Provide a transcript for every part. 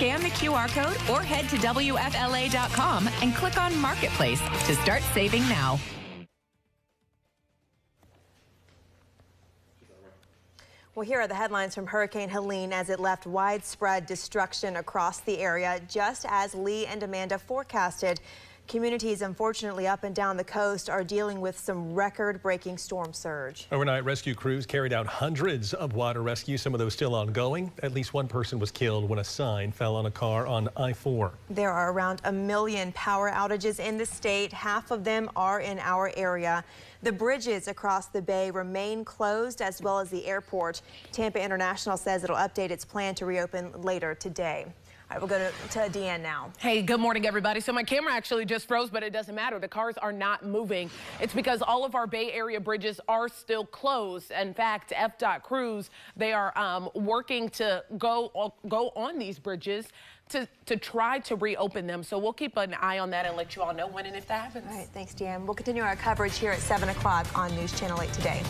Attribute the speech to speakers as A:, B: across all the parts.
A: Scan the QR code or head to WFLA.com and click on Marketplace to start saving now.
B: Well, here are the headlines from Hurricane Helene as it left widespread destruction across the area, just as Lee and Amanda forecasted. Communities, unfortunately, up and down the coast are dealing with some record-breaking storm surge.
C: Overnight, rescue crews carried out hundreds of water rescues, some of those still ongoing. At least one person was killed when a sign fell on a car on I-4.
B: There are around 1 million power outages in the state. Half of them are in our area. The bridges across the bay remain closed, as well as the airport. Tampa International says it'll update its plan to reopen later today. All right, we'll go to Deanne now.
D: Hey, good morning, everybody. So my camera actually just froze, but it doesn't matter. The cars are not moving. It's because all of our Bay Area bridges are still closed. In fact, FDOT crews, they are working to go on these bridges to try to reopen them. So we'll keep an eye on that and let you all know when and if that happens.
B: All right, thanks, Deanne. We'll continue our coverage here at 7 o'clock on News Channel 8 today.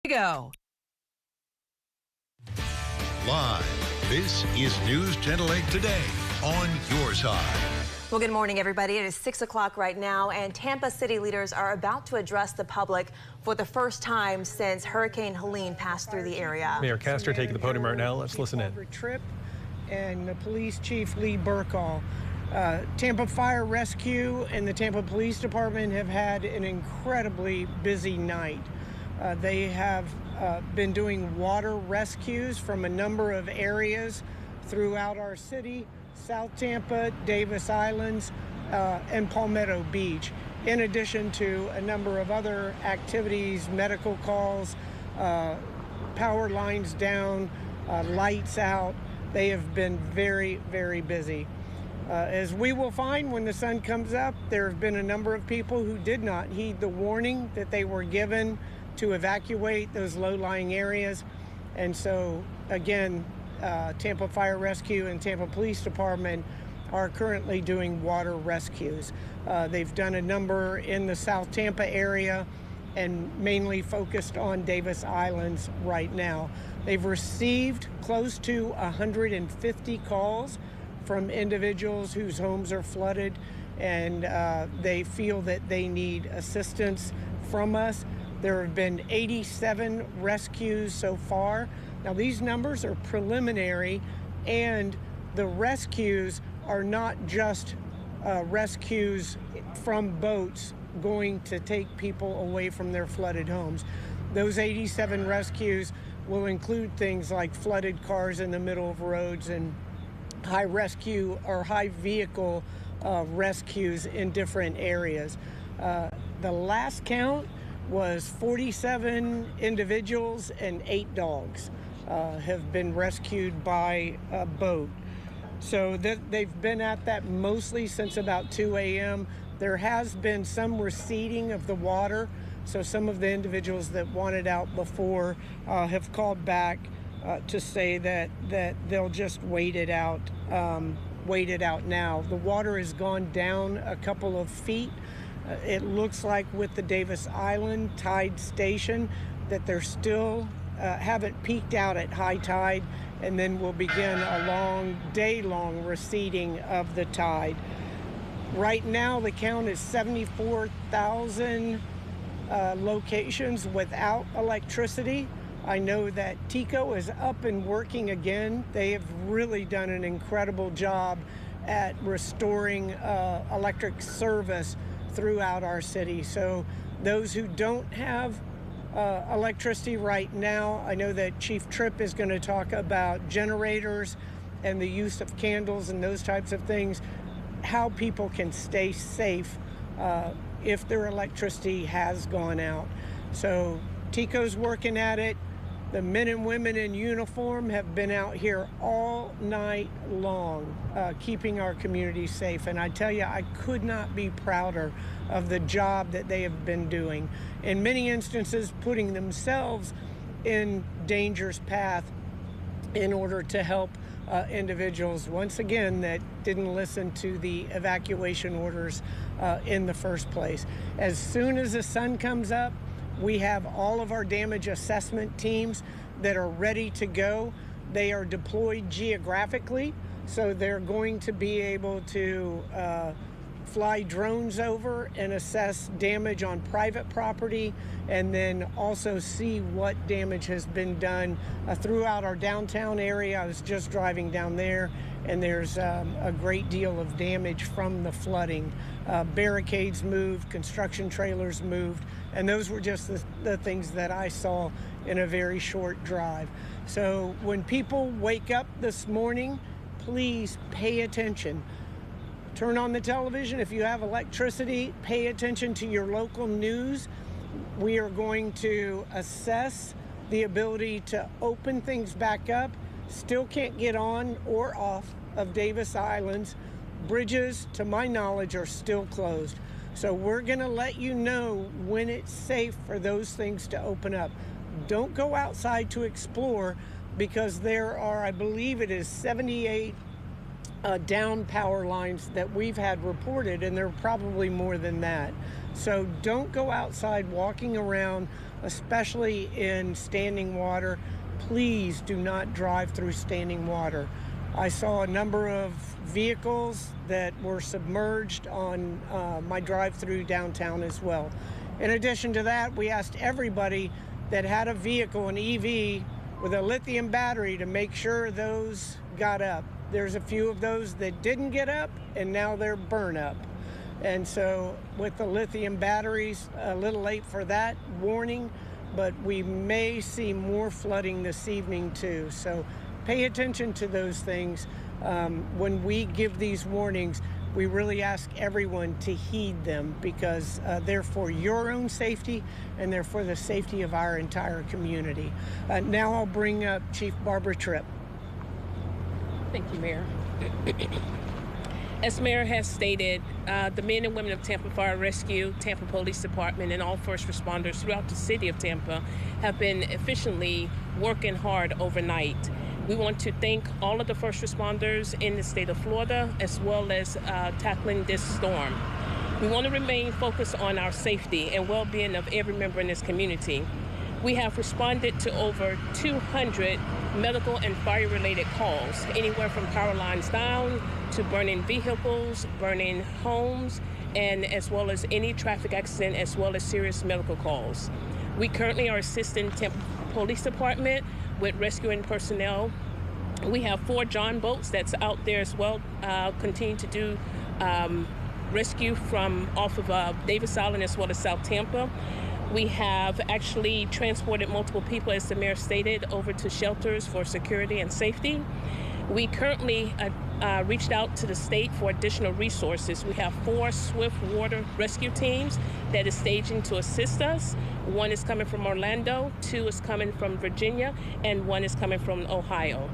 E: Go.
F: Live, this is News Channel 8 Today on your side.
B: Well, good morning, everybody. It is 6 o'clock right now, and Tampa City leaders are about to address the public for the first time since Hurricane Helene passed through the area.
C: Mayor Castor taking the podium right now. Let's listen in.
G: Tripp and the police chief Lee Burkall. Tampa Fire Rescue and the Tampa Police Department have had an incredibly busy night. They have been doing water rescues from a number of areas throughout our city, South Tampa, Davis Islands, and Palmetto Beach, in addition to a number of other activities, medical calls, power lines down, lights out. They have been very, very busy. As we will find when the sun comes up, there have been a number of people who did not heed the warning that they were given to evacuate those low-lying areas. And so, again, Tampa Fire Rescue and Tampa Police Department are currently doing water rescues. They've done a number in the South Tampa area and mainly focused on Davis Islands right now. They've received close to 150 calls from individuals whose homes are flooded, and they feel that they need assistance from us. There have been 87 rescues so far. Now, these numbers are preliminary, and the rescues are not just rescues from boats going to take people away from their flooded homes. Those 87 rescues will include things like flooded cars in the middle of roads and high rescue or high vehicle rescues in different areas. The last count was 47 individuals and 8 dogs have been rescued by a boat. So they've been at that mostly since about 2 a.m. There has been some receding of the water, so some of the individuals that wanted out before have called back to say that they'll just wait it out now. The water has gone down a couple of feet. It looks like with the Davis Island tide station that they're still haven't peaked out at high tide, and then we'll begin a long, day-long receding of the tide. Right now, the count is 74,000 locations without electricity. I know that TECO is up and working again. They have really done an incredible job at restoring electric service throughout our city. So those who don't have electricity right now, I know that Chief Tripp is going to talk about generators and the use of candles and those types of things, how people can stay safe if their electricity has gone out. So TECO's working at it. The men and women in uniform have been out here all night long, keeping our community safe. And I tell you, I could not be prouder of the job that they have been doing. In many instances, putting themselves in danger's path in order to help individuals, once again, that didn't listen to the evacuation orders in the first place. As soon as the sun comes up, we have all of our damage assessment teams that are ready to go. They are deployed geographically, so they're going to be able to fly drones over and assess damage on private property, and then also see what damage has been done throughout our downtown area. I was just driving down there, and there's a great deal of damage from the flooding. Barricades moved, construction trailers moved, and those were just the things that I saw in a very short drive. So when people wake up this morning, please pay attention. Turn on the television. If you have electricity, pay attention to your local news. We are going to assess the ability to open things back up. Still can't get on or off of Davis Islands. Bridges, to my knowledge, are still closed. So we're going to let you know when it's safe for those things to open up. Don't go outside to explore, because there are, I believe it is 78 down power lines that we've had reported, and there are probably more than that. So don't go outside walking around, especially in standing water. Please do not drive through standing water. I saw a number of vehicles that were submerged on my drive through downtown as well. In addition to that, we asked everybody that had a vehicle, an EV, with a lithium battery to make sure those got up. There's a few of those that didn't get up, and now they're burn up. And so with the lithium batteries, a little late for that warning, but we may see more flooding this evening too. So pay attention to those things. When we give these warnings, we really ask everyone to heed them, because they're for your own safety, and they're for the safety of our entire community. Now I'll bring up Chief Barbara Tripp.
H: Thank you, Mayor. As Mayor has stated, the men and women of Tampa Fire Rescue, Tampa Police Department, and all first responders throughout the city of Tampa have been efficiently working hard overnight. We want to thank all of the first responders in the state of Florida, as well as tackling this storm. We want to remain focused on our safety and well-being of every member in this community. We have responded to over 200 medical and fire-related calls, anywhere from power lines down to burning vehicles, burning homes, and as well as any traffic accident, as well as serious medical calls. We currently are assisting Tampa Police Department with rescuing personnel. We have 4 John boats that's out there as well, continue to do rescue from off of Davis Island as well as South Tampa. We have actually transported multiple people, as the mayor stated, over to shelters for security and safety. We currently reached out to the state for additional resources. We have 4 swift water rescue teams that is staging to assist us. 1 is coming from Orlando, 2 is coming from Virginia, and 1 is coming from Ohio.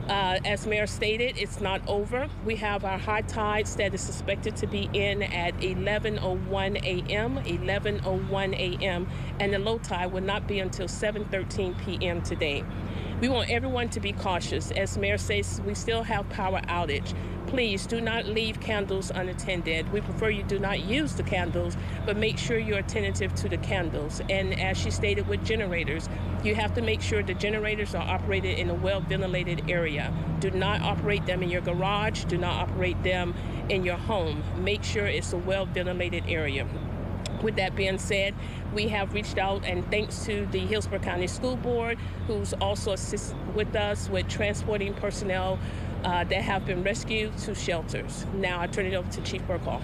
H: As Mayor stated, it's not over. We have our high tides that is suspected to be in at 11:01 a.m., and the low tide will not be until 7:13 p.m. today. We want everyone to be cautious. As Mayor says, we still have power outage. Please do not leave candles unattended. We prefer you do not use the candles, but make sure you're attentive to the candles. And as she stated with generators, you have to make sure the generators are operated in a well-ventilated area. Do not operate them in your garage. Do not operate them in your home. Make sure it's a well-ventilated area. With that being said, we have reached out, and thanks to the Hillsborough County School Board, who's also assisted with us with transporting personnel that have been rescued to shelters. Now I turn it over to Chief Burkall.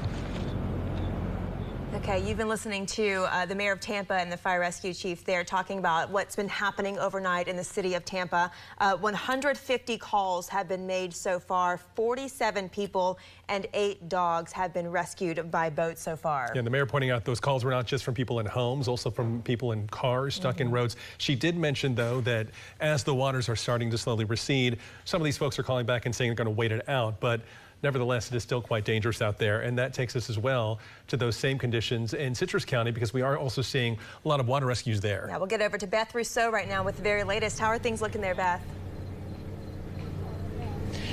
B: Okay, you've been listening to the mayor of Tampa and the fire rescue chief there talking about what's been happening overnight in the city of Tampa. 150 calls have been made so far. 47 people and 8 dogs have been rescued by boat so far.
C: Yeah, and the mayor pointing out those calls were not just from people in homes, also from people in cars stuck in roads. She did mention, though, that as the waters are starting to slowly recede, some of these folks are calling back and saying they're going to wait it out. But nevertheless, it is still quite dangerous out there, and that takes us as well to those same conditions in Citrus County, because we are also seeing a lot of water rescues there.
B: Yeah, we'll get over to Beth Rousseau right now with the very latest. How are things looking there, Beth?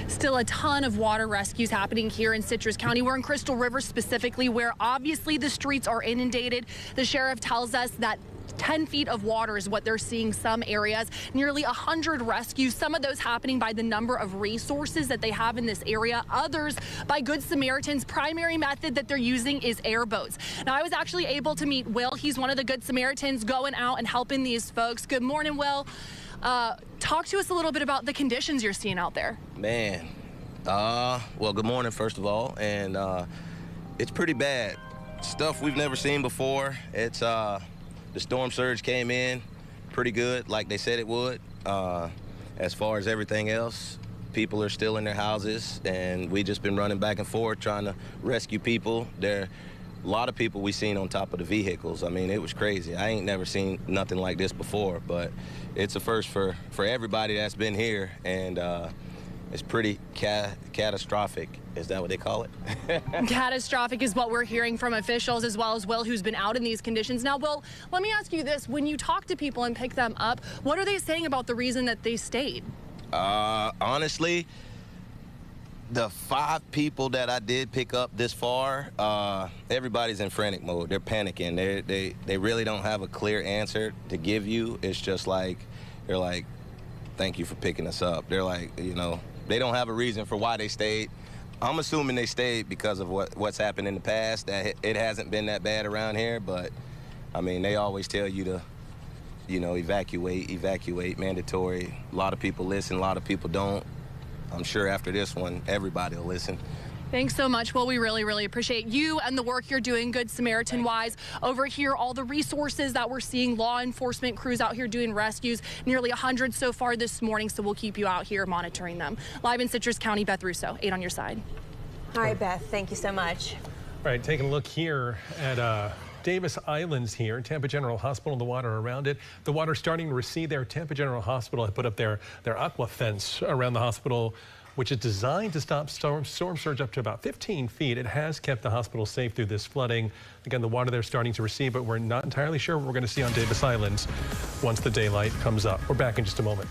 I: Still a ton of water rescues happening here in Citrus County. We're in Crystal River specifically, where obviously the streets are inundated. The sheriff tells us that 10 feet of water is what they're seeing some areas. Nearly 100 rescues, some of those happening by the number of resources that they have in this area, others by Good Samaritans. Primary method that they're using is airboats. Now, I was actually able to meet Will. He's one of the Good Samaritans going out and helping these folks. Good morning, Will. Talk to us a little bit about the conditions you're seeing out there.
J: Man, well, good morning, first of all, and it's pretty bad. Stuff we've never seen before. It's the storm surge came in pretty good, like they said it would. As far as everything else, people are still in their houses, and we just been running back and forth trying to rescue people. There are a lot of people we seen on top of the vehicles. I mean, it was crazy. I ain't never seen nothing like this before, but it's a first for everybody that's been here, and it's pretty catastrophic. Is that what they call it?
I: Catastrophic is what we're hearing from officials, as well as Will, who's been out in these conditions. Now, Will, let me ask you this. When you talk to people and pick them up, what are they saying about the reason that they stayed?
J: Honestly, the 5 people that I did pick up this far, everybody's in frantic mode. They're panicking. They really don't have a clear answer to give you. It's just like, they're like, thank you for picking us up. They're like, you know, they don't have a reason for why they stayed. I'm assuming they stayed because of what's happened in the past, that it hasn't been that bad around here, but I mean, they always tell you to, you know, evacuate, mandatory. A lot of people listen, a lot of people don't. I'm sure after this one, everybody will listen.
I: Thanks so much. Well, we really, really appreciate you and the work you're doing Good Samaritan-wise over here, all the resources that we're seeing, law enforcement crews out here doing rescues, nearly 100 so far this morning, so we'll keep you out here monitoring them. Live in Citrus County, Beth Rousseau, 8 on your side.
B: All right, Beth, thank you so much.
C: All right, taking a look here at Davis Islands here, Tampa General Hospital, the water around it. The water starting to recede there. Tampa General Hospital had put up their aqua fence around the hospital which is designed to stop storm surge up to about 15 feet. It has kept the hospital safe through this flooding. Again, the water there starting to recede, but we're not entirely sure what we're going to see on Davis Island once the daylight comes up. We're back in just a moment.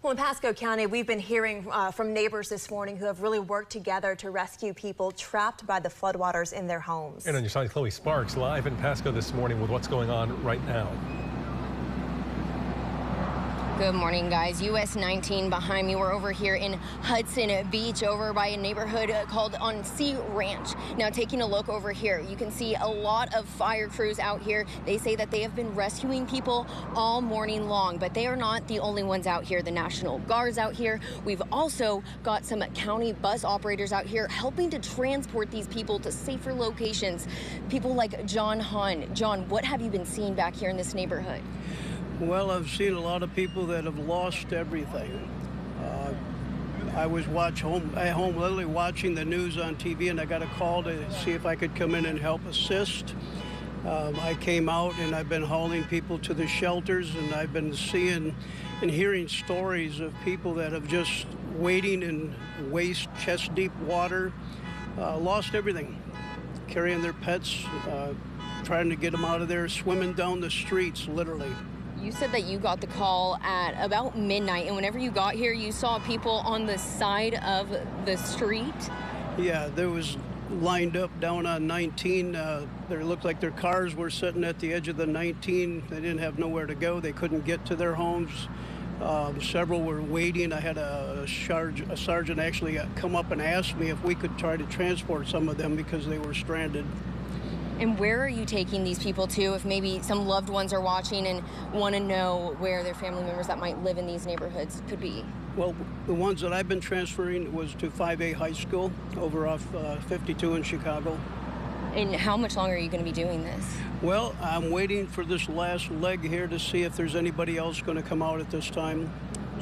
B: Well, in Pasco County, we've been hearing from neighbors this morning who have really worked together to rescue people trapped by the floodwaters in their homes.
C: And on your side, Chloe Sparks live in Pasco this morning with what's going on right now.
K: Good morning, guys. US 19 behind me. We're over here in Hudson Beach, over by a neighborhood called On Sea Ranch. Now, taking a look over here, you can see a lot of fire crews out here. They say that they have been rescuing people all morning long, but they are not the only ones out here. The National Guard's out here. We've also got some county bus operators out here helping to transport these people to safer locations. People like John Hahn. John, what have you been seeing back here in this neighborhood?
L: Well, I've seen a lot of people that have lost everything. I was at home literally watching the news on TV, and I got a call to see if I could come in and help assist. I came out and I've been hauling people to the shelters, and I've been seeing and hearing stories of people that have just waiting in waist, chest-deep water, lost everything, carrying their pets, trying to get them out of there, swimming down the streets, literally.
K: You said that you got the call at about midnight, and whenever you got here, you saw people on the side of the street?
L: Yeah, there was lined up down on 19. There looked like their cars were sitting at the edge of the 19. They didn't have nowhere to go. They couldn't get to their homes. Several were waiting. I had a sergeant actually come up and ask me if we could try to transport some of them because they were stranded.
K: And where are you taking these people to if maybe some loved ones are watching and want to know where their family members that might live in these neighborhoods could be?
L: Well, the ones that I've been transferring was to 5A High School over off 52 in Chicago.
K: And how much longer are you going to be doing this?
L: Well, I'm waiting for this last leg here to see if there's anybody else going to come out at this time.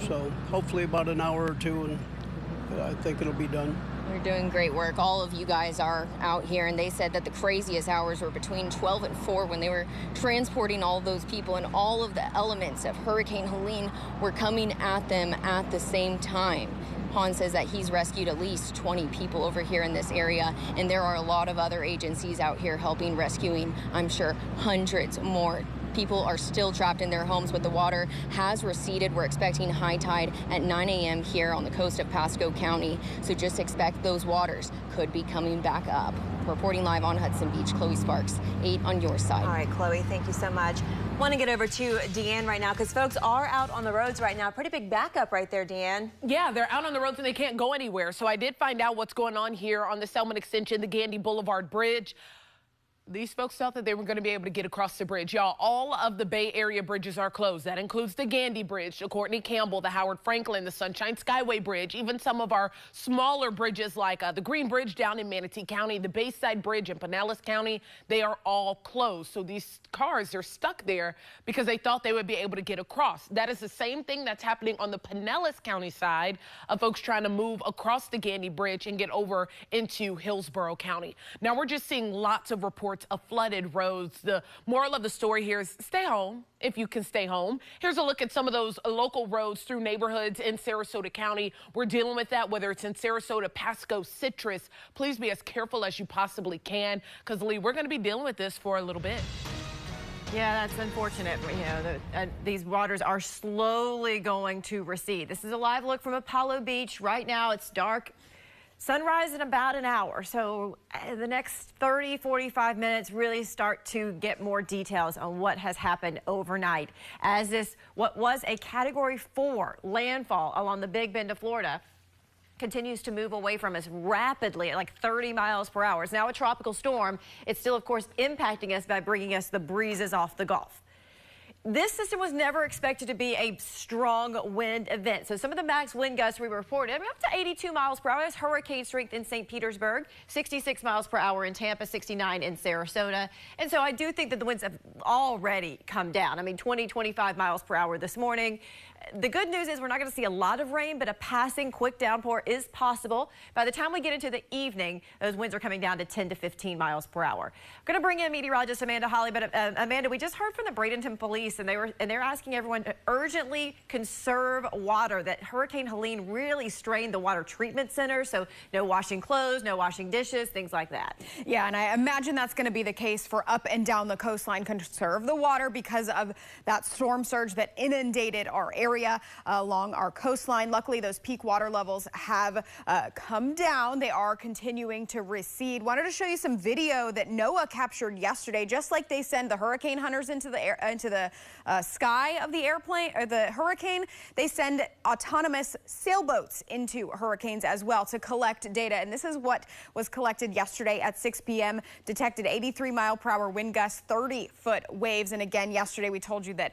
L: So hopefully about an hour or two, and I think it'll be done.
K: You're doing great work. All of you guys are out here, and they said that the craziest hours were between 12 and 4 when they were transporting all of those people, and all of the elements of Hurricane Helene were coming at them at the same time. Han says that he's rescued at least 20 people over here in this area, and there are a lot of other agencies out here helping rescuing, I'm sure, hundreds more. People are still trapped in their homes, but the water has receded. We're expecting high tide at 9 a.m. here on the coast of Pasco County, so just expect those waters could be coming back up. Reporting live on Hudson Beach, Chloe Sparks, 8 on your side.
B: All right, Chloe, thank you so much. Want to get over to Deanne right now because folks are out on the roads right now. Pretty big backup right there, Deanne.
D: Yeah, they're out on the roads and they can't go anywhere. So I did find out what's going on here on the Selman Extension, the Gandy Boulevard Bridge. These folks thought that they were going to be able to get across the bridge. Y'all, all of the Bay Area bridges are closed. That includes the Gandy Bridge, the Courtney Campbell, the Howard Franklin, the Sunshine Skyway Bridge, even some of our smaller bridges like the Green Bridge down in Manatee County, the Bayside Bridge in Pinellas County. They are all closed. So these cars are stuck there because they thought they would be able to get across. That is the same thing that's happening on the Pinellas County side of folks trying to move across the Gandy Bridge and get over into Hillsborough County. Now, we're just seeing lots of reports of flooded roads. The moral of the story here is stay home if you can stay home. Here's a look at some of those local roads through neighborhoods in Sarasota County. We're dealing with that, whether it's in Sarasota, Pasco, Citrus. Please be as careful as you possibly can, because Lee, we're going to be dealing with this for a little bit.
M: Yeah, that's unfortunate. You know, these waters are slowly going to recede. This is a live look from Apollo Beach. Right now, it's dark. Sunrise in about an hour, so the next 30-45 minutes really start to get more details on what has happened overnight as this, what was a Category 4 landfall along the Big Bend of Florida, continues to move away from us rapidly at like 30 miles per hour. It's now a tropical storm. It's still, of course, impacting us by bringing us the breezes off the Gulf. This system was never expected to be a strong wind event. So some of the max wind gusts we reported, I mean, up to 82 miles per hour. That's hurricane strength in St. Petersburg, 66 miles per hour in Tampa, 69 in Sarasota. And so I do think that the winds have already come down. I mean, 20, 25 miles per hour this morning. The good news is we're not going to see a lot of rain, but a passing quick downpour is possible. By the time we get into the evening, those winds are coming down to 10 to 15 miles per hour. I'm going to bring in meteorologist Amanda Holly, but Amanda, we just heard from the Bradenton police, and they're asking everyone to urgently conserve water. That Hurricane Helene really strained the water treatment center, so no washing clothes, no washing dishes, things like that.
N: Yeah, and I imagine that's going to be the case for up and down the coastline. Conserve the water because of that storm surge that inundated our area along our coastline. Luckily, those peak water levels have come down. They are continuing to recede. Wanted to show you some video that NOAA captured yesterday. Just like they send the hurricane hunters into the air, into the sky of the airplane or the hurricane, they send autonomous sailboats into hurricanes as well to collect data. And this is what was collected yesterday at 6 p.m. Detected 83 mile per hour wind gusts, 30-foot waves. And again, yesterday we told you that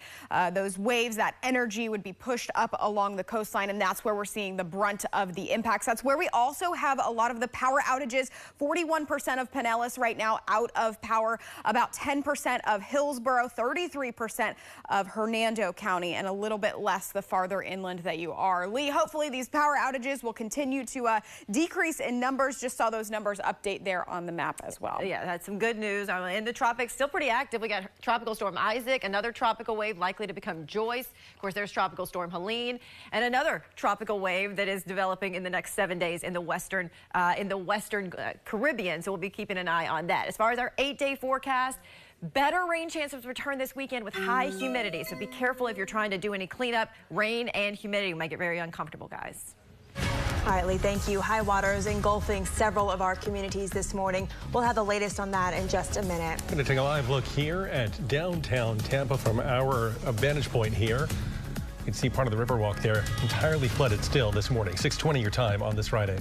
N: those waves, that energy would be pushed up along the coastline, and that's where we're seeing the brunt of the impacts. That's where we also have a lot of the power outages. 41% of Pinellas right now out of power, about 10% of Hillsborough, 33% of Hernando County, and a little bit less the farther inland that you are. Lee, hopefully these power outages will continue to decrease in numbers. Just saw those numbers update there on the map as well.
M: Yeah, that's some good news. In the tropics, still pretty active. We got Tropical Storm Isaac, another tropical wave likely to become Joyce. Of course, there's Tropical Storm Helene, and another tropical wave that is developing in the next 7 days in the western Caribbean. So we'll be keeping an eye on that. As far as our 8-day forecast, better rain chances return this weekend with high humidity. So be careful if you're trying to do any cleanup. Rain and humidity will make it very uncomfortable, guys.
B: All right, Lee, thank you. High waters engulfing several of our communities this morning. We'll have the latest on that in just a minute.
C: Going to take a live look here at downtown Tampa from our vantage point here. You can see part of the Riverwalk there entirely flooded still this morning. 6:20 your time on this Friday.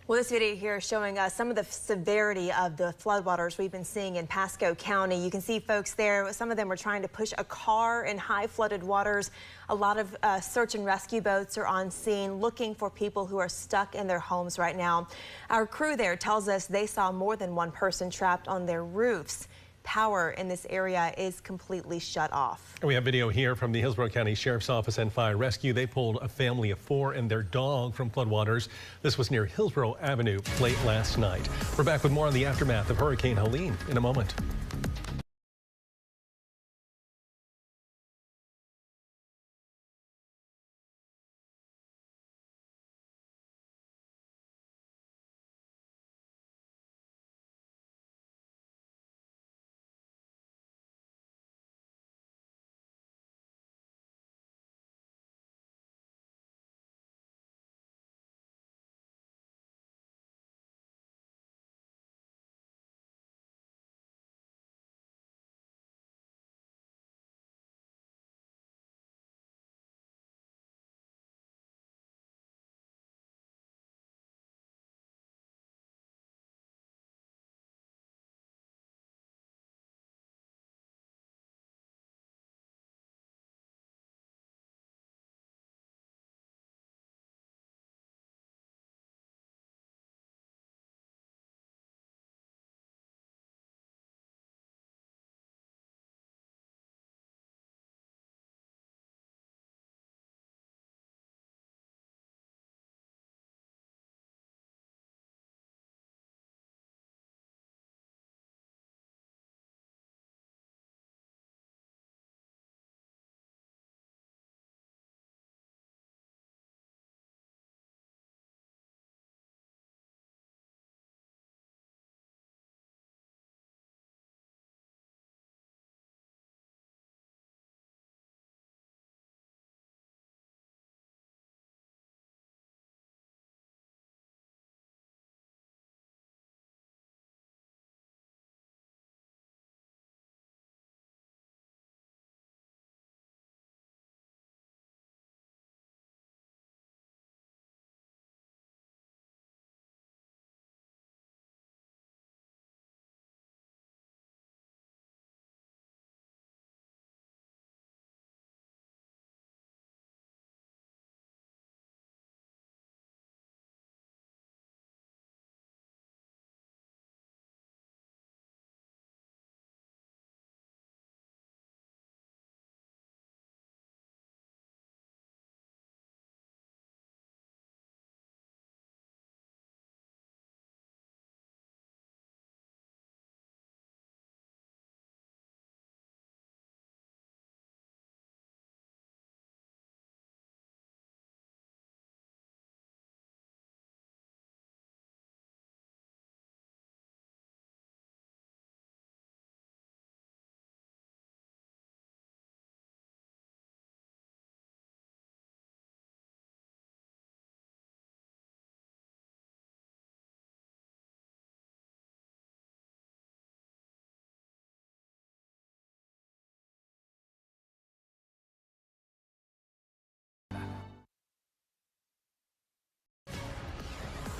B: Well, this video here is showing us some of the severity of the floodwaters we've been seeing in Pasco County. You can see folks there. Some of them were trying to push a car in high flooded waters. A lot of search and rescue boats are on scene looking for people who are stuck in their homes right now. Our crew there tells us they saw more than one person trapped on their roofs. Power in this area is completely shut off.
C: We have video here from the Hillsborough County Sheriff's Office and Fire Rescue. They pulled a family of 4 and their dog from floodwaters. This was near Hillsborough Avenue late last night. We're back with more on the aftermath of Hurricane Helene in a moment.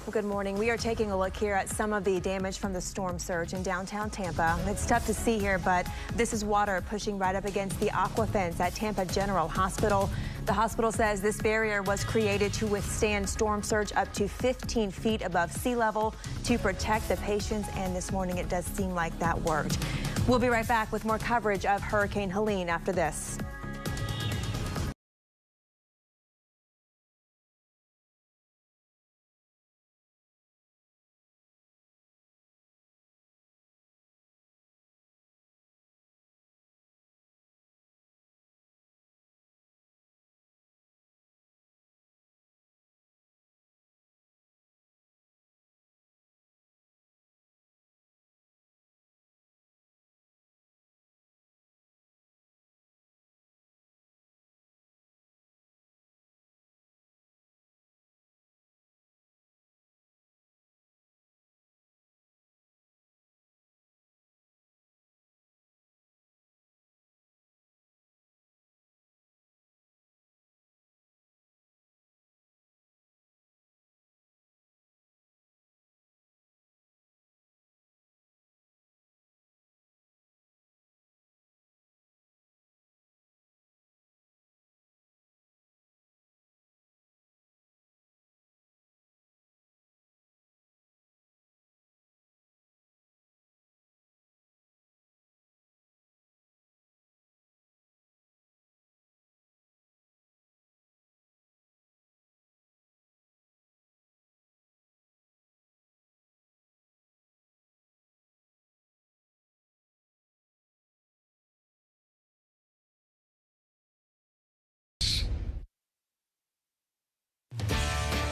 B: Well, good morning. We are taking a look here at some of the damage from the storm surge in downtown Tampa. It's tough to see here, but this is water pushing right up against the aqua fence at Tampa General Hospital. The hospital says this barrier was created to withstand storm surge up to 15 feet above sea level to protect the patients, and this morning it does seem like that worked. We'll be right back with more coverage of Hurricane Helene after this.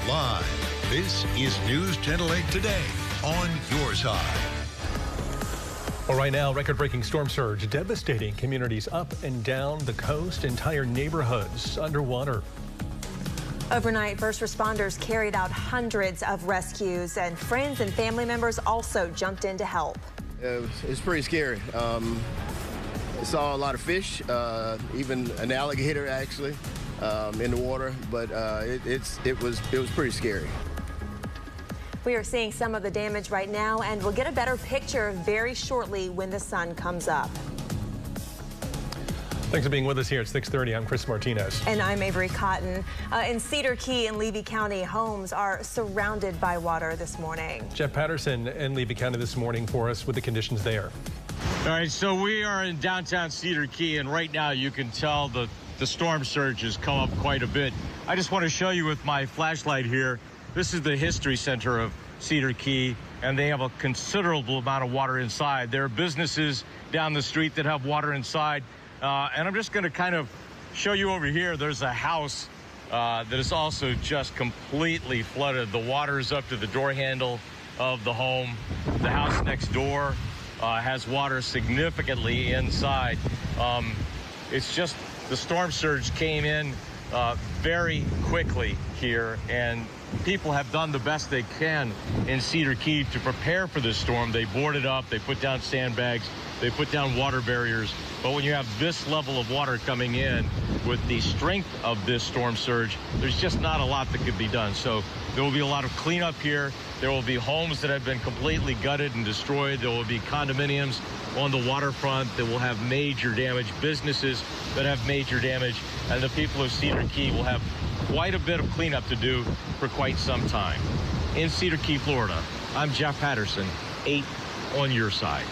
F: Live, this is News Channel 8 Today on your side.
C: Well, right now, record-breaking storm surge devastating communities up and down the coast, entire neighborhoods underwater.
B: Overnight, first responders carried out hundreds of rescues, and friends and family members also jumped in to help.
O: It's pretty scary. I saw a lot of fish, even an alligator actually, in the water, but it was pretty scary.
B: We are seeing some of the damage right now, and we'll get a better picture very shortly when the sun comes up.
C: Thanks for being with us here at 6:30. I'm Chris Martinez.
B: And I'm Avery Cotton. In Cedar Key and Levy County, homes are surrounded by water this morning.
C: Jeff Patterson in Levy County this morning for us with the conditions there.
P: All right, so we are in downtown Cedar Key, and right now you can tell the storm surge has come up quite a bit. I just want to show you with my flashlight here. This is the history center of Cedar Key, and they have a considerable amount of water inside. There are businesses down the street that have water inside. And I'm just going to kind of show you over here. There's a house that is also just completely flooded. The water is up to the door handle of the home. The house next door has water significantly inside. It's just the storm surge came in very quickly here, and people have done the best they can in Cedar Key to prepare for this storm. They boarded up, they put down sandbags, they put down water barriers. But when you have this level of water coming in with the strength of this storm surge, there's just not a lot that could be done. So there will be a lot of cleanup here. There will be homes that have been completely gutted and destroyed. There will be condominiums on the waterfront that will have major damage, businesses that have major damage, and the people of Cedar Key will have quite a bit of cleanup to do for quite some time. In Cedar Key, Florida, I'm Jeff Patterson, 8 on your side.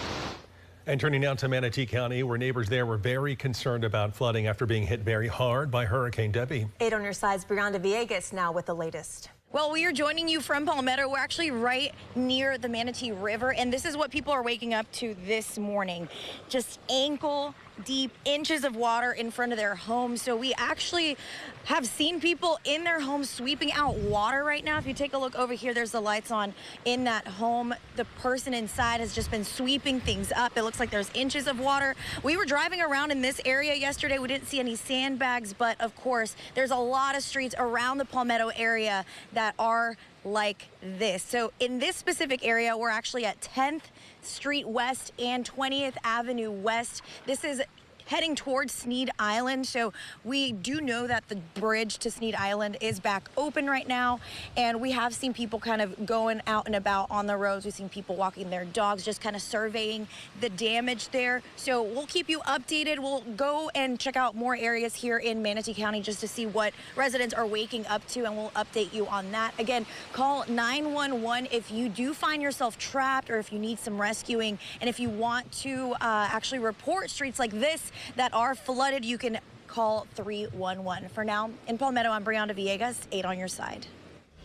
C: And turning now to Manatee County, where neighbors there were very concerned about flooding after being hit very hard by Hurricane Debbie.
B: 8 on your side's Brianda Villegas now with the latest.
Q: Well, we are joining you from Palmetto. We're actually right near the Manatee River, and this is what people are waking up to this morning. Just ankle deep, inches of water in front of their homes. So we actually have seen people in their homes sweeping out water right now. If you take a look over here, there's the lights on in that home. The person inside has just been sweeping things up. It looks like there's inches of water. We were driving around in this area yesterday. We didn't see any sandbags, but of course, there's a lot of streets around the Palmetto area that are like this. So in this specific area, we're actually at 10th Street West and 20th Avenue West. This is heading towards Sneed Island. So we do know that the bridge to Sneed Island is back open right now, and we have seen people kind of going out and about on the roads. We've seen people walking their dogs, just kind of surveying the damage there. So we'll keep you updated. We'll go and check out more areas here in Manatee County just to see what residents are waking up to, and we'll update you on that. Again, call 911 if you do find yourself trapped or if you need some rescuing, and if you want to actually report streets like this that are flooded, you can call 311. For now, in Palmetto, I'm Brianna Villegas, 8 on your side.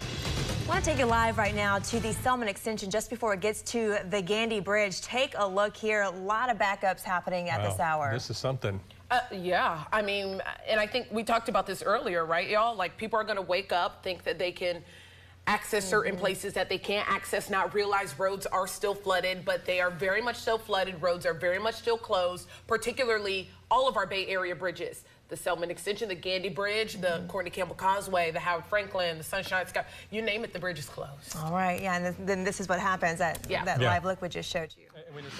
B: I want to take you live right now to the Selman extension just before it gets to the Gandy Bridge. Take a look here. A lot of backups happening at this hour.
C: This is something.
D: Yeah, I mean, and I think we talked about this earlier, right, y'all? Like, people are going to wake up, think that they can access certain places that they can't access, not realize roads are still flooded, but they are very much still flooded. Roads are very much still closed, particularly all of our Bay Area bridges. The Selman Extension, the Gandy Bridge, the Courtney Campbell Causeway, the Howard Franklin, the Sunshine Sky, you name it, the bridge is closed.
B: All right, yeah, and then this is what happens, that live look we just showed you.
C: And we just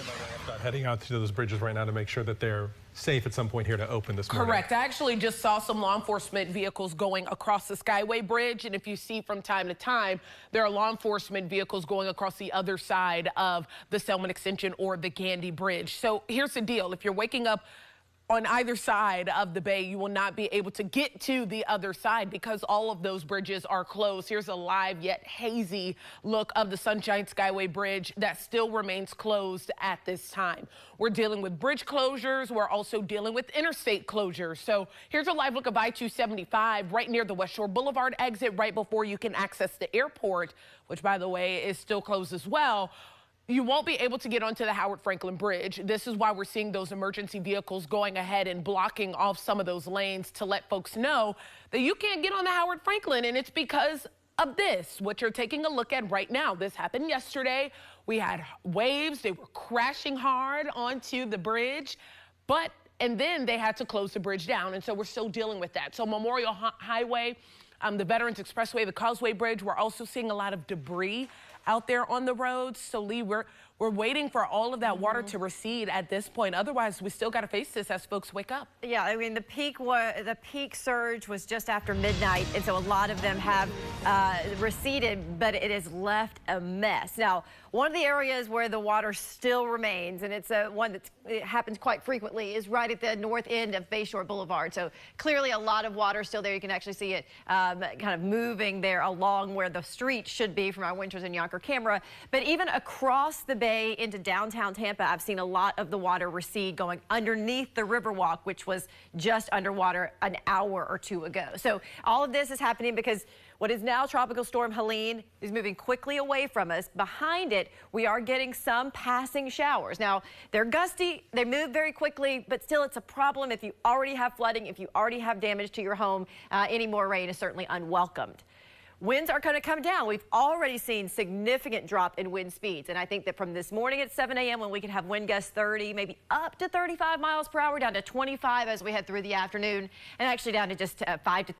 C: heading out to those bridges right now to make sure that they're safe at some point here to open this morning.
D: Correct. I actually just saw some law enforcement vehicles going across the Skyway Bridge, and if you see from time to time, there are law enforcement vehicles going across the other side of the Selman Extension or the Gandy Bridge. So here's the deal. If you're waking up on either side of the bay, you will not be able to get to the other side because all of those bridges are closed. Here's a live yet hazy look of the Sunshine Skyway Bridge that still remains closed at this time. We're dealing with bridge closures. We're also dealing with interstate closures. So here's a live look of I-275 right near the West Shore Boulevard exit, right before you can access the airport, which, by the way, is still closed as well. You won't be able to get onto the Howard Franklin Bridge. This is why we're seeing those emergency vehicles going ahead and blocking off some of those lanes to let folks know that you can't get on the Howard Franklin, and it's because of this, what you're taking a look at right now. This happened yesterday. We had waves. They were crashing hard onto the bridge, and then they had to close the bridge down, and so we're still dealing with that. So Memorial Highway, the Veterans Expressway, the Causeway Bridge, we're also seeing a lot of debris out there on the roads. So Lee, we're waiting for all of that water to recede at this point. Otherwise, we still got to face this as folks wake up.
M: Yeah, I mean, the peak surge was just after midnight, and so a lot of them have receded, but it has left a mess. Now, one of the areas where the water still remains, and it's one that it happens quite frequently, is right at the north end of Bayshore Boulevard. So clearly a lot of water still there. You can actually see it kind of moving there along where the street should be from our Winters and Yonker camera. But even across the bay into downtown Tampa, I've seen a lot of the water recede going underneath the Riverwalk, which was just underwater an hour or two ago. So all of this is happening because what is now Tropical Storm Helene is moving quickly away from us. Behind it, we are getting some passing showers. Now, they're gusty, they move very quickly, but still it's a problem if you already have flooding, if you already have damage to your home. Any more rain is certainly unwelcomed. Winds are going to come down. We've already seen significant drop in wind speeds, and I think that from this morning at 7 a.m. when we could have wind gusts 30, maybe up to 35 miles per hour, down to 25 as we head through the afternoon, and actually down to just 5 to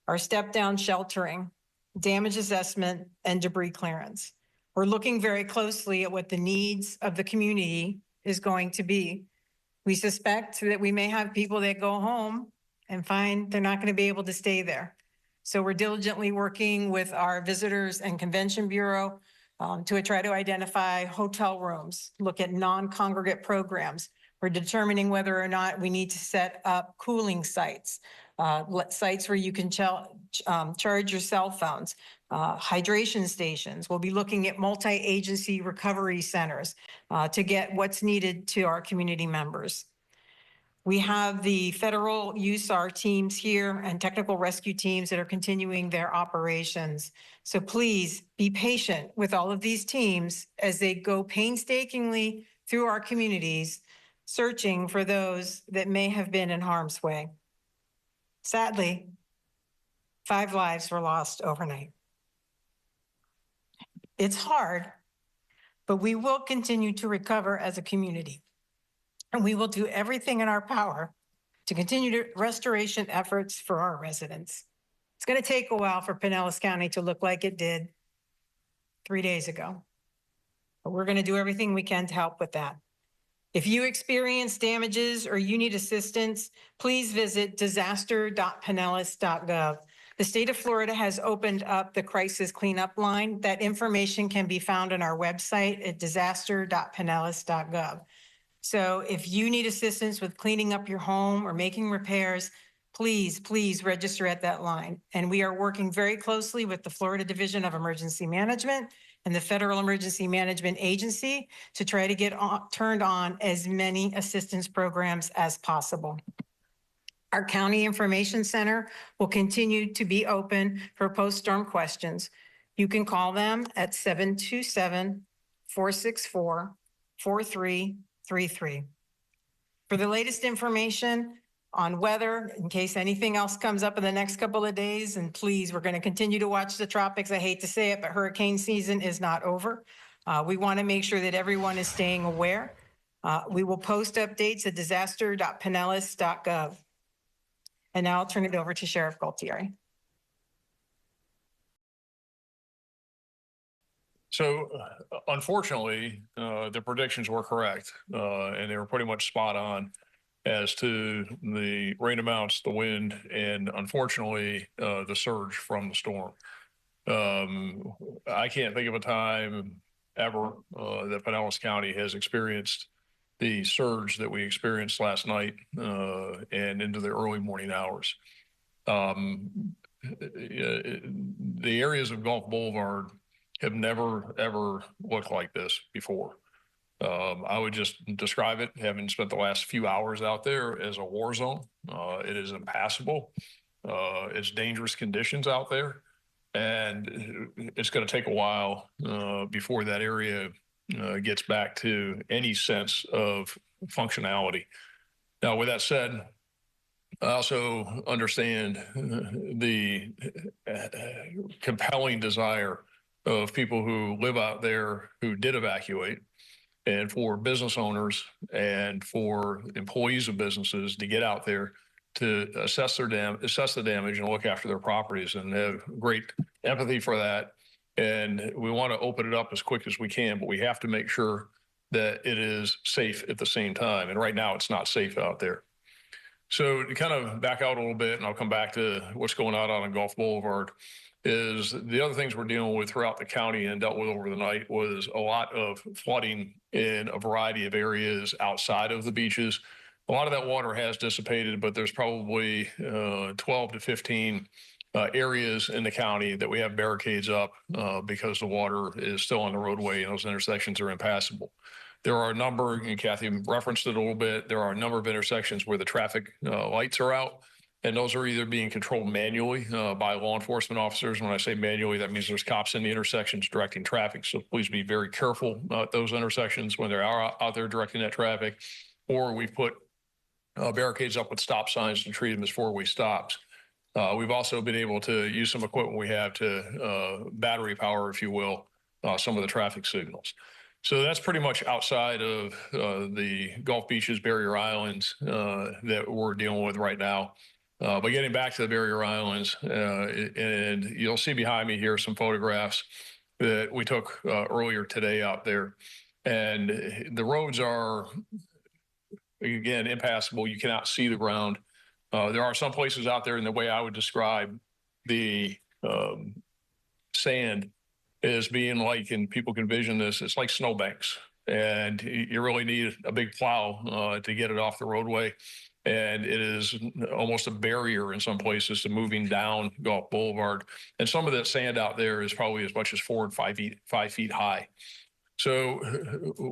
R: our step-down sheltering, damage assessment, and debris clearance. We're looking very closely at what the needs of the community is going to be. We suspect that we may have people that go home and find they're not going to be able to stay there. So we're diligently working with our Visitors and Convention Bureau to try to identify hotel rooms, look at non-congregate programs. We're determining whether or not we need to set up cooling sites, sites where you can charge your cell phones, hydration stations. We'll be looking at multi-agency recovery centers to get what's needed to our community members. We have the federal USAR teams here and technical rescue teams that are continuing their operations. So please be patient with all of these teams as they go painstakingly through our communities, searching for those that may have been in harm's way. Sadly, 5 lives were lost overnight. It's hard, but we will continue to recover as a community. And we will do everything in our power to continue restoration efforts for our residents. It's going to take a while for Pinellas County to look like it did 3 days ago, but we're going to do everything we can to help with that. If you experience damages or you need assistance, please visit disaster.pinellas.gov. The state of Florida has opened up the crisis cleanup line. That information can be found on our website at disaster.pinellas.gov. So if you need assistance with cleaning up your home or making repairs, please register at that line. And we are working very closely with the Florida Division of Emergency Management and the Federal Emergency Management Agency to try to get turned on as many assistance programs as possible. Our County Information Center will continue to be open for post-storm questions. You can call them at 727-464-4333. For the latest information on weather, in case anything else comes up in the next couple of days, and please, we're going to continue to watch the tropics. I hate to say it, but hurricane season is not over. We want to make sure that everyone is staying aware. We will post updates at disaster.pinellas.gov. And now I'll turn it over to Sheriff Gualtieri.
S: So unfortunately, the predictions were correct, and they were pretty much spot on as to the rain amounts, the wind, and unfortunately, the surge from the storm. I can't think of a time ever that Pinellas County has experienced the surge that we experienced last night and into the early morning hours. The areas of Gulf Boulevard have never, ever looked like this before. I would just describe it, having spent the last few hours out there, as a war zone. It is impassable. It's dangerous conditions out there. And it's going to take a while before that area gets back to any sense of functionality. Now, with that said, I also understand the compelling desire of people who live out there who did evacuate, and for business owners and for employees of businesses to get out there to assess the damage and look after their properties, and have great empathy for that. And we want to open it up as quick as we can, but we have to make sure that it is safe at the same time. And right now it's not safe out there. So to kind of back out a little bit, and I'll come back to what's going on Gulf Boulevard, is the other things we're dealing with throughout the county and dealt with over the night was a lot of flooding in a variety of areas outside of the beaches. A lot of that water has dissipated, but there's probably 12 to 15 areas in the county that we have barricades up because the water is still on the roadway and those intersections are impassable. There are a number, and Kathy referenced it a little bit, there are a number of intersections where the traffic lights are out, and those are either being controlled manually by law enforcement officers. When I say manually, that means there's cops in the intersections directing traffic. So please be very careful at those intersections when they are out there directing that traffic. Or we put barricades up with stop signs to treat them as four-way stops. We've also been able to use some equipment we have to battery power, if you will, some of the traffic signals. So that's pretty much outside of the Gulf Beaches, barrier islands that we're dealing with right now. But getting back to the barrier islands, and you'll see behind me here some photographs that we took earlier today out there. And the roads are, again, impassable. You cannot see the ground. There are some places out there, in the way I would describe the sand as being like, and people can vision this, it's like snowbanks. And you really need a big plow to get it off the roadway. And it is almost a barrier in some places to moving down Gulf Boulevard. And some of that sand out there is probably as much as 4 and 5 feet high. So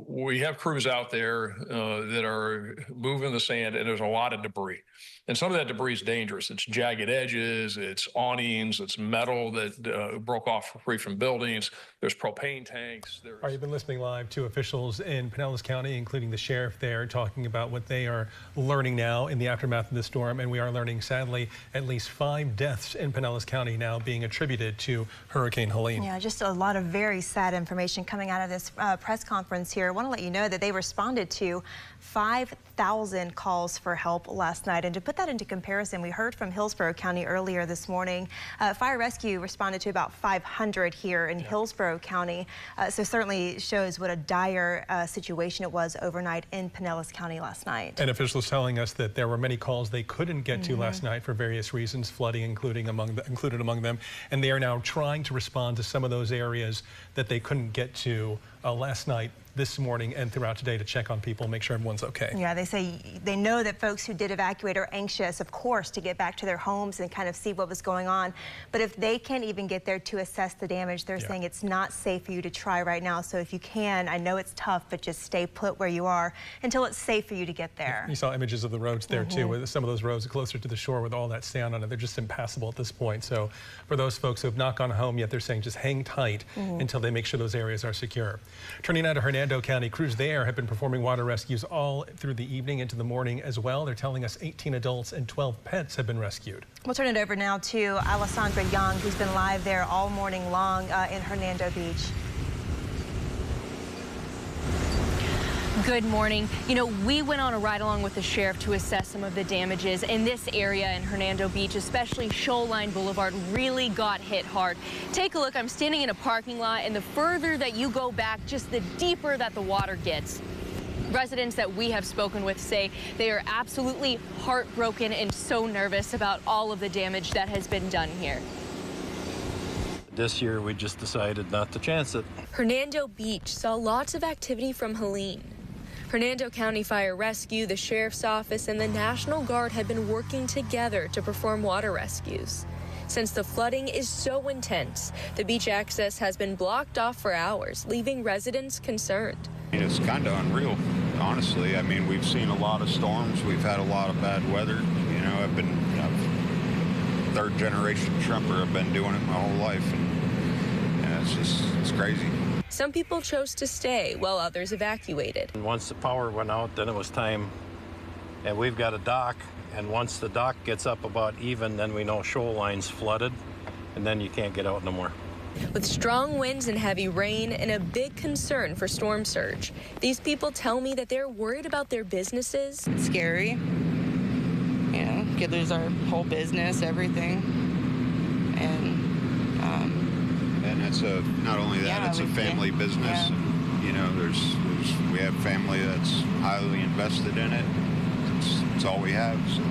S: we have crews out there that are moving the sand, and there's a lot of debris. And some of that debris is dangerous. It's jagged edges, it's awnings, it's metal that broke off free from buildings. There's propane tanks.
C: You've been listening live to officials in Pinellas County, including the sheriff there, talking about what they are learning now in the aftermath of the storm. And we are learning, sadly, at least 5 deaths in Pinellas County now being attributed to Hurricane Helene.
B: Yeah, just a lot of very sad information coming out of this press conference here. I want to let you know that they responded to 5 1,000 calls for help last night. And to put that into comparison, we heard from Hillsborough County earlier this morning. Fire rescue responded to about 500 here in Hillsborough County. So certainly shows what a dire situation it was overnight in Pinellas County last night.
C: And officials telling us that there were many calls they couldn't get to last night for various reasons, flooding included among them. And they are now trying to respond to some of those areas that they couldn't get to last night, this morning, and throughout today to check on people, make sure everyone's okay.
B: Yeah, they say they know that folks who did evacuate are anxious, of course, to get back to their homes and kind of see what was going on. But if they can't even get there to assess the damage, they're saying it's not safe for you to try right now. So if you can, I know it's tough, but just stay put where you are until it's safe for you to get there. You
C: saw images of the roads there too, with some of those roads closer to the shore with all that sand on it. They're just impassable at this point. So for those folks who have not gone home yet, they're saying just hang tight until they make sure those areas are secure. Turning now to Hernando County, crews there have been performing water rescues all through the evening into the morning as well. They're telling us 18 adults and 12 pets have been rescued.
B: We'll turn it over now to Alessandra Young, who's been live there all morning long in Hernando Beach.
T: Good morning. You know, we went on a ride along with the sheriff to assess some of the damages in this area in Hernando Beach, especially Shoreline Boulevard really got hit hard. Take a look. I'm standing in a parking lot, and the further that you go back, just the deeper that the water gets. Residents that we have spoken with say they are absolutely heartbroken and so nervous about all of the damage that has been done here.
U: This year, we just decided not to chance it.
T: Hernando Beach saw lots of activity from Helene. Hernando County Fire Rescue, the Sheriff's Office, and the National Guard have been working together to perform water rescues. Since the flooding is so intense, the beach access has been blocked off for hours, leaving residents concerned.
V: It's kind of unreal, honestly. I mean, we've seen a lot of storms. We've had a lot of bad weather. You know, I've been third-generation shrimper. I've been doing it my whole life, and it's crazy.
T: Some people chose to stay while others evacuated.
U: And once the power went out, then it was time. And we've got a dock, and once the dock gets up about even, then we know shoreline's flooded, and then you can't get out no more.
T: With strong winds and heavy rain and a big concern for storm surge, these people tell me that they're worried about their businesses.
W: It's scary. You know, could lose our whole business, everything.
V: And it's not only that, it's a family business. And, you know, we have family that's highly invested in it. It's all we have. So.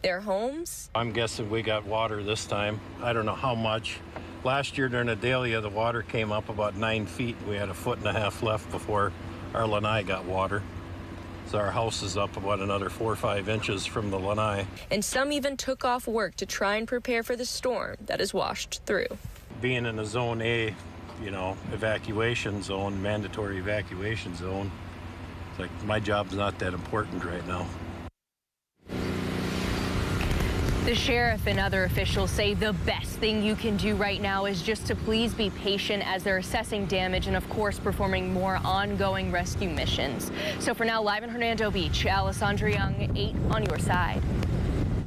T: Their homes?
U: I'm guessing we got water this time. I don't know how much. Last year during Adelia, the water came up about 9 feet. We had 1.5 feet left before our lanai got water. So our house is up about another 4 or 5 inches from the lanai.
T: And some even took off work to try and prepare for the storm that has washed through.
U: Being in a Zone A, you know, evacuation zone, mandatory evacuation zone, it's like my job's not that important right now.
T: The sheriff and other officials say the best thing you can do right now is just to please be patient as they're assessing damage and, of course, performing more ongoing rescue missions. So for now, live in Hernando Beach, Alessandra Young, 8 on your side.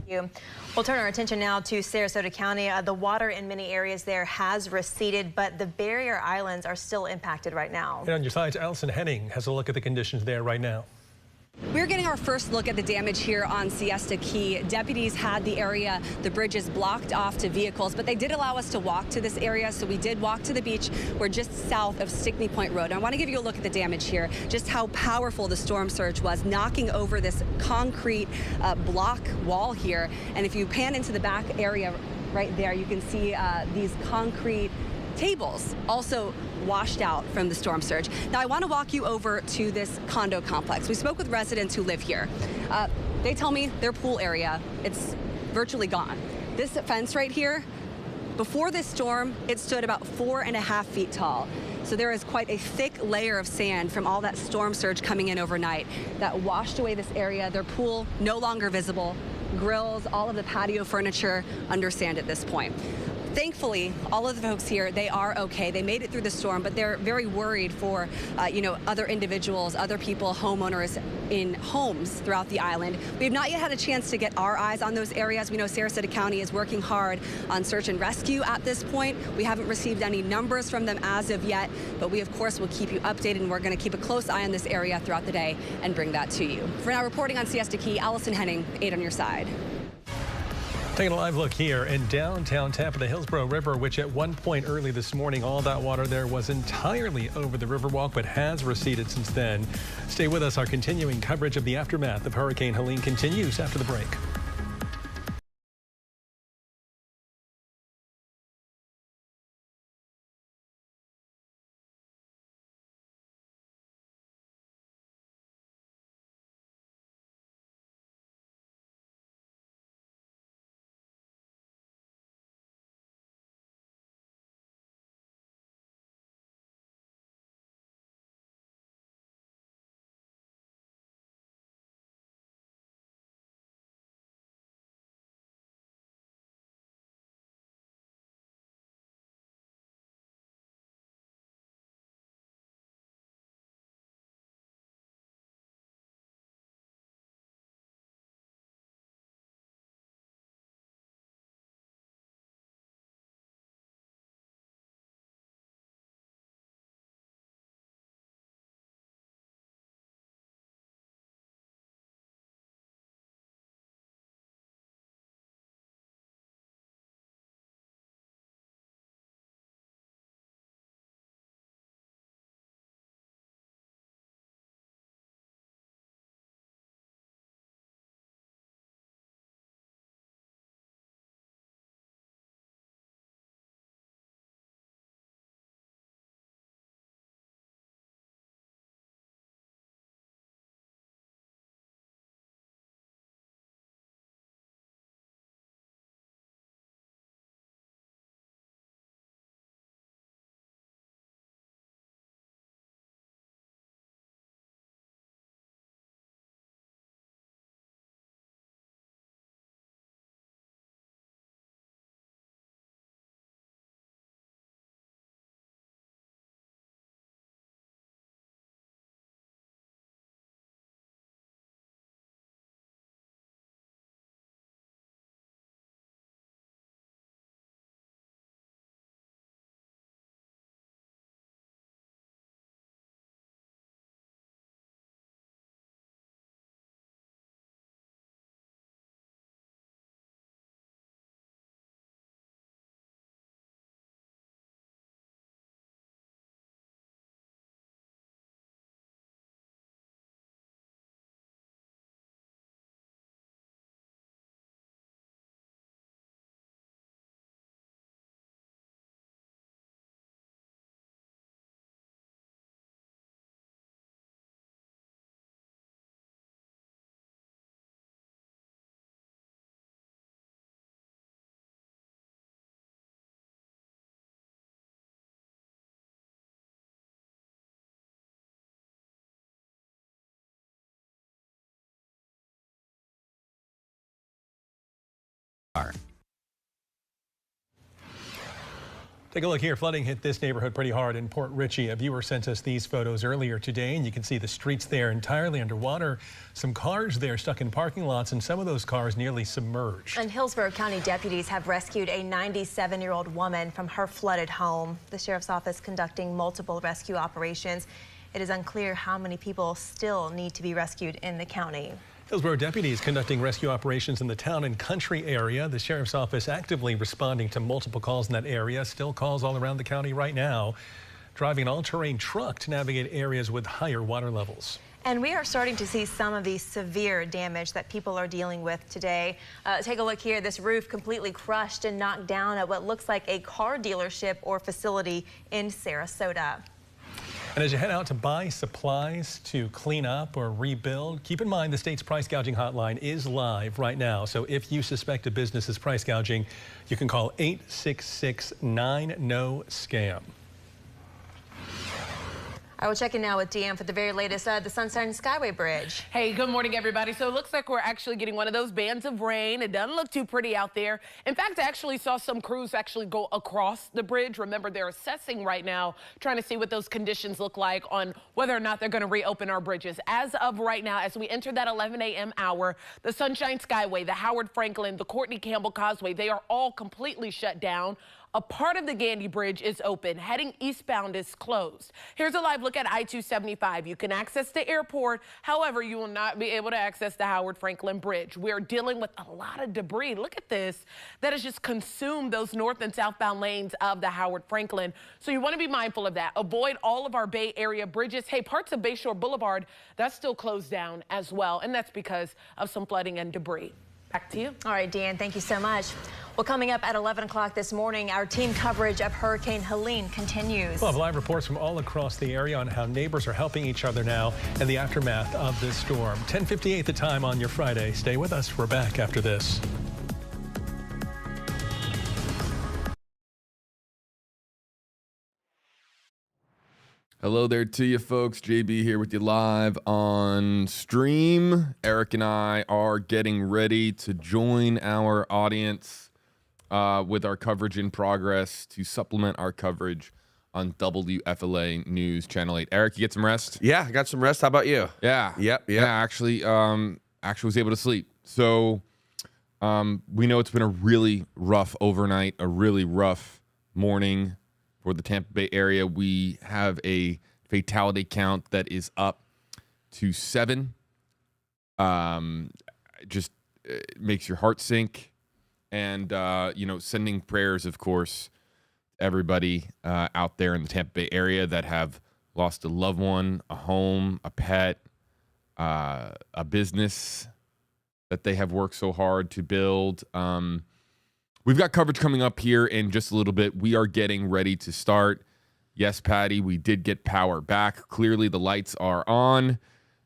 B: We'll turn our attention now to Sarasota County. The water in many areas there has receded, but the barrier islands are still impacted right now.
C: And on your sides, Allison Henning has a look at the conditions there right now.
X: We're getting our first look at the damage here on Siesta Key. Deputies had the area, the bridges blocked off to vehicles, but they did allow us to walk to this area, so we did walk to the beach. We're just south of Stickney Point Road. I want to give you a look at the damage here, just how powerful the storm surge was, knocking over this concrete block wall here. And if you pan into the back area right there, you can see these concrete tables also washed out from the storm surge. Now, I want to walk you over to this condo complex. We spoke with residents who live here. They tell me their pool area, it's virtually gone. This fence right here, before this storm, it stood about 4.5 feet tall. So there is quite a thick layer of sand from all that storm surge coming in overnight that washed away this area. Their pool no longer visible. Grills, all of the patio furniture under sand at this point. Thankfully, all of the folks here, they are okay. They made it through the storm, but they're very worried for, you know, other individuals, other people, homeowners in homes throughout the island. We have not yet had a chance to get our eyes on those areas. We know Sarasota County is working hard on search and rescue at this point. We haven't received any numbers from them as of yet, but we, of course, will keep you updated, and we're going to keep a close eye on this area throughout the day and bring that to you. For now, reporting on Siesta Key, Allison Henning, 8 on your side.
C: Taking a live look here in downtown Tampa, the Hillsborough River, which at one point early this morning, all that water there was entirely over the Riverwalk, but has receded since then. Stay with us. Our continuing coverage of the aftermath of Hurricane Helene continues after the break. Take a look here. Flooding hit this neighborhood pretty hard in Port Richey. A viewer sent us these photos earlier today, and you can see the streets there entirely underwater. Some cars there stuck in parking lots, and some of those cars nearly submerged.
B: And Hillsborough County deputies have rescued a 97-year-old woman from her flooded home. The sheriff's office conducting multiple rescue operations. It is unclear how many people still need to be rescued in the county.
C: Hillsborough deputies conducting rescue operations in the town and country area. The sheriff's office actively responding to multiple calls in that area. Still calls all around the county right now. Driving an all-terrain truck to navigate areas with higher water levels.
B: And we are starting to see some of the severe damage that people are dealing with today. Take a look here. This roof completely crushed and knocked down at what looks like a car dealership or facility in Sarasota.
C: And as you head out to buy supplies to clean up or rebuild, keep in mind the state's price gouging hotline is live right now. So if you suspect a business is price gouging, you can call 866-9-NO-SCAM.
B: I will check in now with Deanne for the very latest, the Sunshine Skyway Bridge.
D: Hey, good morning, everybody. So it looks like we're actually getting one of those bands of rain. It doesn't look too pretty out there. In fact, I actually saw some crews actually go across the bridge. Remember, they're assessing right now, trying to see what those conditions look like on whether or not they're going to reopen our bridges. As of right now, as we enter that 11 a.m. hour, the Sunshine Skyway, the Howard Franklin, the Courtney Campbell Causeway, they are all completely shut down. A part of the Gandy Bridge is open. Heading eastbound is closed. Here's a live look at I-275. You can access the airport. However, you will not be able to access the Howard Franklin Bridge. We're dealing with a lot of debris. Look at this. That has just consumed those north and southbound lanes of the Howard Franklin. So you want to be mindful of that. Avoid all of our Bay Area bridges. Hey, parts of Bayshore Boulevard, that's still closed down as well. And that's because of some flooding and debris. Back to you.
B: All right, Deanne, thank you so much. Well, coming up at 11 o'clock this morning, our team coverage of Hurricane Helene continues.
C: We'll have live reports from all across the area on how neighbors are helping each other now in the aftermath of this storm. 10:58 the time on your Friday. Stay with us. We're back after this.
A: Hello there to you folks. JB here with you live on stream. Eric and I are getting ready to join our audience with our coverage in progress to supplement our coverage on WFLA News Channel 8. Eric, you get some rest?
E: Yeah, I got some rest. How about you?
A: Yeah.
E: Yep.
A: Yeah, actually was able to sleep. So we know it's been a really rough overnight, a really rough morning for the Tampa Bay area. We have a fatality count that is up to 7. Just makes your heart sink. And, sending prayers, of course, everybody out there in the Tampa Bay area that have lost a loved one, a home, a pet, a business that they have worked so hard to build. We've got coverage coming up here in just a little bit. We are getting ready to start. Yes, Patty, we did get power back. Clearly, the lights are on,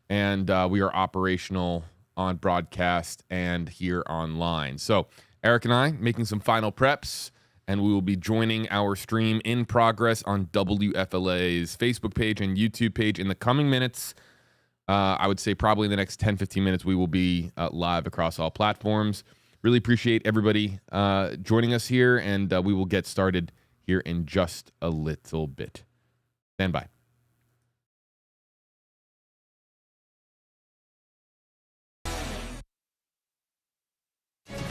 A: and we are operational on broadcast and here online. So Eric and I making some final preps, and we will be joining our stream in progress on WFLA's Facebook page and YouTube page in the coming minutes. I would say probably in the next 10, 15 minutes, we will be live across all platforms. Really appreciate everybody joining us here, and we will get started here in just a little bit. Stand by.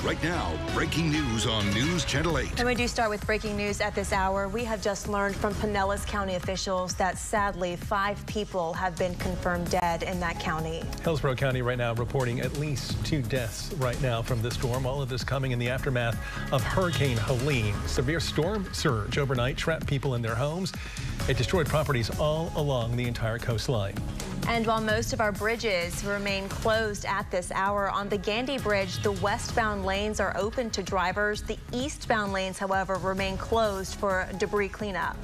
F: Right now, breaking news on News Channel 8.
B: And we do start with breaking news at this hour. We have just learned from Pinellas County officials that sadly 5 people have been confirmed dead in that county.
C: Hillsborough County right now reporting at least 2 deaths right now from this storm. All of this coming in the aftermath of Hurricane Helene. Severe storm surge overnight trapped people in their homes. It destroyed properties all along the entire coastline.
B: And while most of our bridges remain closed at this hour, on the Gandy Bridge, the westbound lanes are open to drivers. The eastbound lanes, however, remain closed for debris cleanup.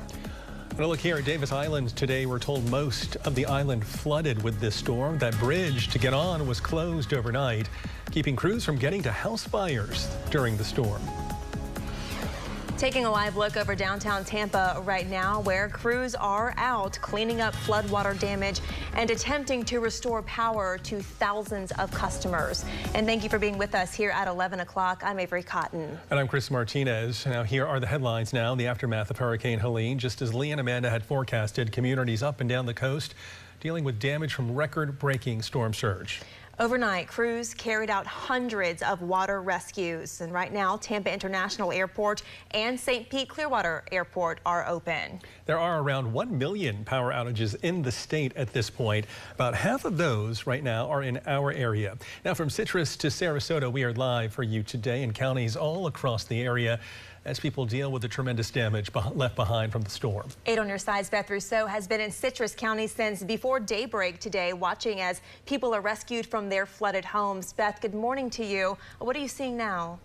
C: And a look here at Davis Island today. We're told most of the island flooded with this storm. That bridge to get on was closed overnight, keeping crews from getting to house fires during the storm.
B: Taking a live look over downtown Tampa right now, where crews are out cleaning up floodwater damage and attempting to restore power to thousands of customers. And thank you for being with us here at 11 o'clock. I'm Avery Cotton.
C: And I'm Chris Martinez. Now here are the headlines now in the aftermath of Hurricane Helene. Just as Lee and Amanda had forecasted, communities up and down the coast dealing with damage from record-breaking storm surge.
B: Overnight, crews carried out hundreds of water rescues. And right now, Tampa International Airport and St. Pete Clearwater Airport are open.
C: There are around 1 million power outages in the state at this point. About half of those right now are in our area. Now from Citrus to Sarasota, we are live for you today in counties all across the area as people deal with the tremendous damage left behind from the storm.
B: 8 on your side's Beth Rousseau has been in Citrus County since before daybreak today, watching as people are rescued from their flooded homes. Beth, good morning to you. What are you seeing now?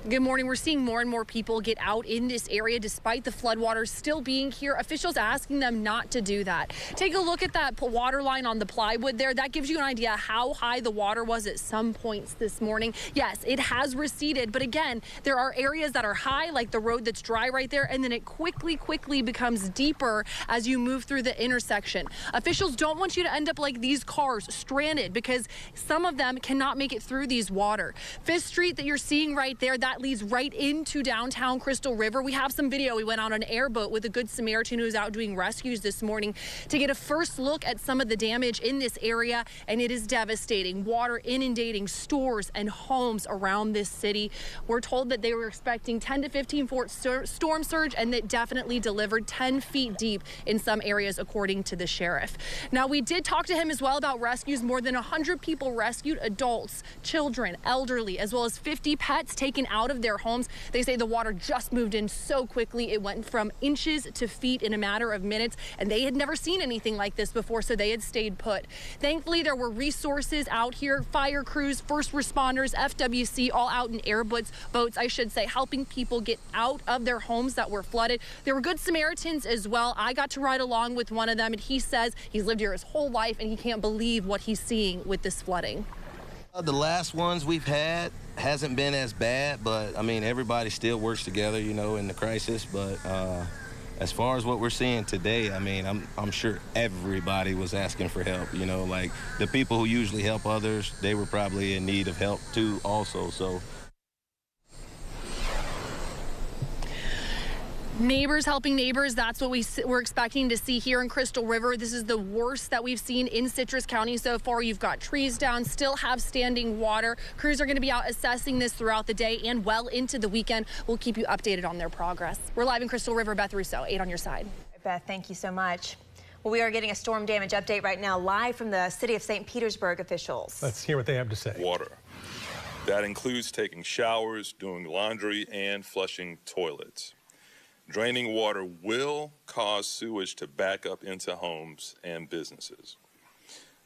I: Good morning. We're seeing more and more people get out in this area despite the floodwaters still being here. Officials asking them not to do that. Take a look at that water line on the plywood there. That gives you an idea how high the water was at some points this morning. Yes, it has receded, but again, there are areas that are high, like the road that's dry right there, and then it quickly becomes deeper as you move through the intersection. Officials don't want you to end up like these cars stranded because some of them cannot make it through these water. 5th Street that you're seeing right there, that leads right into downtown Crystal River. We have some video. We went on an airboat with a Good Samaritan who's out doing rescues this morning to get a first look at some of the damage in this area, and it is devastating. Water inundating stores and homes around this city. We're told that they were expecting 10 to 15 foot storm surge, and that definitely delivered 10 feet deep in some areas, according to the sheriff. Now, we did talk to him as well about rescues. More than 100 people rescued, adults, children, elderly, as well as 50 pets taken out of their homes. They say the water just moved in so quickly. It went from inches to feet in a matter of minutes, and they had never seen anything like this before, so they had stayed put. Thankfully, there were resources out here, fire crews, first responders, FWC, all out in boats, I should say, helping people get out of their homes that were flooded. There were Good Samaritans as well. I got to ride along with one of them, and he says he's lived here his whole life, and he can't believe what he's seeing with this flooding.
E: The last ones we've had hasn't been as bad, but I mean, everybody still works together, you know, in the crisis. But as far as what we're seeing today, I mean, I'm sure everybody was asking for help, you know, like the people who usually help others, they were probably in need of help too also, so.
I: Neighbors helping neighbors, that's what we're expecting to see here in Crystal River. This is the worst that we've seen in Citrus County so far. You've got trees down, still have standing water. Crews are going to be out assessing this throughout the day and well into the weekend. We'll keep you updated on their progress. We're live in Crystal River. Beth Russo, 8 on your side.
B: Beth, thank you so much. Well, we are getting a storm damage update right now, live from the city of St. Petersburg officials.
C: Let's hear what they have to say.
G: Water. That includes taking showers, doing laundry, and flushing toilets. Draining water will cause sewage to back up into homes and businesses.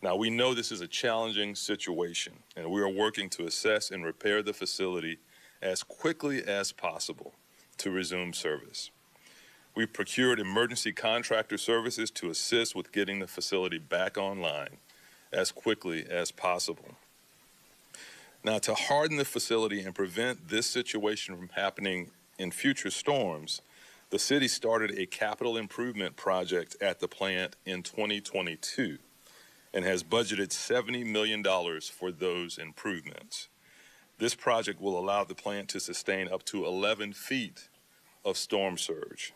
G: Now, we know this is a challenging situation, and we are working to assess and repair the facility as quickly as possible to resume service. We've procured emergency contractor services to assist with getting the facility back online as quickly as possible. Now, to harden the facility and prevent this situation from happening in future storms, the city started a capital improvement project at the plant in 2022 and has budgeted $70 million for those improvements. This project will allow the plant to sustain up to 11 feet of storm surge.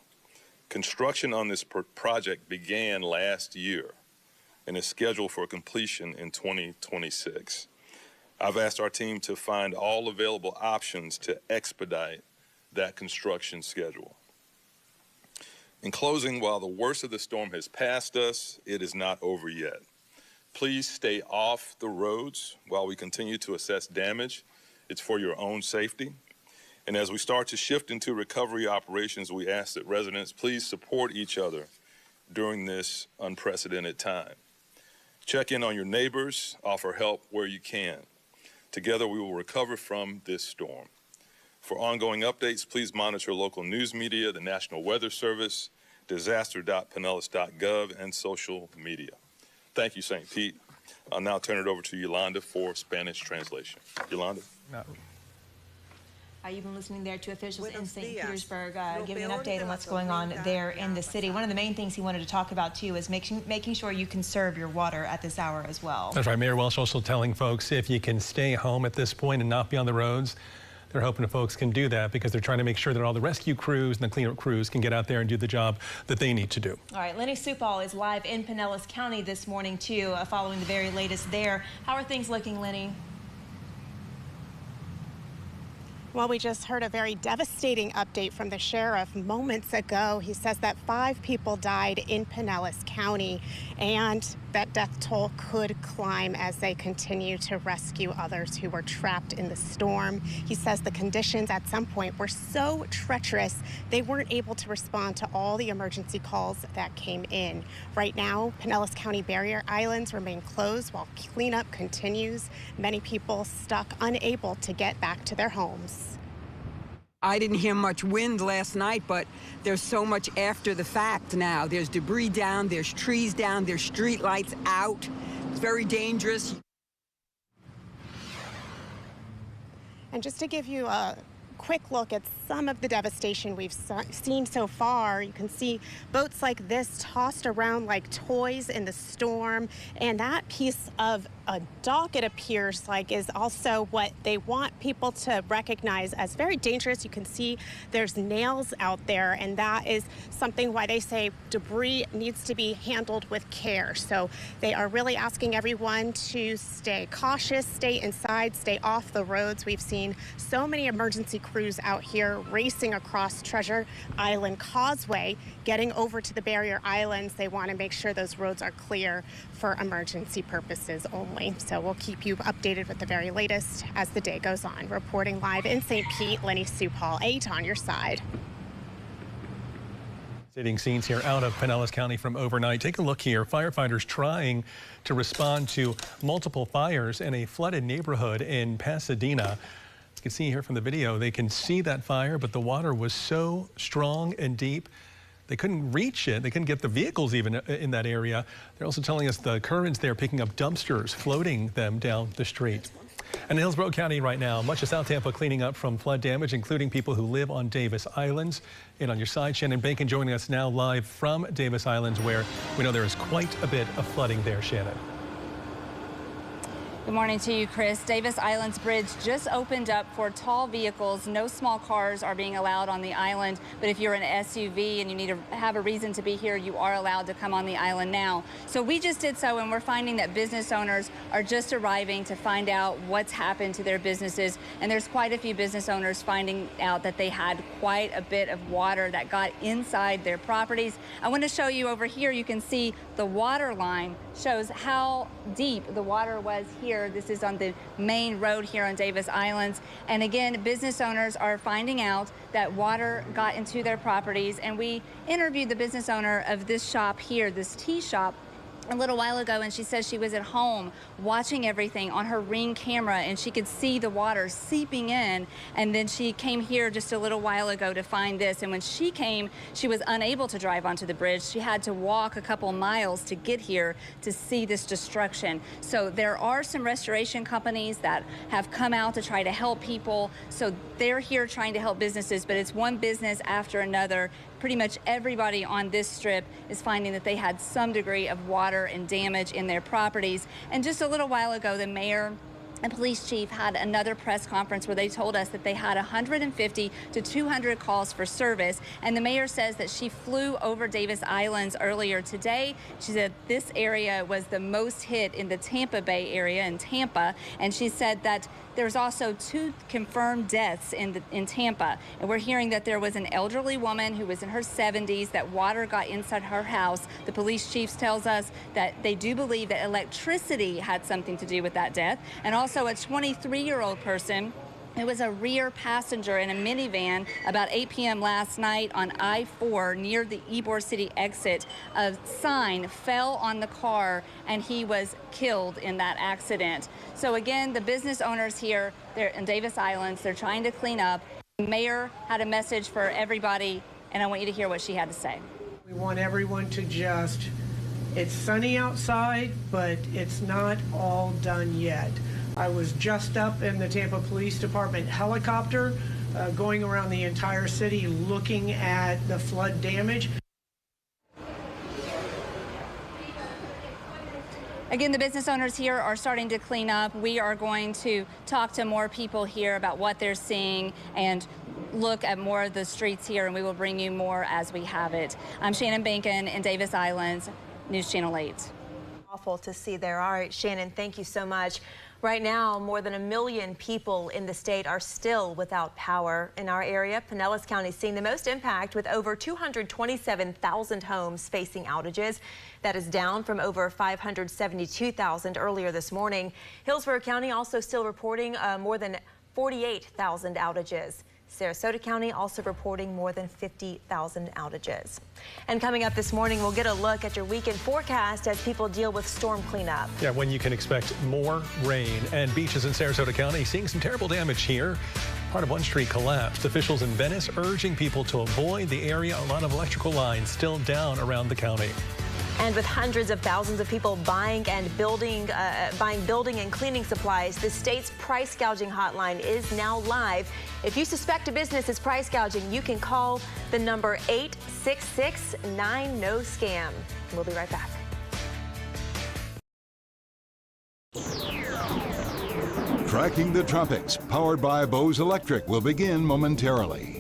G: Construction on this project began last year and is scheduled for completion in 2026. I've asked our team to find all available options to expedite that construction schedule. In closing, while the worst of the storm has passed us, it is not over yet. Please stay off the roads while we continue to assess damage. It's for your own safety. And as we start to shift into recovery operations, we ask that residents please support each other during this unprecedented time. Check in on your neighbors, offer help where you can. Together we will recover from this storm. For ongoing updates, please monitor local news media, the National Weather Service, disaster.pinellas.gov, and social media. Thank you, St. Pete. I'll now turn it over to Yolanda for Spanish translation. Yolanda?
B: You've been listening there to officials in St. Petersburg giving an update on what's going on there in the city. One of the main things he wanted to talk about, too, is making sure you conserve your water at this hour as well.
C: That's right. Mayor Welsh also telling folks if you can stay home at this point and not be on the roads, they're hoping that folks can do that because they're trying to make sure that all the rescue crews and the cleanup crews can get out there and do the job that they need to do.
B: All right, Lenny Supal is live in Pinellas County this morning, too, following the very latest there. How are things looking, Lenny?
H: Well, we just heard a very devastating update from the sheriff moments ago. He says that 5 people died in Pinellas County, and that death toll could climb as they continue to rescue others who were trapped in the storm. He says the conditions at some point were so treacherous, they weren't able to respond to all the emergency calls that came in. Right now, Pinellas County barrier islands remain closed while cleanup continues. Many people stuck unable to get back to their homes.
J: I didn't hear much wind last night, but there's so much after the fact now. There's debris down, there's trees down, there's street lights out. It's very dangerous.
H: And just to give you a quick look at some of the devastation we've seen so far, you can see boats like this tossed around like toys in the storm, and that piece of a dock, it appears like, is also what they want people to recognize as very dangerous. You can see there's nails out there, and that is something why they say debris needs to be handled with care. So they are really asking everyone to stay cautious, stay inside, stay off the roads. We've seen so many emergency crews out here racing across Treasure Island Causeway, getting over to the barrier islands. They want to make sure those roads are clear for emergency purposes only. So we'll keep you updated with the very latest as the day goes on. Reporting live in St. Pete, Lenny Supal, 8 on your side.
C: Devastating scenes here out of Pinellas County from overnight. Take a look here. Firefighters trying to respond to multiple fires in a flooded neighborhood in Pasadena. You can see here from the video, they can see that fire, but the water was so strong and deep, they couldn't reach it. They couldn't get the vehicles even in that area. They're also telling us the currents there picking up dumpsters, floating them down the street. And in Hillsborough County right now, much of South Tampa cleaning up from flood damage, including people who live on Davis Islands. And on your side, Shannon Bacon joining us now live from Davis Islands, where we know there is quite a bit of flooding there. Shannon.
K: Good morning to you, Chris. Davis Islands Bridge just opened up for tall vehicles. No small cars are being allowed on the island, but if you're an SUV and you need to have a reason to be here, you are allowed to come on the island now. So we just did so, and we're finding that business owners are just arriving to find out what's happened to their businesses. And there's quite a few business owners finding out that they had quite a bit of water that got inside their properties. I want to show you over here. You can see the water line shows how deep the water was here. This is on the main road here on Davis Islands. And again, business owners are finding out that water got into their properties. And we interviewed the business owner of this shop here, this tea shop, a little while ago, and she says she was at home watching everything on her Ring camera, and she could see the water seeping in. And then she came here just a little while ago to find this, and when she came, she was unable to drive onto the bridge. She had to walk a couple miles to get here to see this destruction. So there are some restoration companies that have come out to try to help people. So they're here trying to help businesses, but it's one business after another. Pretty much everybody on this strip is finding that they had some degree of water and damage in their properties. And just a little while ago, the mayor and police chief had another press conference where they told us that they had 150 to 200 calls for service. And the mayor says that she flew over Davis Islands earlier today. She said this area was the most hit in the Tampa Bay area in Tampa. And she said that there's also 2 confirmed deaths in Tampa. And we're hearing that there was an elderly woman who was in her 70s, that water got inside her house. The police chief tells us that they do believe that electricity had something to do with that death. And also a 23-year-old person who was a rear passenger in a minivan about 8 p.m. last night on I-4 near the Ybor City exit. A sign fell on the car and he was killed in that accident. So again, the business owners here, they're in Davis Islands, they're trying to clean up. The mayor had a message for everybody, and I want you to hear what she had to say.
L: We want everyone to it's sunny outside, but it's not all done yet. I was just up in the Tampa Police Department helicopter going around the entire city looking at the flood damage.
K: Again, the business owners here are starting to clean up. We are going to talk to more people here about what they're seeing and look at more of the streets here, and we will bring you more as we have it. I'm Shannon Bacon in Davis Islands, News Channel 8.
B: Awful to see there. All right, Shannon, thank you so much. Right now, more than 1 million people in the state are still without power. In our area, Pinellas County is seeing the most impact with over 227,000 homes facing outages. That is down from over 572,000 earlier this morning. Hillsborough County also still reporting more than 48,000 outages. Sarasota County also reporting more than 50,000 outages. And coming up this morning, we'll get a look at your weekend forecast as people deal with storm cleanup.
C: Yeah, when you can expect more rain, and beaches in Sarasota County seeing some terrible damage here. Part of one street collapsed. Officials in Venice urging people to avoid the area. A lot of electrical lines still down around the county.
B: And with hundreds of thousands of people buying building and cleaning supplies, the state's price gouging hotline is now live. If you suspect a business is price gouging, you can call the number 866-9-NO-SCAM. We'll be right back.
N: Tracking the Tropics, powered by Bose Electric, will begin momentarily.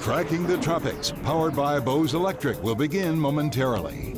N: Tracking the Tropics, powered by Bose Electric, will begin momentarily.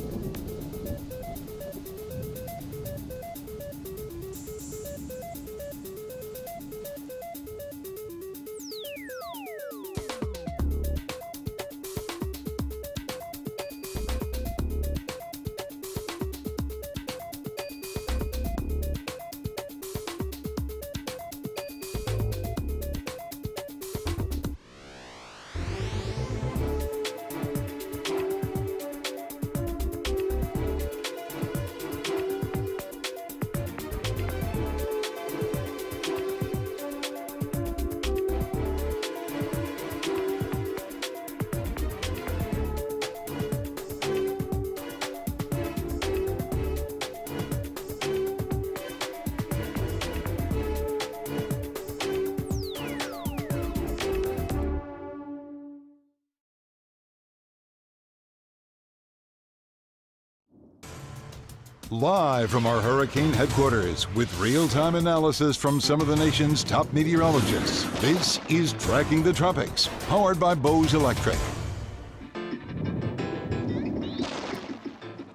N: Live from our hurricane headquarters with real-time analysis from some of the nation's top meteorologists, this is Tracking the Tropics, powered by Bose Electric.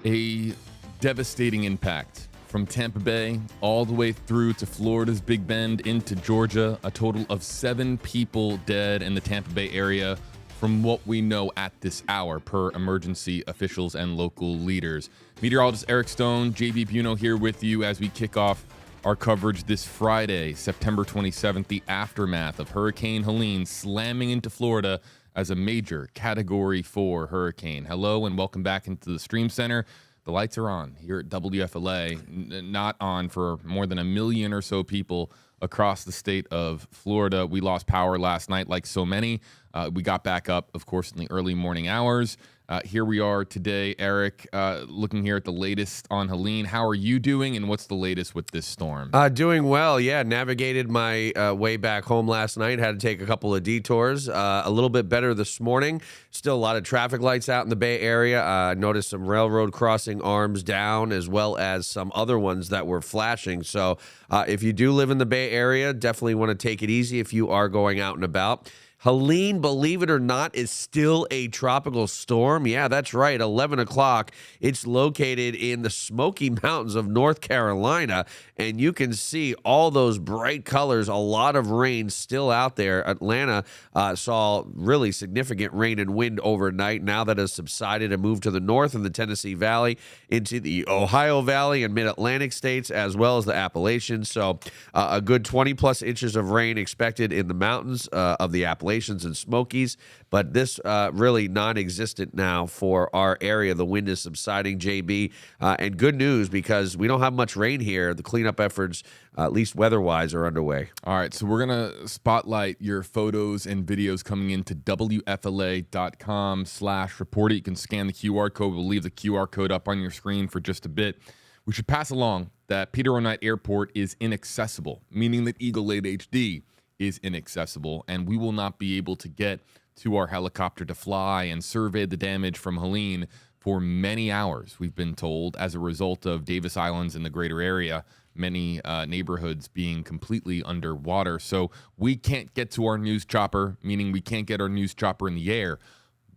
A: A devastating impact from Tampa Bay all the way through to Florida's Big Bend into Georgia. A total of 7 people dead in the Tampa Bay area from what we know at this hour per emergency officials and local leaders. Meteorologist Eric Stone, JB Biunno here with you as we kick off our coverage this Friday, September 27th, the aftermath of Hurricane Helene slamming into Florida as a major Category 4 hurricane. Hello and welcome back into the Stream Center. The lights are on here at WFLA, not on for more than 1 million or so people across the state of Florida. We lost power last night like so many. We got back up, of course, in the early morning hours. Here we are today, Eric, looking here at the latest on Helene. How are you doing, and what's the latest with this storm?
O: Doing well, yeah. Navigated my way back home last night. Had to take a couple of detours. A little bit better this morning. Still a lot of traffic lights out in the Bay Area. Noticed some railroad crossing arms down, as well as some other ones that were flashing. So if you do live in the Bay Area, definitely want to take it easy if you are going out and about. Helene, believe it or not, is still a tropical storm. Yeah, that's right. 11 o'clock. It's located in the Smoky Mountains of North Carolina, and you can see all those bright colors. A lot of rain still out there. Atlanta saw really significant rain and wind overnight. Now that has subsided and moved to the north in the Tennessee Valley, into the Ohio Valley and mid-Atlantic states, as well as the Appalachians. So a good 20-plus inches of rain expected in the mountains of the Appalachians and Smokies, but this really non-existent now for our area. The wind is subsiding, JB, and good news because we don't have much rain here. The cleanup efforts, at least weather-wise, are underway.
A: All right, so we're going to spotlight your photos and videos coming into WFLA.com/report it. You can scan the QR code. We'll leave the QR code up on your screen for just a bit. We should pass along that Peter O. Knight Airport is inaccessible, meaning that Eagle 8 HD is inaccessible, and we will not be able to get to our helicopter to fly and survey the damage from Helene for many hours, we've been told, as a result of Davis Islands in the greater area, many neighborhoods being completely underwater. So we can't get to our news chopper, meaning we can't get our news chopper in the air.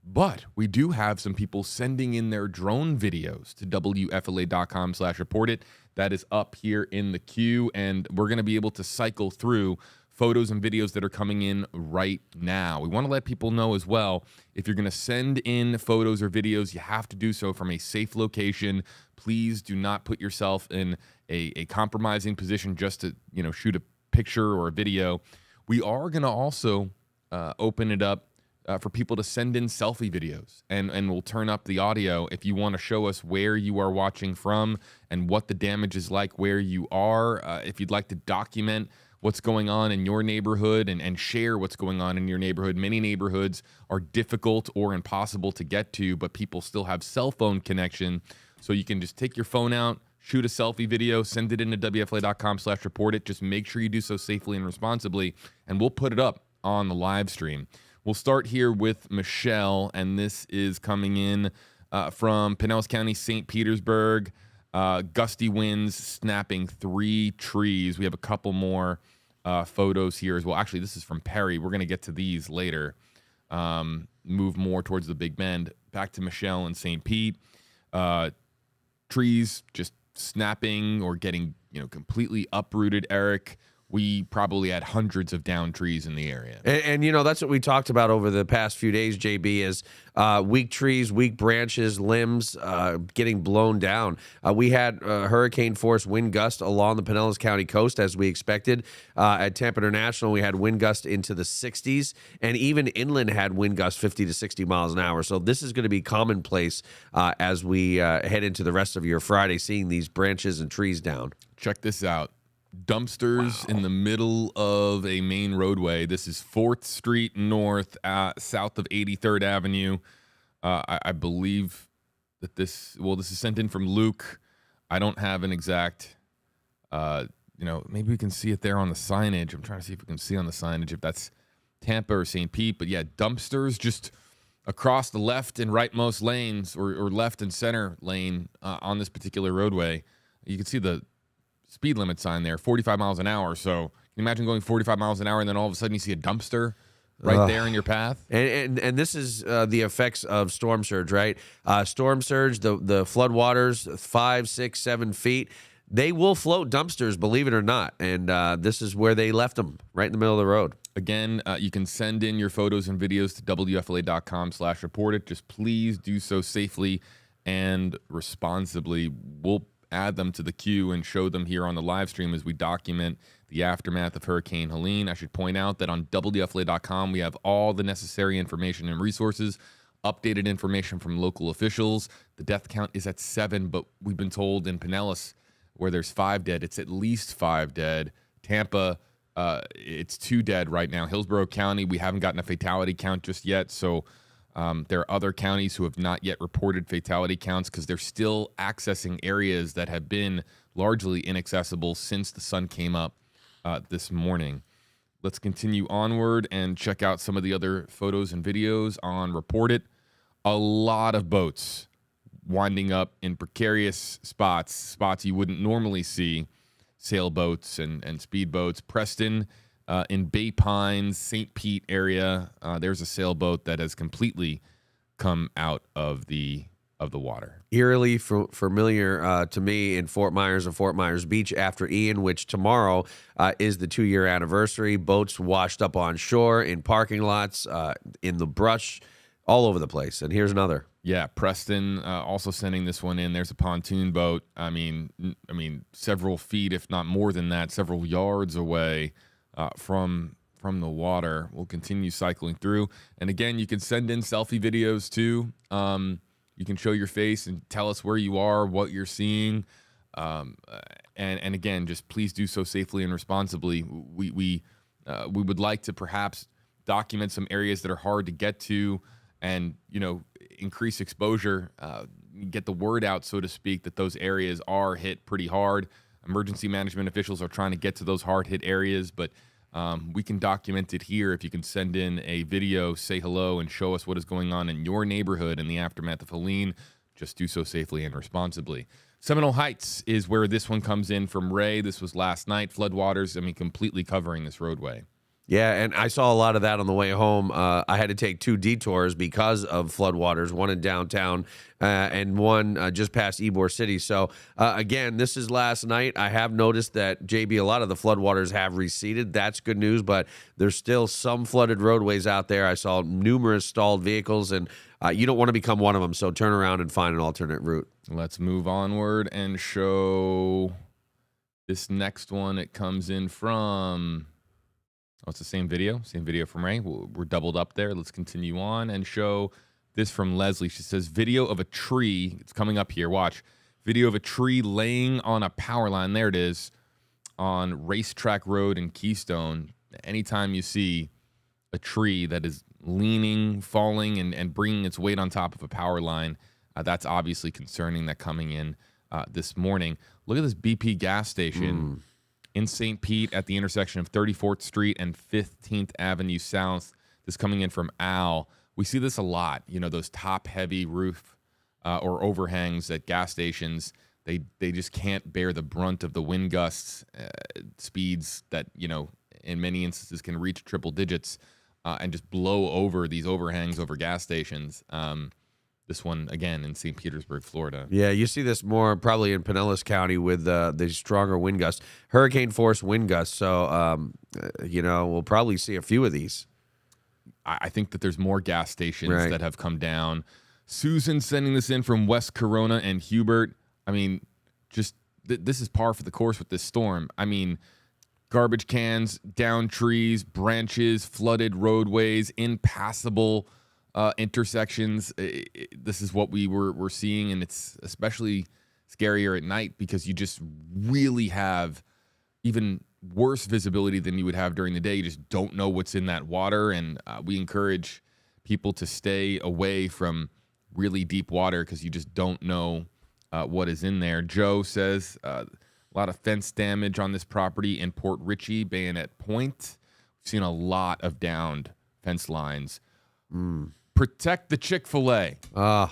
A: But we do have some people sending in their drone videos to WFLA.com/report it. That is up here in the queue, and we're going to be able to cycle through photos and videos that are coming in right now. We want to let people know as well, if you're going to send in photos or videos, you have to do so from a safe location. Please do not put yourself in a compromising position just to, shoot a picture or a video. We are going to also open it up for people to send in selfie videos, and we'll turn up the audio if you want to show us where you are watching from and what the damage is like where you are. If you'd like to document what's going on in your neighborhood and share what's going on in your neighborhood. Many neighborhoods are difficult or impossible to get to, but people still have cell phone connection. So you can just take your phone out, shoot a selfie video, send it into WFLA.com/report it. Just make sure you do so safely and responsibly, and we'll put it up on the live stream. We'll start here with Michelle, and this is coming in from Pinellas County, St. Petersburg. Gusty winds snapping 3 trees. We have a couple more photos here as well. Actually, this is from Perry. We're going to get to these later. Move more towards the Big Bend. Back to Michelle and St. Pete. Trees just snapping or getting completely uprooted, Eric. We probably had hundreds of downed trees in the area.
O: And that's what we talked about over the past few days, JB, is weak trees, weak branches, limbs getting blown down. We had hurricane-force wind gust along the Pinellas County coast, as we expected. At Tampa International, we had wind gust into the 60s, and even inland had wind gust 50 to 60 miles an hour. So this is going to be commonplace as we head into the rest of your Friday, seeing these branches and trees down.
A: Check this out. Dumpsters in the middle of a main roadway. This is 4th Street North, south of 83rd Avenue. I believe that this is sent in from Luke. I don't have an exact, maybe we can see it there on the signage. I'm trying to see if we can see on the signage if that's Tampa or St. Pete. But yeah, dumpsters just across the left and rightmost lanes or left and center lane on this particular roadway. You can see the speed limit sign there, 45 miles an hour. So can you imagine going 45 miles an hour and then all of a sudden you see a dumpster right there in your path?
O: And this is the effects of storm surge, right? Storm surge, the flood waters, 5, 6, 7 feet, they will float dumpsters, believe it or not. And this is where they left them, right in the middle of the road.
A: Again, you can send in your photos and videos to WFLA.com/report it. Just please do so safely and responsibly. We'll add them to the queue and show them here on the live stream as we document the aftermath of Hurricane Helene. I should point out that on WFLA.com, we have all the necessary information and resources, updated information from local officials. The death count is at 7, but we've been told in Pinellas, where there's 5 dead, it's at least 5 dead. Tampa, it's 2 dead right now. Hillsborough County, we haven't gotten a fatality count just yet, so there are other counties who have not yet reported fatality counts because they're still accessing areas that have been largely inaccessible since the sun came up this morning. Let's continue onward and check out some of the other photos and videos on Report It. A lot of boats winding up in precarious spots you wouldn't normally see, sailboats and speedboats. Preston, in Bay Pines, St. Pete area. There's a sailboat that has completely come out of the water.
O: Eerily familiar to me in Fort Myers and Fort Myers Beach after Ian, which tomorrow is the 2-year anniversary. Boats washed up on shore, in parking lots, in the brush, all over the place. And here's another.
A: Yeah, Preston also sending this one in. There's a pontoon boat. I mean, several feet, if not more than that, several yards away from the water. We'll continue cycling through. And again, you can send in selfie videos too. You can show your face and tell us where you are, what you're seeing. And again, just please do so safely and responsibly. We would like to perhaps document some areas that are hard to get to, and increase exposure, get the word out, so to speak, that those areas are hit pretty hard. Emergency management officials are trying to get to those hard hit areas, but we can document it here. If you can send in a video, say hello, and show us what is going on in your neighborhood in the aftermath of Helene, just do so safely and responsibly. Seminole Heights is where this one comes in from Ray. This was last night. Floodwaters, completely covering this roadway.
O: Yeah, and I saw a lot of that on the way home. I had to take 2 detours because of floodwaters, one in downtown and one just past Ybor City. So, again, this is last night. I have noticed that, JB, a lot of the floodwaters have receded. That's good news, but there's still some flooded roadways out there. I saw numerous stalled vehicles, and you don't want to become one of them, so turn around and find an alternate route.
A: Let's move onward and show this next one. It comes in from... Oh, it's the same video from Ray. We're doubled up there. Let's continue on and show this from Leslie. She says, video of a tree. It's coming up here. Watch. Video of a tree laying on a power line. There it is on Racetrack Road in Keystone. Anytime you see a tree that is leaning, falling, and bringing its weight on top of a power line, that's obviously concerning. That coming in this morning. Look at this BP gas station. In St. Pete at the intersection of 34th Street and 15th Avenue South. This coming in from Al. We see this a lot, those top-heavy roof or overhangs at gas stations. They just can't bear the brunt of the wind gusts, speeds that, in many instances can reach triple digits and just blow over these overhangs over gas stations. This one, again, in St. Petersburg, Florida.
O: Yeah, you see this more probably in Pinellas County with the stronger wind gusts, hurricane-force wind gusts. So, we'll probably see a few of these.
A: I think that there's more gas stations that have come down. Susan sending this in from West Corona and Hubert. This is par for the course with this storm. Garbage cans, down trees, branches, flooded roadways, impassable intersections. This is what we're seeing, and it's especially scarier at night because you just really have even worse visibility than you would have during the day. You just don't know what's in that water, and we encourage people to stay away from really deep water because you just don't know what is in there. Joe says a lot of fence damage on this property in Port Richey, Bayonet Point. We've seen a lot of downed fence lines. Protect the Chick-fil-A. Glad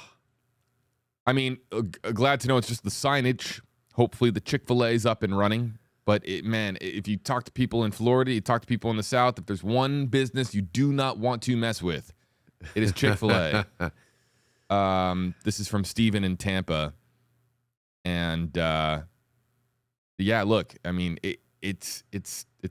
A: to know it's just the signage. Hopefully the Chick-fil-A is up and running. But, if you talk to people in Florida, you talk to people in the South, if there's one business you do not want to mess with, it is Chick-fil-A. This is from Steven in Tampa. And, look, it's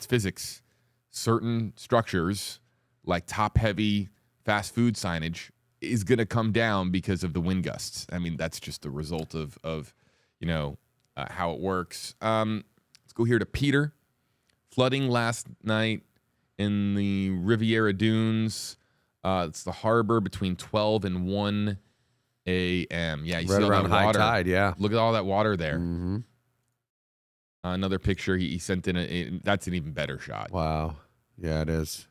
A: physics. Certain structures, like top-heavy fast food signage, is going to come down because of the wind gusts. That's just the result of how it works. Let's go here to Peter. Flooding last night in the Riviera Dunes. It's the harbor between 12 and 1 a.m. Yeah, you see all
O: around
A: that water.
O: high tide, yeah.
A: Look at all that water there.
O: Mm-hmm.
A: Another picture he sent in. That's an even better shot.
O: Wow. Yeah, it is.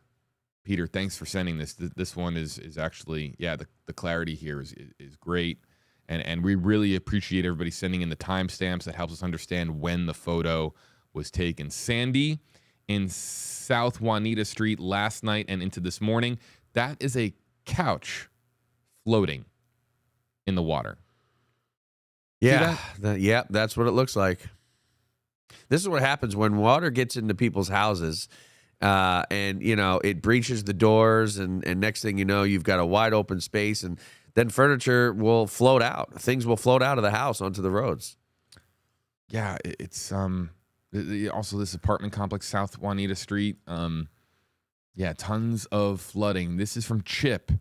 A: Peter, thanks for sending this. This one is actually, the clarity here is great. And we really appreciate everybody sending in the timestamps. That helps us understand when the photo was taken. Sandy in South Juanita Street last night and into this morning. That is a couch floating in the water.
O: Yeah, that's what it looks like. This is what happens when water gets into people's houses and it breaches the doors, and next thing you know, you've got a wide open space, and then furniture will float out. Things will float out of the house onto the roads.
A: Yeah, it's also this apartment complex, South Juanita Street. Yeah, tons of flooding. This is from Chip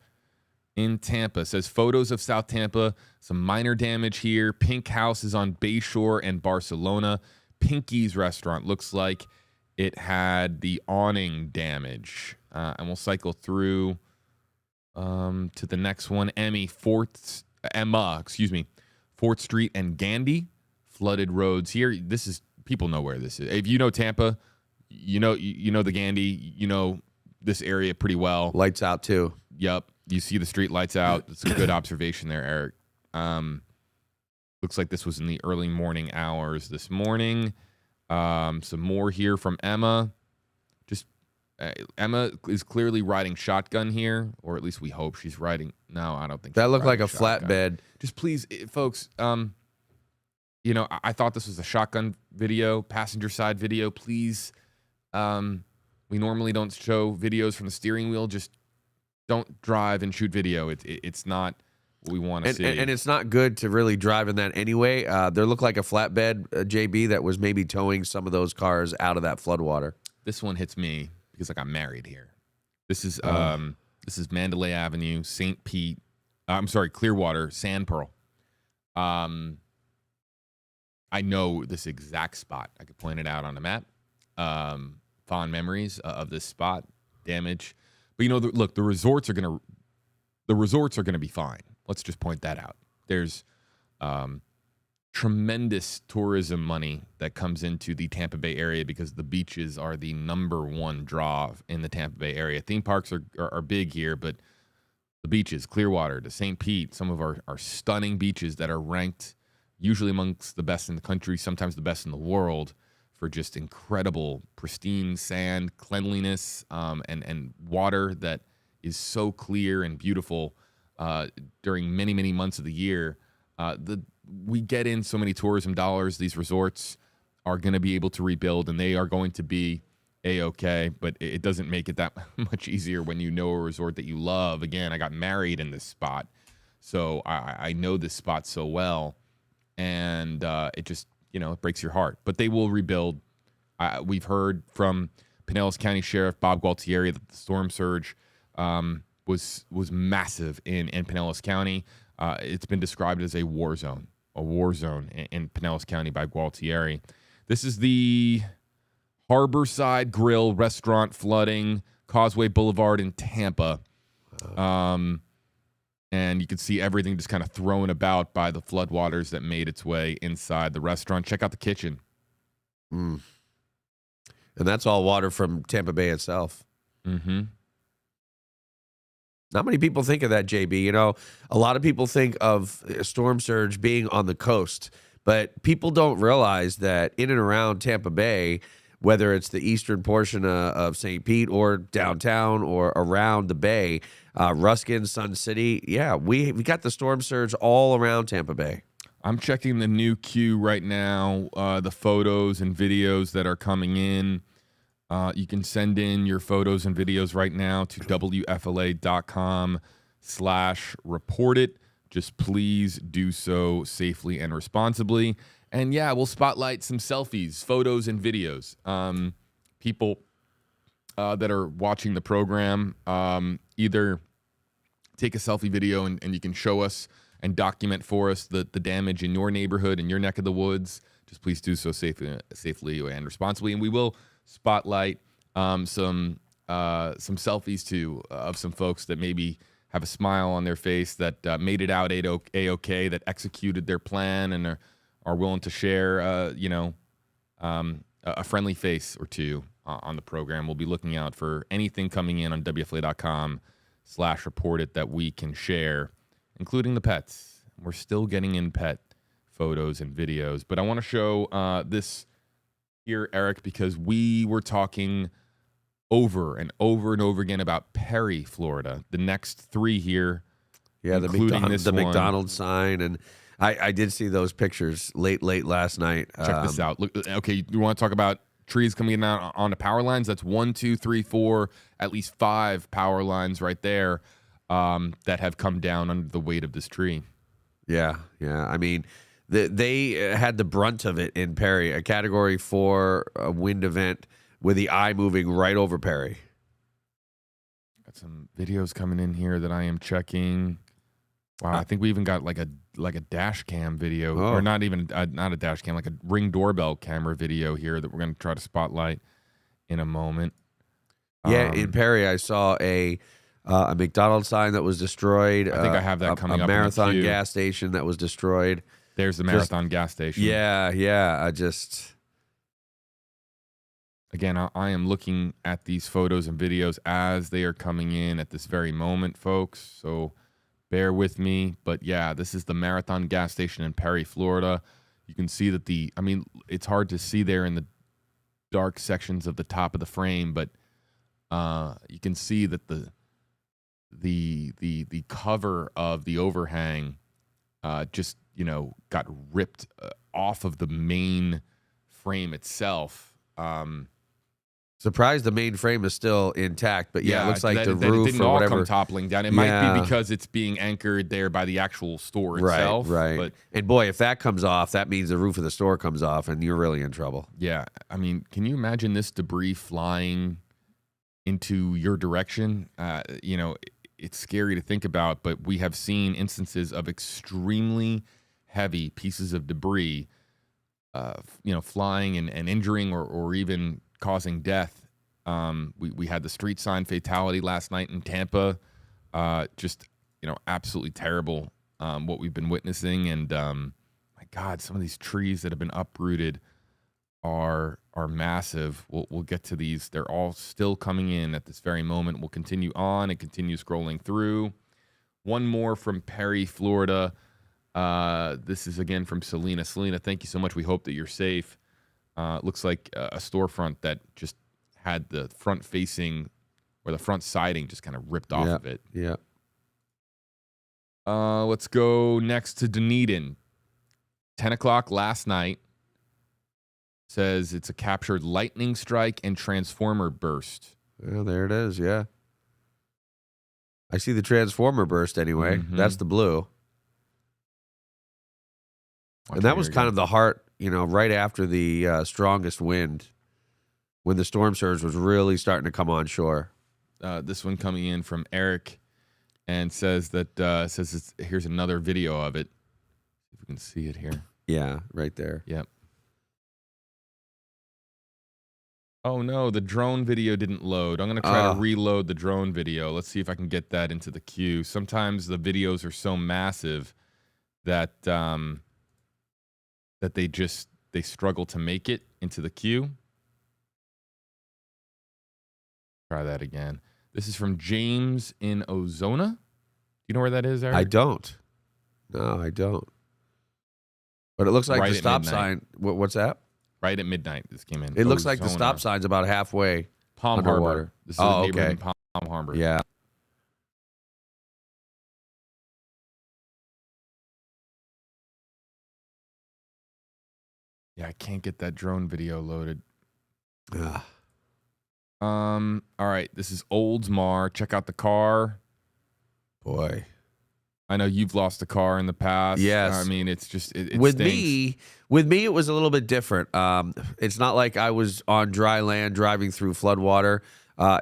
A: in Tampa. It says photos of South Tampa, some minor damage here. Pink House is on Bayshore and Barcelona. Pinky's restaurant looks like it had the awning damage. And we'll cycle through to the next one. Emma, 4th Street and Gandy, flooded roads here. This is, people know where this is. If you know Tampa, you know the Gandy, you know this area pretty well.
O: Lights out too.
A: Yep. You see the street lights out. It's a good observation there, Eric. Looks like this was in the early morning hours this morning. Some more here from Emma. Emma is clearly riding shotgun here, or at least we hope she's riding. No, I don't think
O: that looked like a
A: shotgun.
O: flatbed.
A: Just please, folks. I thought this was a shotgun video, passenger side video. Please, we normally don't show videos from the steering wheel. Just don't drive and shoot video. It's not what we want to see.
O: And it's not good to really drive in that anyway. There looked like a flatbed, JB, that was maybe towing some of those cars out of that floodwater.
A: This one hits me because I got married here. This is Mandalay Avenue, St. Pete. Clearwater, Sand Pearl. I know this exact spot. I could point it out on a map. Fond memories of this spot. Damage, but look, the resorts are gonna be fine. Let's just point that out. There's tremendous tourism money that comes into the Tampa Bay area because the beaches are the #1 draw in the Tampa Bay area. Theme parks are big here, but the beaches, Clearwater to St. Pete, some of our stunning beaches that are ranked usually amongst the best in the country, sometimes the best in the world, for just incredible, pristine sand, cleanliness, and water that is so clear and beautiful during many, many months of the year. We get in so many tourism dollars. These resorts are going to be able to rebuild, and they are going to be A-okay, but it doesn't make it that much easier when you know a resort that you love. Again, I got married in this spot, so I know this spot so well, and it just, it breaks your heart. But they will rebuild. We've heard from Pinellas County Sheriff Bob Gualtieri that the storm surge was massive in Pinellas County. It's been described as a war zone in Pinellas County by Gualtieri. This is the Harborside Grill restaurant flooding, Causeway Boulevard in Tampa. And you can see everything just kind of thrown about by the floodwaters that made its way inside the restaurant. Check out the kitchen.
O: And that's all water from Tampa Bay itself.
A: Mm-hmm.
O: Not many people think of that, JB. A lot of people think of a storm surge being on the coast, but people don't realize that in and around Tampa Bay, whether it's the eastern portion of St. Pete or downtown or around the bay, Ruskin, Sun City, we got the storm surge all around Tampa Bay.
A: I'm checking the new queue right now, the photos and videos that are coming in. You can send in your photos and videos right now to WFLA.com/report it. Just please do so safely and responsibly. And we'll spotlight some selfies, photos, and videos. People that are watching the program, either take a selfie video and you can show us and document for us the damage in your neighborhood, in your neck of the woods. Just please do so safely and responsibly. And we will spotlight some selfies too of some folks that maybe have a smile on their face, that made it out A-okay, that executed their plan and are willing to share a friendly face or two on the program. We'll be looking out for anything coming in on WFLA.com/report it that we can share, including the pets. We're still getting in pet photos and videos, but I want to show this here, Eric, because we were talking over and over and over again about Perry, Florida. The next three here, including
O: the McDonald's sign, and I did see those pictures late last night.
A: Check this out. Look, okay, you want to talk about trees coming out onto power lines. That's 1, 2, 3, 4, at least 5 power lines right there that have come down under the weight of this tree.
O: Yeah. I mean, they had the brunt of it in Perry, a Category 4 wind event with the eye moving right over Perry.
A: Got some videos coming in here that I am checking. Wow, I think we even got like a dash cam video, or not even not a dash cam, like a Ring doorbell camera video here that we're going to try to spotlight in a moment.
O: Yeah, in Perry, I saw a McDonald's sign that was destroyed.
A: I think I have that coming up.
O: A Marathon gas station that was destroyed.
A: There's the Marathon gas station.
O: Yeah.
A: Again, I am looking at these photos and videos as they are coming in at this very moment, folks. So bear with me. But yeah, this is the Marathon gas station in Perry, Florida. You can see that it's hard to see there in the dark sections of the top of the frame, but you can see that the cover of the overhang just got ripped off of the main frame itself.
O: Surprised the main frame is still intact, but it looks like the roof
A: it didn't
O: or
A: all
O: whatever
A: come toppling down. It might be because it's being anchored there by the actual store itself.
O: Right. And boy, if that comes off, that means the roof of the store comes off, and you're really in trouble.
A: Yeah, I mean, can you imagine this debris flying into your direction? It's scary to think about, but we have seen instances of extremely heavy pieces of debris, flying and injuring or even causing death. We had the street sign fatality last night in Tampa. Absolutely terrible what we've been witnessing. And my God, some of these trees that have been uprooted are massive. We'll get to these. They're all still coming in at this very moment. We'll continue on and continue scrolling through. One more from Perry, Florida. This is again from Selena. Selena, thank you so much. We hope that you're safe. Looks like a storefront that just had the front facing or the front siding just kind of ripped off of it.
O: Yeah.
A: Let's go next to Dunedin. 10 o'clock last night. Says it's a captured lightning strike and transformer burst.
O: Well, there it is. Yeah. I see the transformer burst anyway.
A: Mm-hmm.
O: That's the blue. And that was kind of the heart, right after the strongest wind, when the storm surge was really starting to come on shore.
A: This one coming in from Eric, and says here's another video of it. If we can see it here.
O: Yeah, right there.
A: Yep. Oh no, the drone video didn't load. I'm gonna try to reload the drone video. Let's see if I can get that into the queue. Sometimes the videos are so massive that that they struggle to make it into the queue. Try that again. This is from James in Ozona. Do you know where that is, Eric?
O: I don't. No, I don't. But it looks like
A: Right
O: the
A: at
O: stop
A: midnight.
O: sign. What's that?
A: Right at midnight, this came in.
O: It looks like the
A: Ozona.
O: stop sign's about halfway
A: Palm
O: underwater.
A: Harbor. This is a neighborhood in Palm Harbor.
O: Yeah.
A: Yeah, I can't get that drone video loaded.
O: Ugh.
A: All right, this is Oldsmar. Check out the car.
O: Boy.
A: I know you've lost a car in the past.
O: Yes.
A: I mean, it's just it
O: with
A: stinks.
O: me, it was a little bit different. It's not like I was on dry land driving through floodwater.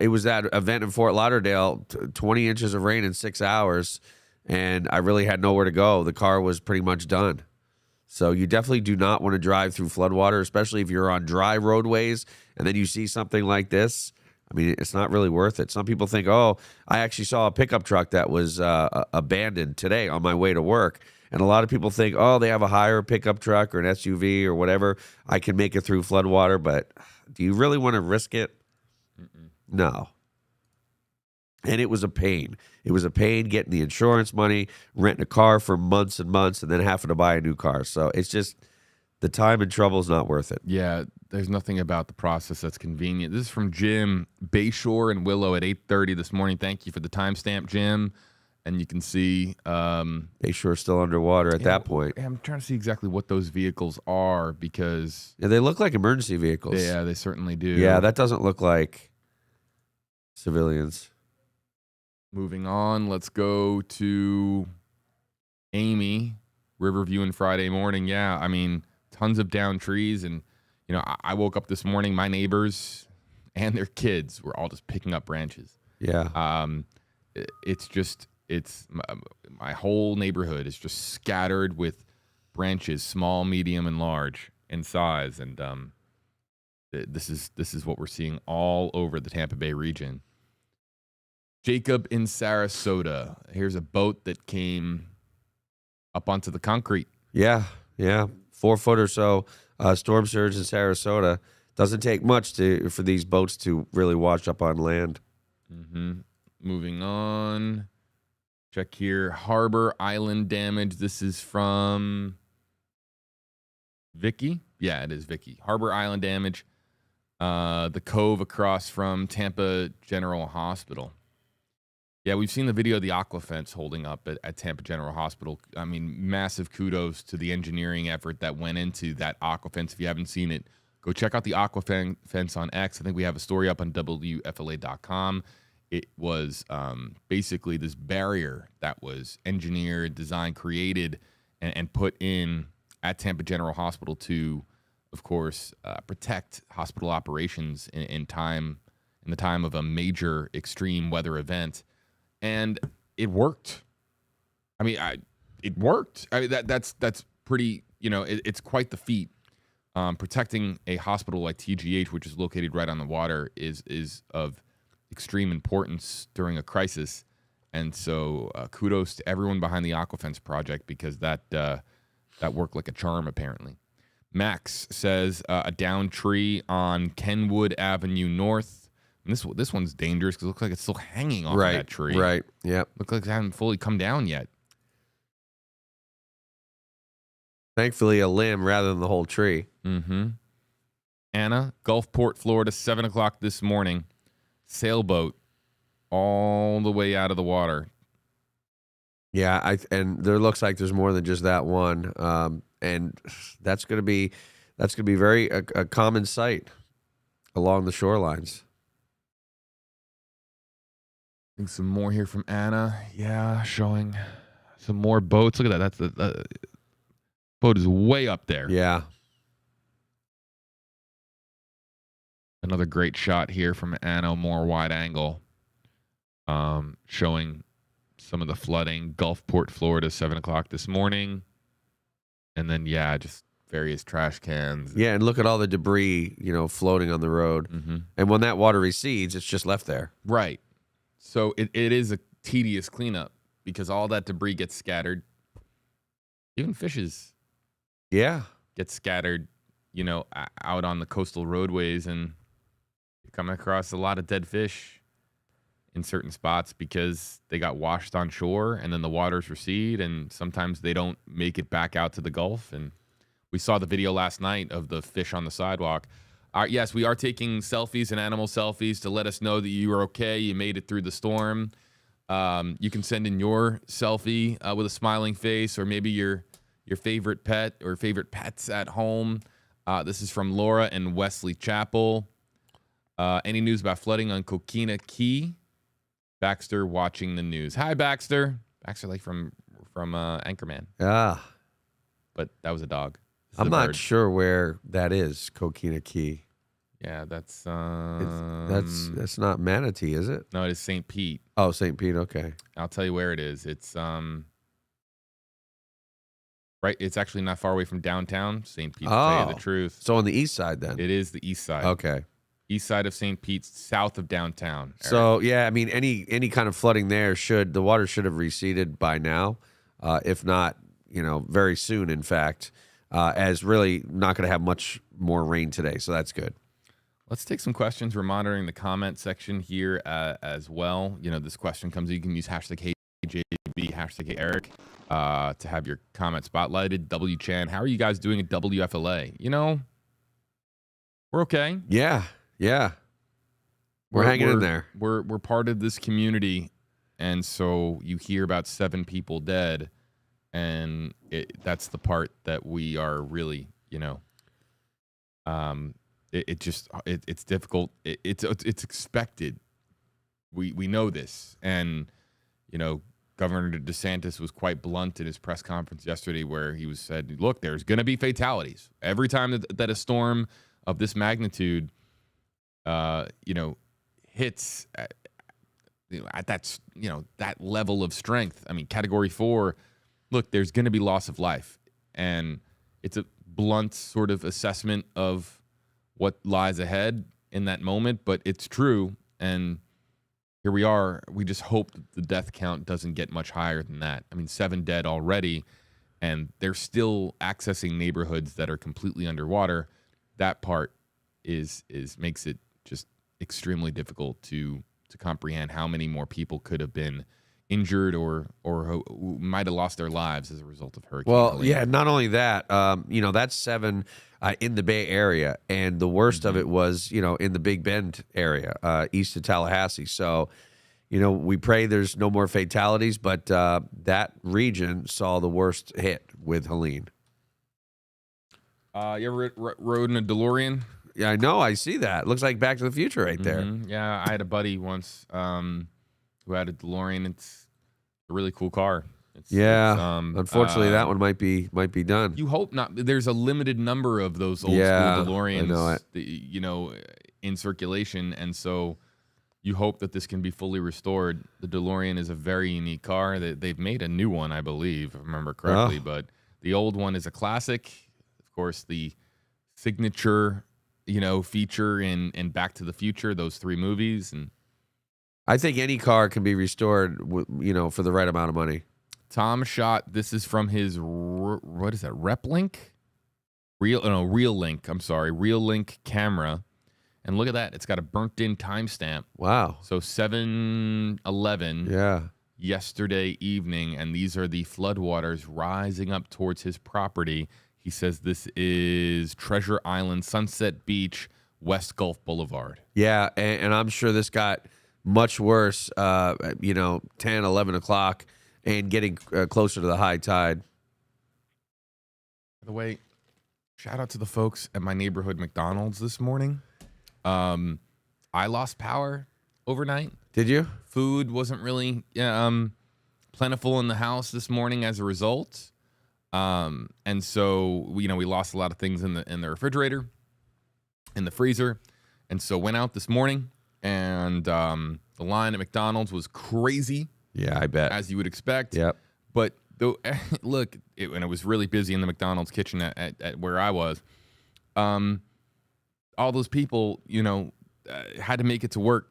O: It was that event in Fort Lauderdale, 20 inches of rain in 6 hours, and I really had nowhere to go. The car was pretty much done. So you definitely do not want to drive through floodwater, especially if you're on dry roadways and then you see something like this. I mean, it's not really worth it. Some people think, oh, I actually saw a pickup truck that was abandoned today on my way to work. And a lot of people think, oh, they have a higher pickup truck or an SUV or whatever. I can make it through floodwater. But do you really want to risk it? No. And it was a pain. It was a pain getting the insurance money, renting a car for months and months, and then having to buy a new car. So it's just the time and trouble is not worth it.
A: Yeah, there's nothing about the process that's convenient. This is from Jim Bayshore and Willow at 8:30 this morning. Thank you for the timestamp, Jim. and you can see
O: Bayshore still underwater at that point.
A: I'm trying to see exactly what those vehicles are because
O: they look like emergency vehicles.
A: Yeah, they certainly do.
O: Yeah, that doesn't look like civilians.
A: Moving on, let's go to Amy, Riverview and Friday morning. Yeah, I mean, tons of downed trees. And, I woke up this morning, my neighbors and their kids were all just picking up branches.
O: Yeah.
A: It's my whole neighborhood is just scattered with branches, small, medium, and large in size. And this is what we're seeing all over the Tampa Bay region. Jacob in Sarasota. Here's a boat that came up onto the concrete.
O: Yeah. 4 foot or so storm surge in Sarasota. Doesn't take much for these boats to really wash up on land.
A: Mm-hmm. Moving on. Check here. Harbor Island damage. This is from Vicky. Yeah, it is Vicky. Harbor Island damage. The cove across from Tampa General Hospital. Yeah, we've seen the video of the aqua fence holding up at Tampa General Hospital. I mean, massive kudos to the engineering effort that went into that aqua fence. If you haven't seen it, go check out the aqua fence on X. I think we have a story up on WFLA.com. It was basically this barrier that was engineered, designed, created, and put in at Tampa General Hospital to, of course, protect hospital operations in the time of a major extreme weather event. And it worked. I mean, it worked. I mean, that's pretty. It's quite the feat. Protecting a hospital like TGH, which is located right on the water, is of extreme importance during a crisis. And so, kudos to everyone behind the Aquafence project because that worked like a charm. Apparently, Max says a downed tree on Kenwood Avenue North. And this one's dangerous because it looks like it's still hanging off of that tree.
O: Right. Yep.
A: Looks like it hasn't fully come down yet.
O: Thankfully, a limb rather than the whole tree.
A: Mm-hmm. Anna, Gulfport, Florida, 7 o'clock this morning. Sailboat all the way out of the water.
O: Yeah, and there looks like there's more than just that one. And that's gonna be very a common sight along the shorelines.
A: I think some more here from Anna. Yeah, showing some more boats. Look at that. That's the boat is way up there.
O: Yeah.
A: Another great shot here from Anna, more wide angle, showing some of the flooding. Gulfport, Florida, 7 o'clock this morning. And then, just various trash cans.
O: Yeah, and look at all the debris, floating on the road.
A: Mm-hmm.
O: And when that water recedes, it's just left there.
A: Right. So it is a tedious cleanup because all that debris gets scattered. Even fishes.
O: Yeah.
A: Get scattered, out on the coastal roadways, and you come across a lot of dead fish in certain spots because they got washed on shore and then the waters recede and sometimes they don't make it back out to the Gulf. And we saw the video last night of the fish on the sidewalk. Yes, we are taking selfies and animal selfies to let us know that you are okay. You made it through the storm. You can send in your selfie with a smiling face or maybe your favorite pet or favorite pets at home. This is from Laura and Wesley Chapel. Any news about flooding on Coquina Key? Baxter watching the news. Hi, Baxter. Baxter, like from Anchorman.
O: Yeah.
A: But that was a dog.
O: I'm not sure where that is, Coquina Key.
A: Yeah, that's
O: that's not Manatee, is it?
A: No, it is St. Pete.
O: Oh, St. Pete. Okay.
A: I'll tell you where it is. It's right. It's actually not far away from downtown St. Pete. To tell you the truth.
O: So on the east side, then.
A: It is the east side.
O: Okay.
A: East side of St. Pete, south of downtown. Eric.
O: So yeah, I mean, any kind of flooding there the water should have receded by now, if not, very soon. In fact, as really not going to have much more rain today, so that's good.
A: Let's take some questions. We're monitoring the comment section here as well. This question comes. You can use hashtag HeyJB, hashtag Eric, to have your comment spotlighted. W Chan, how are you guys doing at WFLA? We're okay.
O: Yeah. We're hanging in there.
A: We're part of this community And so you hear about 7 people dead, and that's the part that we are really, it's difficult. It's expected. We know this, and Governor DeSantis was quite blunt in his press conference yesterday, where he said, "Look, there's going to be fatalities every time that a storm of this magnitude, hits at that level of strength. I mean, Category 4. Look, there's going to be loss of life, and it's a blunt sort of assessment of what lies ahead in that moment, but it's true, and here we are. We just hope that the death count doesn't get much higher than that. I mean, 7 dead already, and they're still accessing neighborhoods that are completely underwater. That part makes it just extremely difficult to comprehend how many more people could have been injured or who might have lost their lives as a result of Hurricane Helene.
O: Yeah, not only that, that's 7 in the Bay Area, and the worst of it was, in the Big Bend area, east of Tallahassee. So, we pray there's no more fatalities, but that region saw the worst hit with Helene.
A: You ever rode in a DeLorean?
O: Yeah, I know. I see that. Looks like Back to the Future right there.
A: Yeah, I had a buddy once who had a DeLorean. It's a really cool car.
O: Unfortunately, that one might be done.
A: You hope not. There's a limited number of those old school DeLoreans, in circulation, and so you hope that this can be fully restored. The DeLorean is a very unique car. They've made a new one, I believe, if I remember correctly, but the old one is a classic. Of course, the signature feature in Back to the Future, those 3 movies. And
O: I think any car can be restored, for the right amount of money.
A: Tom shot, this is from his, what is that, RepLink? Real-Link, I'm sorry, Real-Link camera. And look at that, it's got a burnt-in timestamp.
O: Wow.
A: So 7/11 yesterday evening, and these are the floodwaters rising up towards his property. He says this is Treasure Island, Sunset Beach, West Gulf Boulevard.
O: Yeah, and I'm sure this got much worse, 10, 11 o'clock, and getting closer to the high tide.
A: By the way, shout out to the folks at my neighborhood McDonald's this morning. I lost power overnight.
O: Did you?
A: Food wasn't really plentiful in the house this morning as a result. And so, we lost a lot of things in the refrigerator, in the freezer. And so went out this morning, and the line at McDonald's was crazy.
O: Yeah, I bet.
A: As you would expect.
O: Yep.
A: But look, and it was really busy in the McDonald's kitchen at where I was. All those people, had to make it to work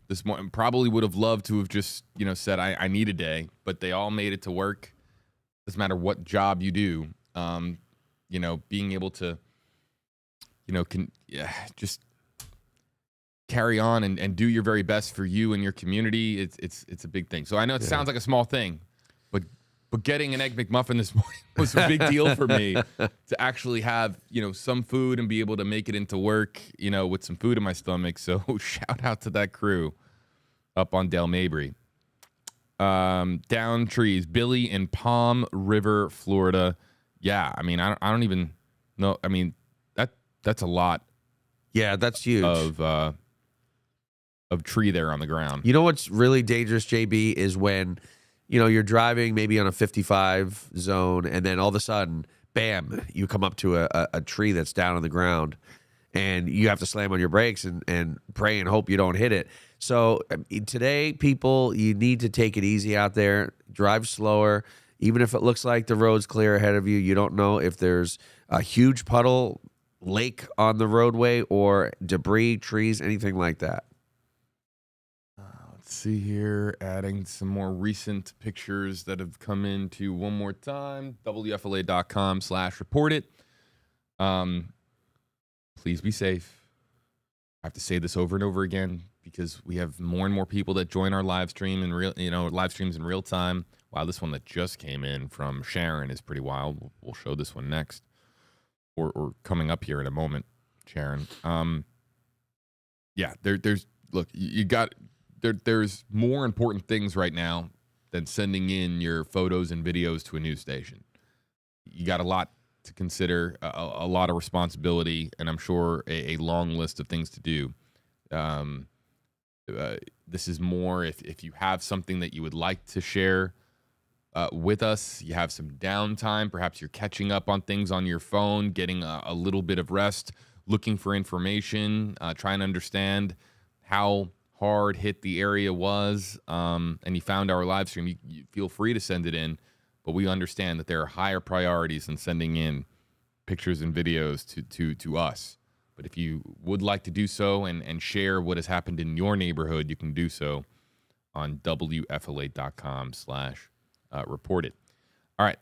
A: this morning. Probably would have loved to have just, said, I need a day. But they all made it to work. Doesn't matter what job you do, being able to, just carry on and do your very best for you and your community. It's a big thing. So I know it sounds like a small thing, but getting an Egg McMuffin this morning was a big deal for me to actually have, some food and be able to make it into work, with some food in my stomach. So shout out to that crew up on Del Mabry. Down trees, Billy in Palm River, Florida. Yeah, I mean, I don't even know. I mean, that's a lot.
O: Yeah, that's huge.
A: Of tree there on the ground.
O: You know what's really dangerous, JB, is when, you're driving maybe on a 55 zone, and then all of a sudden, bam, you come up to a tree that's down on the ground, and you have to slam on your brakes and pray and hope you don't hit it. So today, people, you need to take it easy out there. Drive slower. Even if it looks like the road's clear ahead of you, you don't know if there's a huge puddle, lake on the roadway, or debris, trees, anything like that.
A: Let's see here. Adding some more recent pictures that have come into one more time. WFLA.com/report it. Please be safe. I have to say this over and over again because we have more and more people that join our live stream and live streams in real time. Wow, this one that just came in from Sharon is pretty wild. We'll show this one next, or coming up here in a moment, Sharon. Yeah, there's look, you got there's more important things right now than sending in your photos and videos to a news station. You got a lot to consider, a lot of responsibility, and I'm sure a long list of things to do. This is more if you have something that you would like to share with us, you have some downtime, perhaps you're catching up on things on your phone, getting a little bit of rest, looking for information, trying to understand how hard hit the area was, and you found our live stream, you feel free to send it in, but we understand that there are higher priorities than sending in pictures and videos to us. But if you would like to do so and share what has happened in your neighborhood, you can do so on WFLA.com/report it. All right,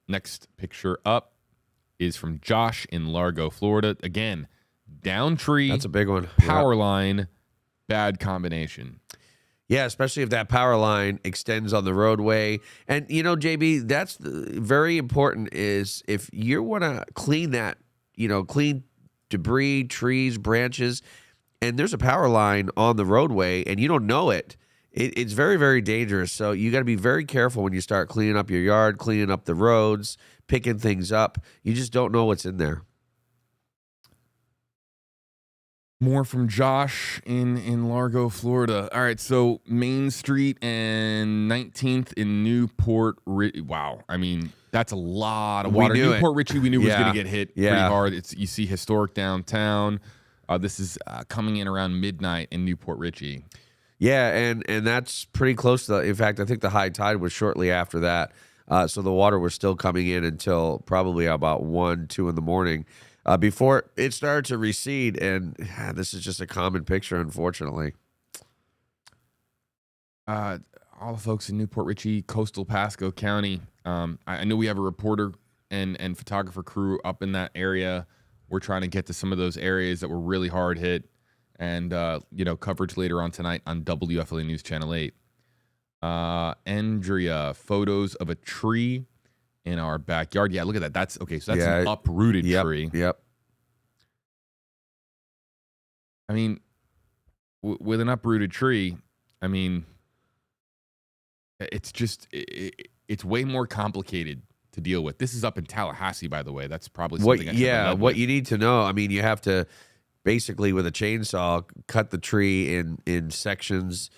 A: next picture up is from Josh in Largo, Florida. Again, down tree.
O: That's a big one.
A: Power line, bad combination.
O: Yeah, especially if that power line extends on the roadway. And, JB, that's very important is if you want to clean that, clean debris, trees, branches, and there's a power line on the roadway and you don't know it, it's very, very dangerous. So you got to be very careful when you start cleaning up your yard, cleaning up the roads, picking things up. You just don't know what's in there.
A: More from Josh in Largo, Florida. All right, so Main Street and 19th in Newport. Wow, I mean, that's a lot of water. Newport Richey, we knew was going to get hit pretty hard. You see historic downtown. This is coming in around midnight in Newport Richey.
O: Yeah, and that's pretty close to in fact, I think the high tide was shortly after that. So the water was still coming in until probably about 1, 2 in the morning. Before it started to recede, and this is just a common picture, unfortunately.
A: All the folks in Newport Richey, coastal Pasco County. I know we have a reporter and photographer crew up in that area. We're trying to get to some of those areas that were really hard hit, and coverage later on tonight on WFLA News Channel 8. Andrea, photos of a tree in our backyard. Yeah, look at that. That's okay. So that's an uprooted tree.
O: Yep.
A: I mean, with an uprooted tree, I mean, it's just it's way more complicated to deal with. This is up in Tallahassee, by the way. That's probably something.
O: What you need to know. I mean, you have to basically with a chainsaw cut the tree in sections.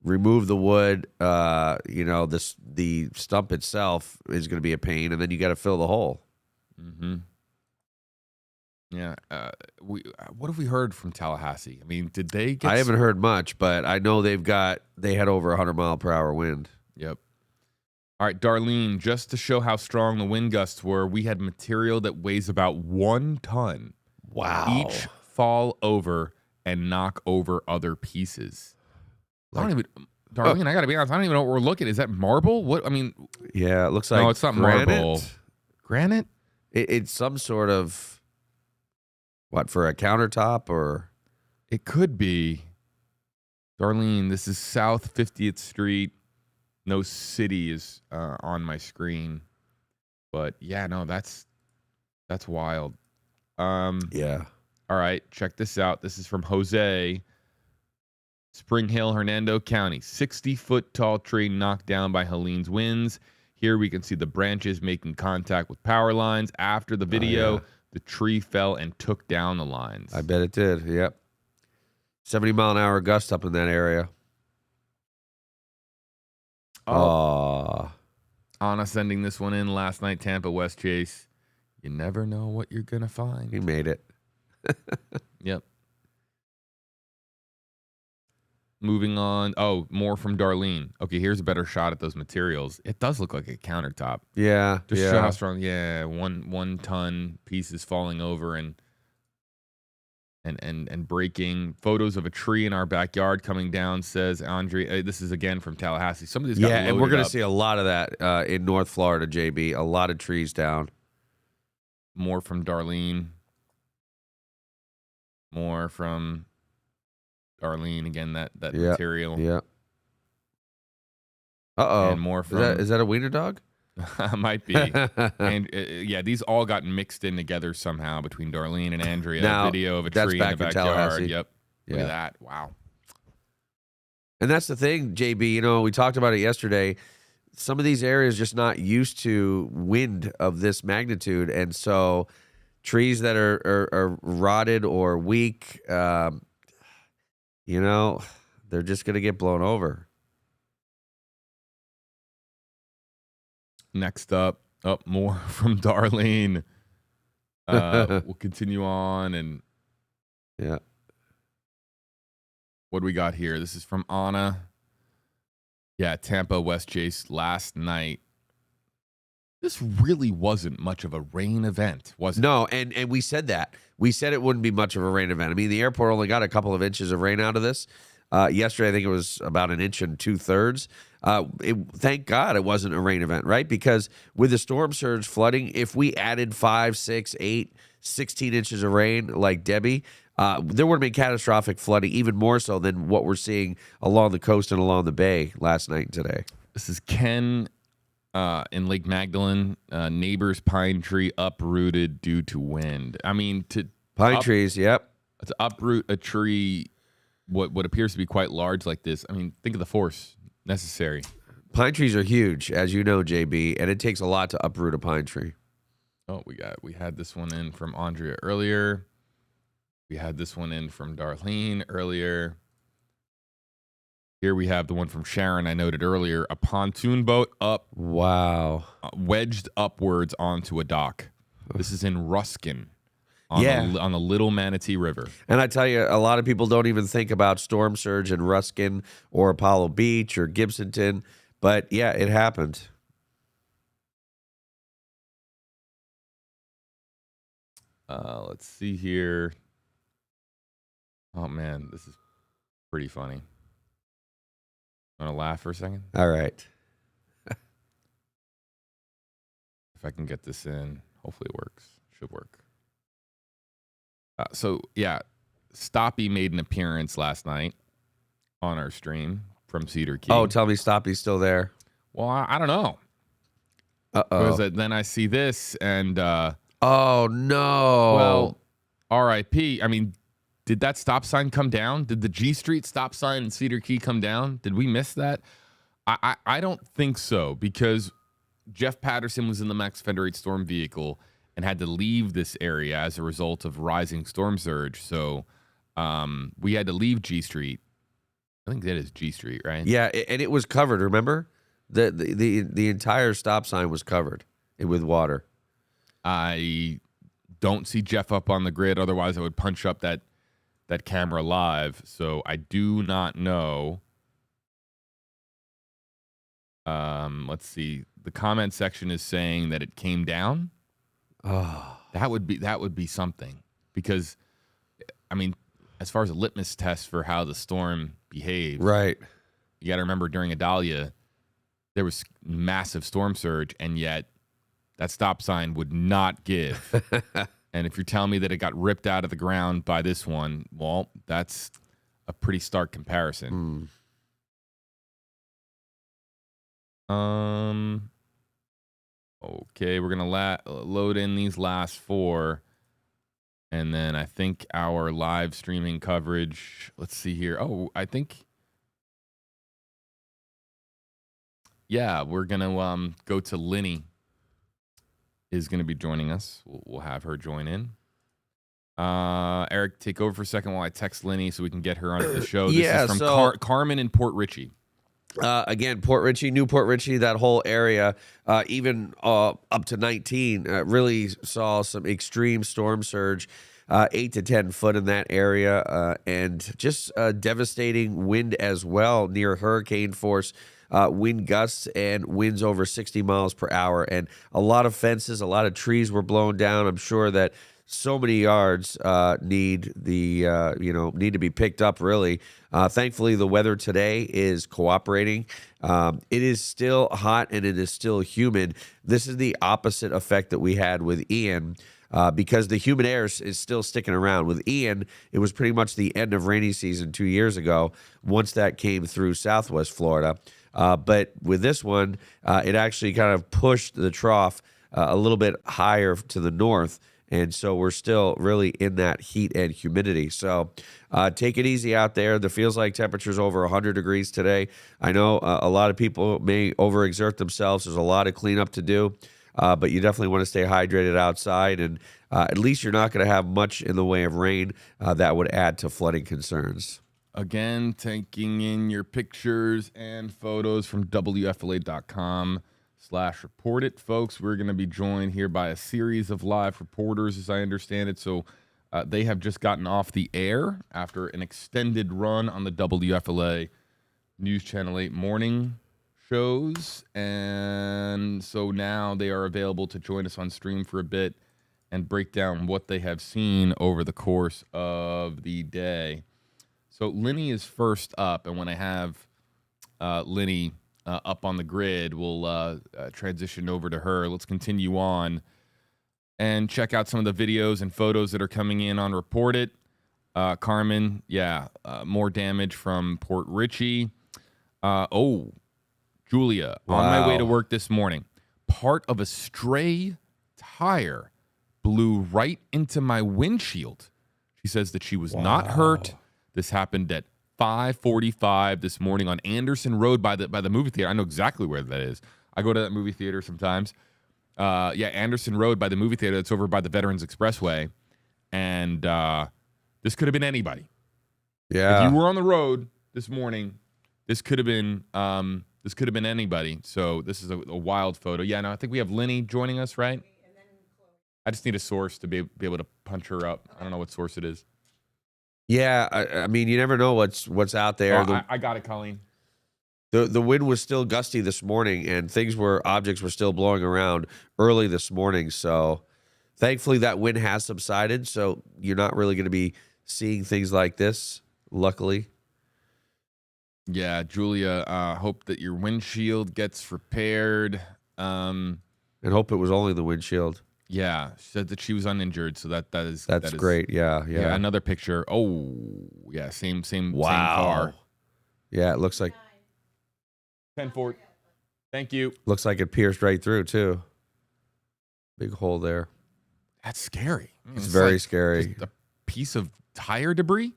O: Remove the wood, the stump itself is going to be a pain, and then you got to fill the hole.
A: Mm-hmm. Yeah. What have we heard from Tallahassee? I mean, did they get...
O: I haven't heard much, but I know they had over 100-mile-per-hour wind.
A: Yep. All right, Darlene, just to show how strong the wind gusts were, we had material that weighs about 1 ton.
O: Wow.
A: Each fall over and knock over other pieces. Darlene, I got to be honest, I don't even know what we're looking at. Is that marble? What? I mean...
O: Yeah, it looks like...
A: No, it's not marble. Granite?
O: It's some sort of... What, for a countertop or...
A: It could be. Darlene, this is South 50th Street. No city is on my screen. But, yeah, no, that's wild.
O: Yeah.
A: All right, check this out. This is from Jose... Spring Hill, Hernando County. 60-foot tall tree knocked down by Helene's winds. Here we can see the branches making contact with power lines. After the video, the tree fell and took down the lines.
O: I bet it did, yep. 70-mile-an-hour gust up in that area.
A: Anna sending this one in last night, Tampa West Chase. You never know what you're going to find.
O: You made it.
A: Yep. Moving on. Oh, more from Darlene. Okay, here's a better shot at those materials. It does look like a countertop.
O: Yeah.
A: Just show how strong. Yeah, one ton pieces falling over and breaking. Photos of a tree in our backyard coming down, says Andre. This is again from Tallahassee. Some of these got
O: and we're
A: going
O: to see a lot of that in North Florida, JB. A lot of trees down.
A: More from Darlene. More from Darlene, again, that material.
O: Yeah. Uh-oh.
A: And more from...
O: Is that a wiener dog?
A: Might be. And, these all got mixed in together somehow between Darlene and Andrea.
O: Now,
A: a video of a tree in the backyard.
O: Tallahassee.
A: Yep. Look at that. Wow.
O: And that's the thing, JB. You know, we talked about it yesterday. Some of these areas just not used to wind of this magnitude, and so trees that are rotted or weak, you know, they're just going to get blown over.
A: Next up, more from Darlene. We'll continue on, and
O: yeah.
A: What do we got here? This is from Anna. Yeah, Tampa, West Chase last night. This really wasn't much of a rain event, was it?
O: No, and we said that. We said it wouldn't be much of a rain event. I mean, the airport only got a couple of inches of rain out of this. Yesterday, I think it was about 1 2/3 inches. Thank God it wasn't a rain event, right? Because with the storm surge flooding, if we added 5, 6, 8, 16 inches of rain like Debbie, there would have been catastrophic flooding, even more so than what we're seeing along the coast and along the bay last night and today.
A: This is Ken in Lake Magdalene. Neighbor's pine tree uprooted due to wind. I mean,
O: trees, yep.
A: To uproot a tree, what appears to be quite large like this, I mean, think of the force necessary.
O: Pine trees are huge, as you know, JB, and it takes a lot to uproot a pine tree.
A: Oh, we had this one in from Andrea earlier. We had this one in from Darlene earlier. Here we have the one from Sharon I noted earlier. A pontoon boat up.
O: Wow.
A: Wedged upwards onto a dock. This is in Ruskin on the Little Manatee River.
O: And I tell you, a lot of people don't even think about storm surge in Ruskin or Apollo Beach or Gibsonton. But, yeah, it happened.
A: Let's see here. Oh, man, this is pretty funny. Want to laugh for a second?
O: All right.
A: If I can get this in, hopefully it works. Should work. Stoppy made an appearance last night on our stream from Cedar Key.
O: Oh, tell me Stoppy's still there.
A: Well, I don't know.
O: Uh-oh.
A: Because then I see this and...
O: oh, no.
A: Well, R.I.P. I mean... Did that stop sign come down? Did the G Street stop sign in Cedar Key come down? Did we miss that? I don't think so, because Jeff Patterson was in the Max Fender 8 storm vehicle and had to leave this area as a result of rising storm surge. So we had to leave G Street. I think that is G Street, right?
O: Yeah, and it was covered, remember? The entire stop sign was covered with water.
A: I don't see Jeff up on the grid. Otherwise, I would punch up that camera live, so I do not know. Let's see. The comment section is saying that it came down.
O: Oh,
A: that would be something, because I mean, as far as a litmus test for how the storm behaved,
O: right?
A: You got to remember during Idalia, there was massive storm surge, and yet that stop sign would not give. And if you're telling me that it got ripped out of the ground by this one, well, that's a pretty stark comparison. Okay, we're going to load in these last 4. And then I think our live streaming coverage, let's see here. Oh, I think, yeah, we're going to go to Linny. Is going to be joining us. We'll have her join in. Eric, take over for a second while I text Linny so we can get her onto the show. This is from Carmen in Port Richey.
O: Again, Port Richey, New Port Richey, that whole area, even up to 19, really saw some extreme storm surge, 8 to 10 foot in that area, and just devastating wind as well, near hurricane force. Wind gusts and winds over 60 miles per hour, and a lot of fences, a lot of trees were blown down. I'm sure that so many yards need to be picked up. Really, thankfully, the weather today is cooperating. It is still hot and it is still humid. This is the opposite effect that we had with Ian. Because the humid air is still sticking around. With Ian, it was pretty much the end of rainy season 2 years ago, once that came through Southwest Florida. But with this one, it actually kind of pushed the trough a little bit higher to the north, And so we're still really in that heat and humidity. So take it easy out there. There feels like temperatures over 100 degrees today. I know a lot of people may overexert themselves. There's a lot of cleanup to do. But you definitely want to stay hydrated outside, and at least you're not going to have much in the way of rain that would add to flooding concerns.
A: Again, taking in your pictures and photos from WFLA.com/report it. Folks, we're going to be joined here by a series of live reporters, as I understand it. So they have just gotten off the air after an extended run on the WFLA News Channel 8 morning shows. And so now they are available to join us on stream for a bit and break down what they have seen over the course of the day. So Lenny is first up, and when I have Lenny up on the grid, we'll transition over to her. Let's continue on and check out some of the videos and photos that are coming in on Report It. Carmen, more damage from Port Richey. Julia, on my way to work this morning, part of a stray tire blew right into my windshield. She says that she was not hurt. This happened at 5:45 this morning on Anderson Road by the movie theater. I know exactly where that is. I go to that movie theater sometimes. Anderson Road by the movie theater. That's over by the Veterans Expressway. And this could have been anybody.
O: Yeah.
A: If you were on the road this morning, this could have been anybody. So this is a wild photo. Yeah, no, I think we have Lenny joining us, right? I just need a source to be able to punch her up. I don't know what source it is.
O: Yeah, I mean, you never know what's out there.
A: I got it, Colleen.
O: The wind was still gusty this morning, and objects were still blowing around early this morning. So thankfully that wind has subsided. So you're not really going to be seeing things like this, luckily.
A: Yeah, Julia, hope that your windshield gets repaired.
O: And hope it was only the windshield.
A: Yeah, she said that she was uninjured, so that is
O: great. Yeah.
A: Another picture. Oh, yeah, same car.
O: Yeah, it looks like
A: 10-4. Thank you.
O: Looks like it pierced right through too. Big hole there.
A: That's scary.
O: It's very scary.
A: Just a piece of tire debris.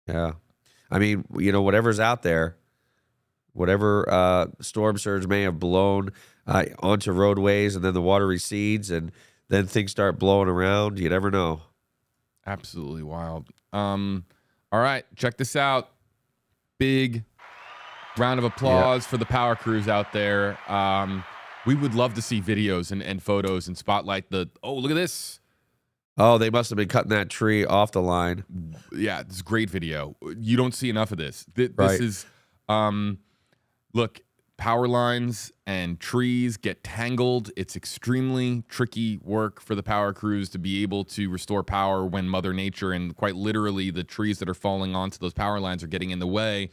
O: Yeah, I mean, whatever's out there, whatever storm surge may have blown onto roadways, and then the water recedes, and then things start blowing around. You never know.
A: Absolutely wild. All right, check this out. Big round of applause for the power crews out there. We would love to see videos and photos and spotlight look at this.
O: Oh, they must have been cutting that tree off the line.
A: Yeah, it's a great video. You don't see enough of this. This
O: Right.
A: is, look, power lines and trees get tangled. It's extremely tricky work for the power crews to be able to restore power when Mother Nature and quite literally the trees that are falling onto those power lines are getting in the way.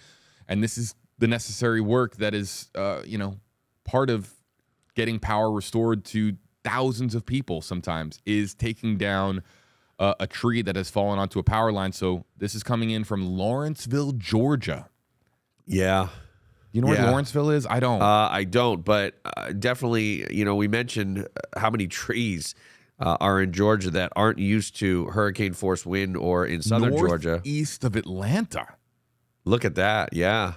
A: And this is the necessary work that is, part of getting power restored to thousands of people sometimes, is taking down a tree that has fallen onto a power line. So this is coming in from Lawrenceville, Georgia.
O: Yeah.
A: You know where Lawrenceville is? I don't.
O: I don't, but definitely, we mentioned how many trees are in Georgia that aren't used to hurricane force wind, or in southern Georgia.
A: East of Atlanta.
O: Look at that. Yeah.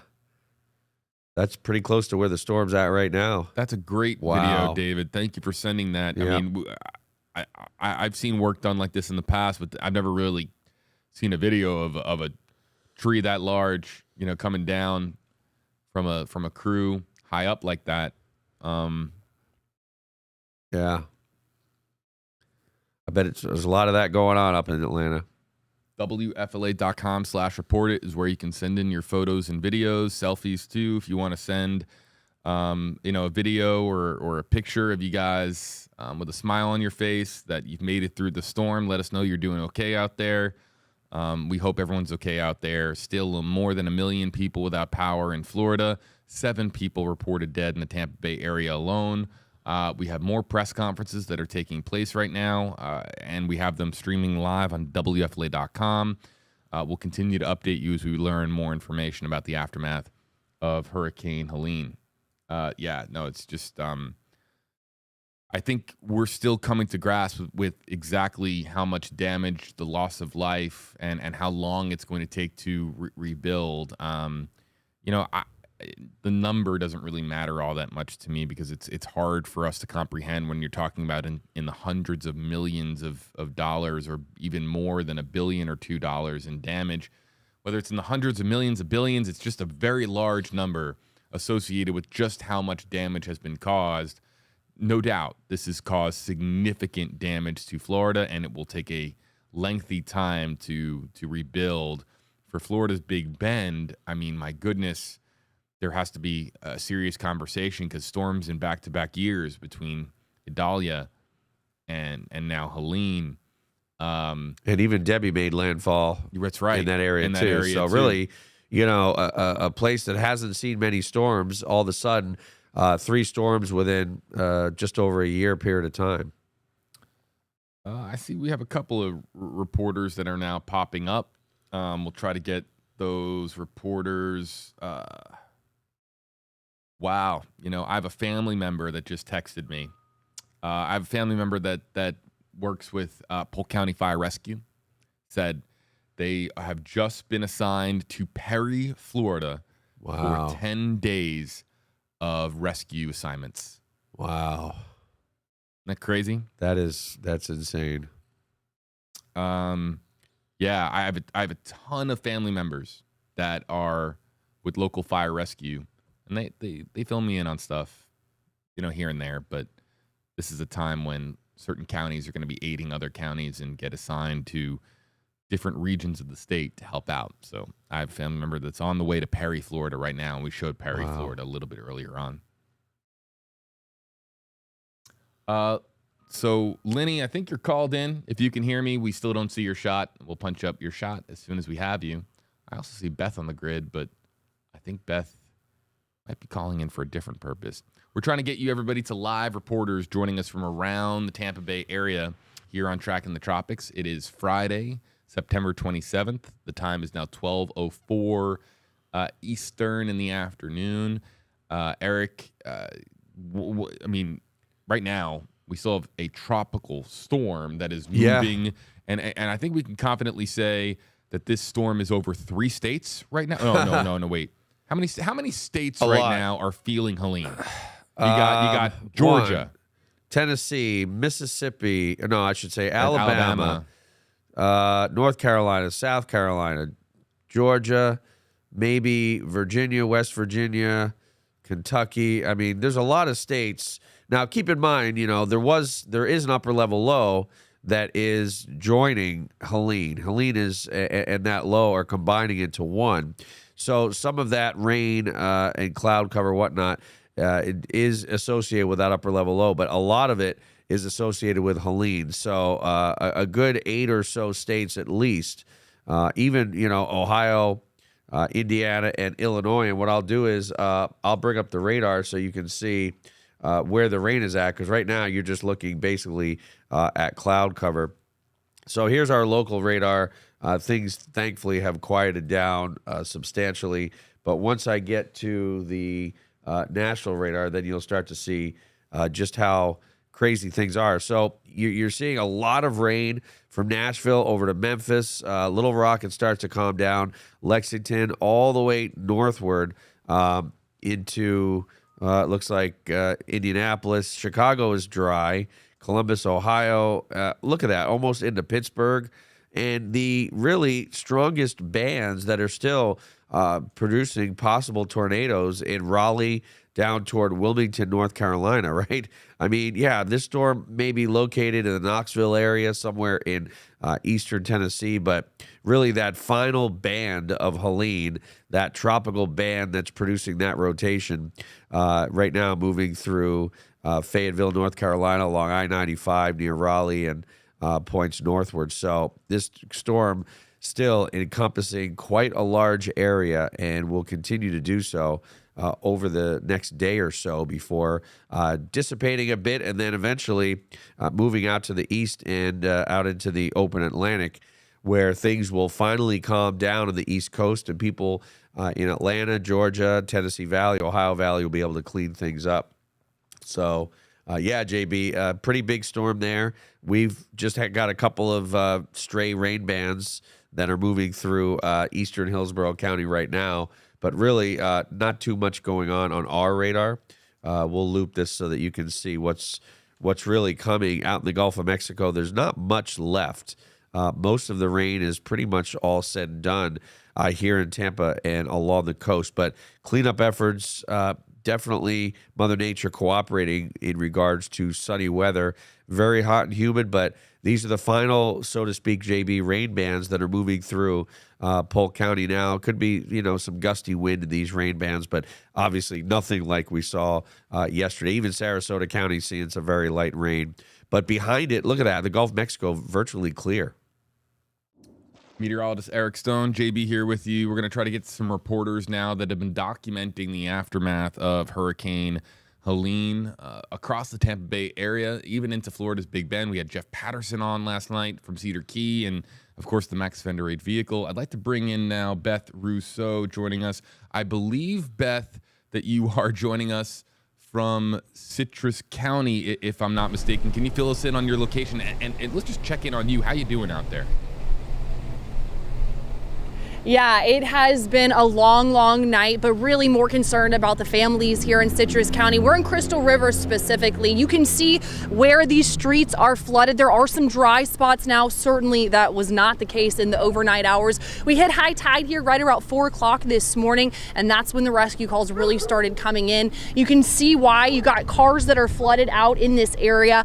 O: That's pretty close to where the storm's at right now.
A: That's a great video, David. Thank you for sending that.
O: Yeah.
A: I mean, I've seen work done like this in the past, but I've never really seen a video of a tree that large, coming down from a crew high up like that.
O: Yeah. I bet there's a lot of that going on up in Atlanta.
A: WFLA.com/report it is where you can send in your photos and videos, selfies too, if you want to send, a video or a picture of you guys with a smile on your face that you've made it through the storm. Let us know you're doing okay out there. We hope everyone's okay out there. Still more than 1 million people without power in Florida. 7 people reported dead in the Tampa Bay area alone. We have more press conferences that are taking place right now, and we have them streaming live on WFLA.com. We'll continue to update you as we learn more information about the aftermath of Hurricane Helene. It's just I think we're still coming to grasp with exactly how much damage, the loss of life, and how long it's going to take to rebuild. The number doesn't really matter all that much to me because it's hard for us to comprehend when you're talking about in the hundreds of millions of dollars or even more than $1 billion or $2 billion in damage. Whether it's in the hundreds of millions of billions, it's just a very large number associated with just how much damage has been caused. No doubt this has caused significant damage to Florida, and it will take a lengthy time to rebuild. For Florida's Big Bend, I mean, my goodness, there has to be a serious conversation because storms in back-to-back years between Idalia and now Helene.
O: And even Debbie made landfall.
A: That's right.
O: In that area, too. So really, a place that hasn't seen many storms, all of a sudden, 3 storms within just over a year period of time.
A: I see we have a couple of reporters that are now popping up. We'll try to get those reporters. Wow. I have a family member that just texted me. I have a family member that works with Polk County Fire Rescue. Said they have just been assigned to Perry, Florida for 10 days of rescue assignments.
O: Wow.
A: Isn't that crazy?
O: That's insane.
A: Yeah, I have a ton of family members that are with local fire rescue, and they fill me in on stuff, here and there, but this is a time when certain counties are going to be aiding other counties and get assigned to different regions of the state to help out. So I have a family member that's on the way to Perry, Florida right now, and we showed Perry, Florida a little bit earlier on. So, Lenny, I think you're called in. If you can hear me, we still don't see your shot. We'll punch up your shot as soon as we have you. I also see Beth on the grid, but I think Beth might be calling in for a different purpose. We're trying to get you, everybody, to live reporters joining us from around the Tampa Bay area here on Tracking the Tropics. It is Friday, September 27th. The time is now 12:04 Eastern in the afternoon. Eric, right now, we still have a tropical storm that is moving, and I think we can confidently say that this storm is over 3 states right now. No, wait. How many states now are feeling Helene? You got Georgia,
O: 1, Tennessee, Mississippi. No, I should say Alabama. North Carolina, South Carolina, Georgia, maybe Virginia, West Virginia, Kentucky. I mean, there's a lot of states. Now, keep in mind, there is an upper level low that is joining Helene. Helene and that low are combining into one. So some of that rain and cloud cover, whatnot, it is associated with that upper level low, but a lot of it is associated with Helene. So a good 8 or so states at least, even, Ohio, Indiana, and Illinois. And what I'll do is I'll bring up the radar so you can see where the rain is at, because right now you're just looking basically at cloud cover. So here's our local radar. Things thankfully have quieted down substantially, but once I get to the national radar, then you'll start to see just how crazy things are. So you're seeing a lot of rain from Nashville over to Memphis. Little Rock, it starts to calm down. Lexington, all the way northward into it looks like Indianapolis. Chicago is dry. Columbus, Ohio. Look at that, almost into Pittsburgh. And the really strongest bands that are still producing possible tornadoes in Raleigh down toward Wilmington, North Carolina, right? I mean, yeah, this storm may be located in the Knoxville area, somewhere in eastern Tennessee, but really that final band of Helene, that tropical band that's producing that rotation right now, moving through Fayetteville, North Carolina, along I-95 near Raleigh and points northward. So this storm still encompassing quite a large area and will continue to do so over the next day or so before dissipating a bit and then eventually moving out to the east and out into the open Atlantic, where things will finally calm down on the East Coast and people in Atlanta, Georgia, Tennessee Valley, Ohio Valley will be able to clean things up. So Yeah, JB, pretty big storm there. We've just got a couple of stray rain bands that are moving through eastern Hillsborough County right now, but really not too much going on our radar. We'll loop this so that you can see what's really coming out in the Gulf of Mexico. There's not much left. Most of the rain is pretty much all said and done here in Tampa and along the coast, but cleanup efforts, definitely Mother Nature cooperating in regards to sunny weather. Very hot and humid, but these are the final, so to speak, JB, rain bands that are moving through Polk County now. Could be, some gusty wind in these rain bands, but obviously nothing like we saw yesterday. Even Sarasota County seeing some very light rain. But behind it, look at that, the Gulf of Mexico virtually clear.
A: Meteorologist Eric Stone, JB here with you. We're going to try to get some reporters now that have been documenting the aftermath of Hurricane Helene across the Tampa Bay area, even into Florida's Big Bend. We had Jeff Patterson on last night from Cedar Key and, of course, the Max Fender 8 vehicle. I'd like to bring in now Beth Rousseau joining us. I believe, Beth, that you are joining us from Citrus County, if I'm not mistaken. Can you fill us in on your location? And let's just check in on you. How you doing out there?
I: Yeah, it has been a long night, but really more concerned about the families here in Citrus County. We're in Crystal River specifically. You can see where these streets are flooded. There are some dry spots now. Certainly that was not the case in the overnight hours. We hit high tide here right around 4 o'clock this morning, and that's when the rescue calls really started coming in. You can see why. You got cars that are flooded out in this area.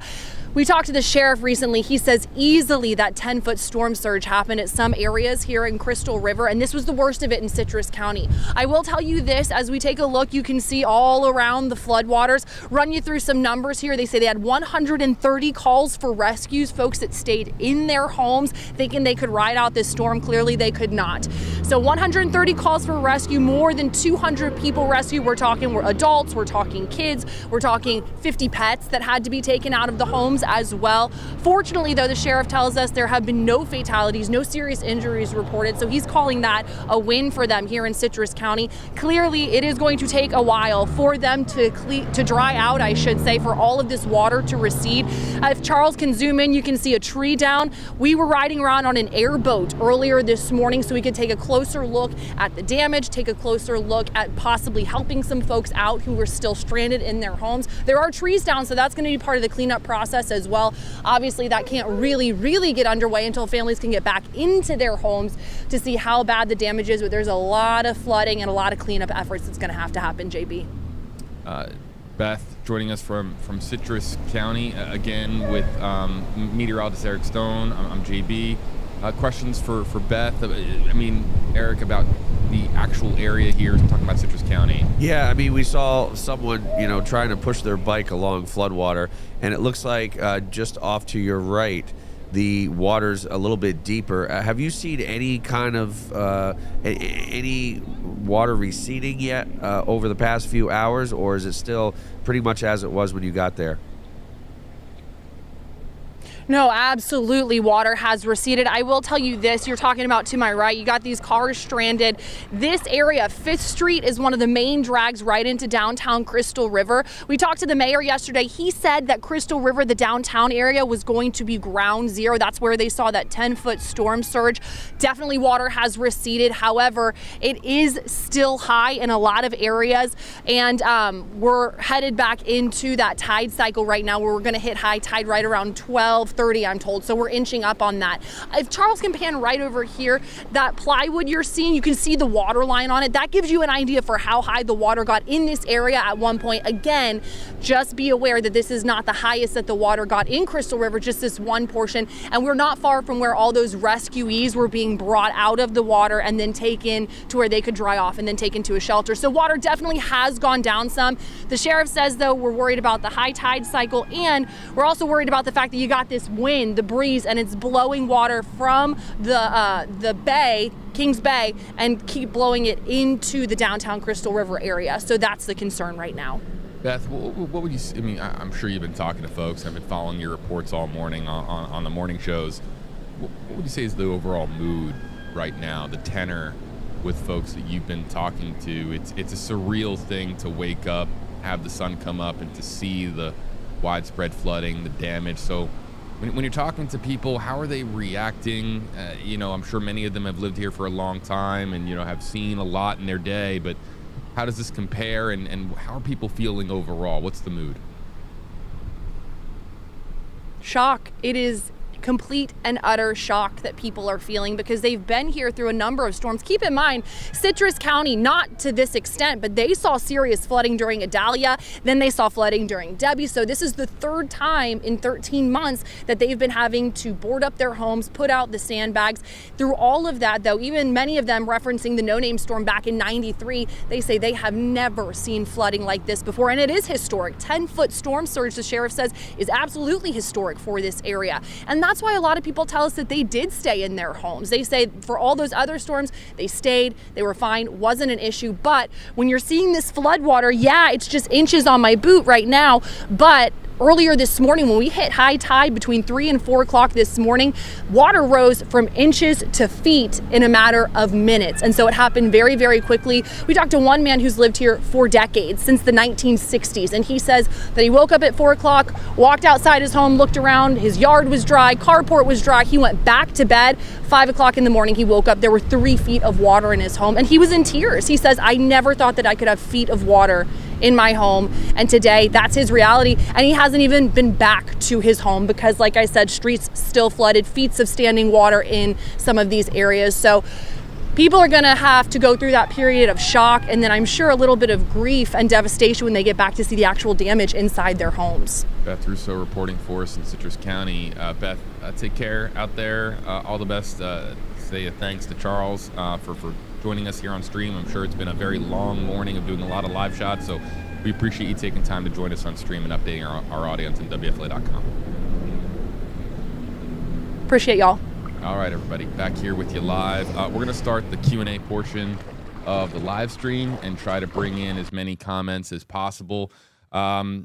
I: We talked to the sheriff recently. He says easily that 10-foot storm surge happened at some areas here in Crystal River, and this was the worst of it in Citrus County. I will tell you this, as we take a look, you can see all around the floodwaters. Run you through some numbers here. They say they had 130 calls for rescues, folks that stayed in their homes thinking they could ride out this storm. Clearly they could not. So 130 calls for rescue, more than 200 people rescued. We're talking adults, we're talking kids, we're talking 50 pets that had to be taken out of the homes as well. Fortunately, though, the sheriff tells us there have been no fatalities, no serious injuries reported, so he's calling that a win for them here in Citrus County. Clearly, it is going to take a while for them to dry out, I should say, for all of this water to recede. If Charles can zoom in, you can see a tree down. We were riding around on an airboat earlier this morning so we could take a closer look at the damage, take a closer look at possibly helping some folks out who were still stranded in their homes. There are trees down, so that's going to be part of the cleanup process as well. Obviously, that can't really get underway until families can get back into their homes to see how bad the damage is, but there's a lot of flooding and a lot of cleanup efforts that's going to have to happen, JB.
A: Beth joining us from Citrus County again with meteorologist Eric Stone. I'm JB. Questions for Beth. I mean, Eric, about the actual area here, talking about Citrus County.
O: Yeah, I mean, we saw someone, trying to push their bike along floodwater, and it looks like just off to your right, the water's a little bit deeper. Have you seen any kind of any water receding yet over the past few hours, or is it still pretty much as it was when you got there?
I: No, absolutely. Water has receded. I will tell you this. You're talking about to my right. You got these cars stranded. This area, 5th Street, is one of the main drags right into downtown Crystal River. We talked to the mayor yesterday. He said that Crystal River, the downtown area, was going to be ground zero. That's where they saw that 10-foot storm surge. Definitely water has receded. However, it is still high in a lot of areas. And we're headed back into that tide cycle right now where we're going to hit high tide right around 12:30, I'm told. So we're inching up on that. If Charles can pan right over here, that plywood you're seeing, you can see the water line on it. That gives you an idea for how high the water got in this area at one point. Again, just be aware that this is not the highest that the water got in Crystal River, just this one portion. And we're not far from where all those rescuees were being brought out of the water and then taken to where they could dry off and then taken to a shelter. So water definitely has gone down some. The sheriff says, though, we're worried about the high tide cycle, and we're also worried about the fact that you got this wind, the breeze, and it's blowing water from the bay, Kings Bay, and keep blowing it into the downtown Crystal River area. So that's the concern right now.
A: Beth, what would you say? I mean, I'm sure you've been talking to folks. I've been following your reports all morning on the morning shows. What would you say is the overall mood right now, the tenor with folks that you've been talking to? It's a surreal thing to wake up, have the sun come up, and to see the widespread flooding, the damage. So when you're talking to people, how are they reacting? I'm sure many of them have lived here for a long time and, have seen a lot in their day, but how does this compare and how are people feeling overall? What's the mood?
I: Shock. It is complete and utter shock that people are feeling because they've been here through a number of storms. Keep in mind, Citrus County, not to this extent, but they saw serious flooding during Idalia. Then they saw flooding during Debbie. So this is the third time in 13 months that they've been having to board up their homes, put out the sandbags. Through all of that, though, even many of them referencing the no-name storm back in '93, they say they have never seen flooding like this before. And it is historic. 10-foot storm surge, the sheriff says, is absolutely historic for this area. And that's why a lot of people tell us that they did stay in their homes. They say for all those other storms, they stayed, they were fine, wasn't an issue. But when you're seeing this flood water, yeah, it's just inches on my boot right now. But earlier this morning, when we hit high tide between 3 and 4 o'clock this morning, water rose from inches to feet in a matter of minutes. And so it happened very, very quickly. We talked to one man who's lived here for decades, since the 1960s. And he says that he woke up at 4 o'clock, walked outside his home, looked around, his yard was dry, carport was dry. He went back to bed. 5 o'clock in the morning, he woke up. There were 3 feet of water in his home. And he was in tears. He says, I never thought that I could have feet of water in my home, and today that's his reality. And he hasn't even been back to his home because, like I said, streets still flooded, feet of standing water in some of these areas. So people are going to have to go through that period of shock, and then I'm sure a little bit of grief and devastation when they get back to see the actual damage inside their homes.
A: Beth Russo reporting for us in Citrus County. Beth, take care out there. All the best. Say a thanks to Charles for joining us here on stream. I'm sure it's been a very long morning of doing a lot of live shots, so we appreciate you taking time to join us on stream and updating our audience on WFLA.com.
I: Appreciate y'all.
A: All right, everybody, back here with you live. We're going to start the Q&A portion of the live stream and try to bring in as many comments as possible. I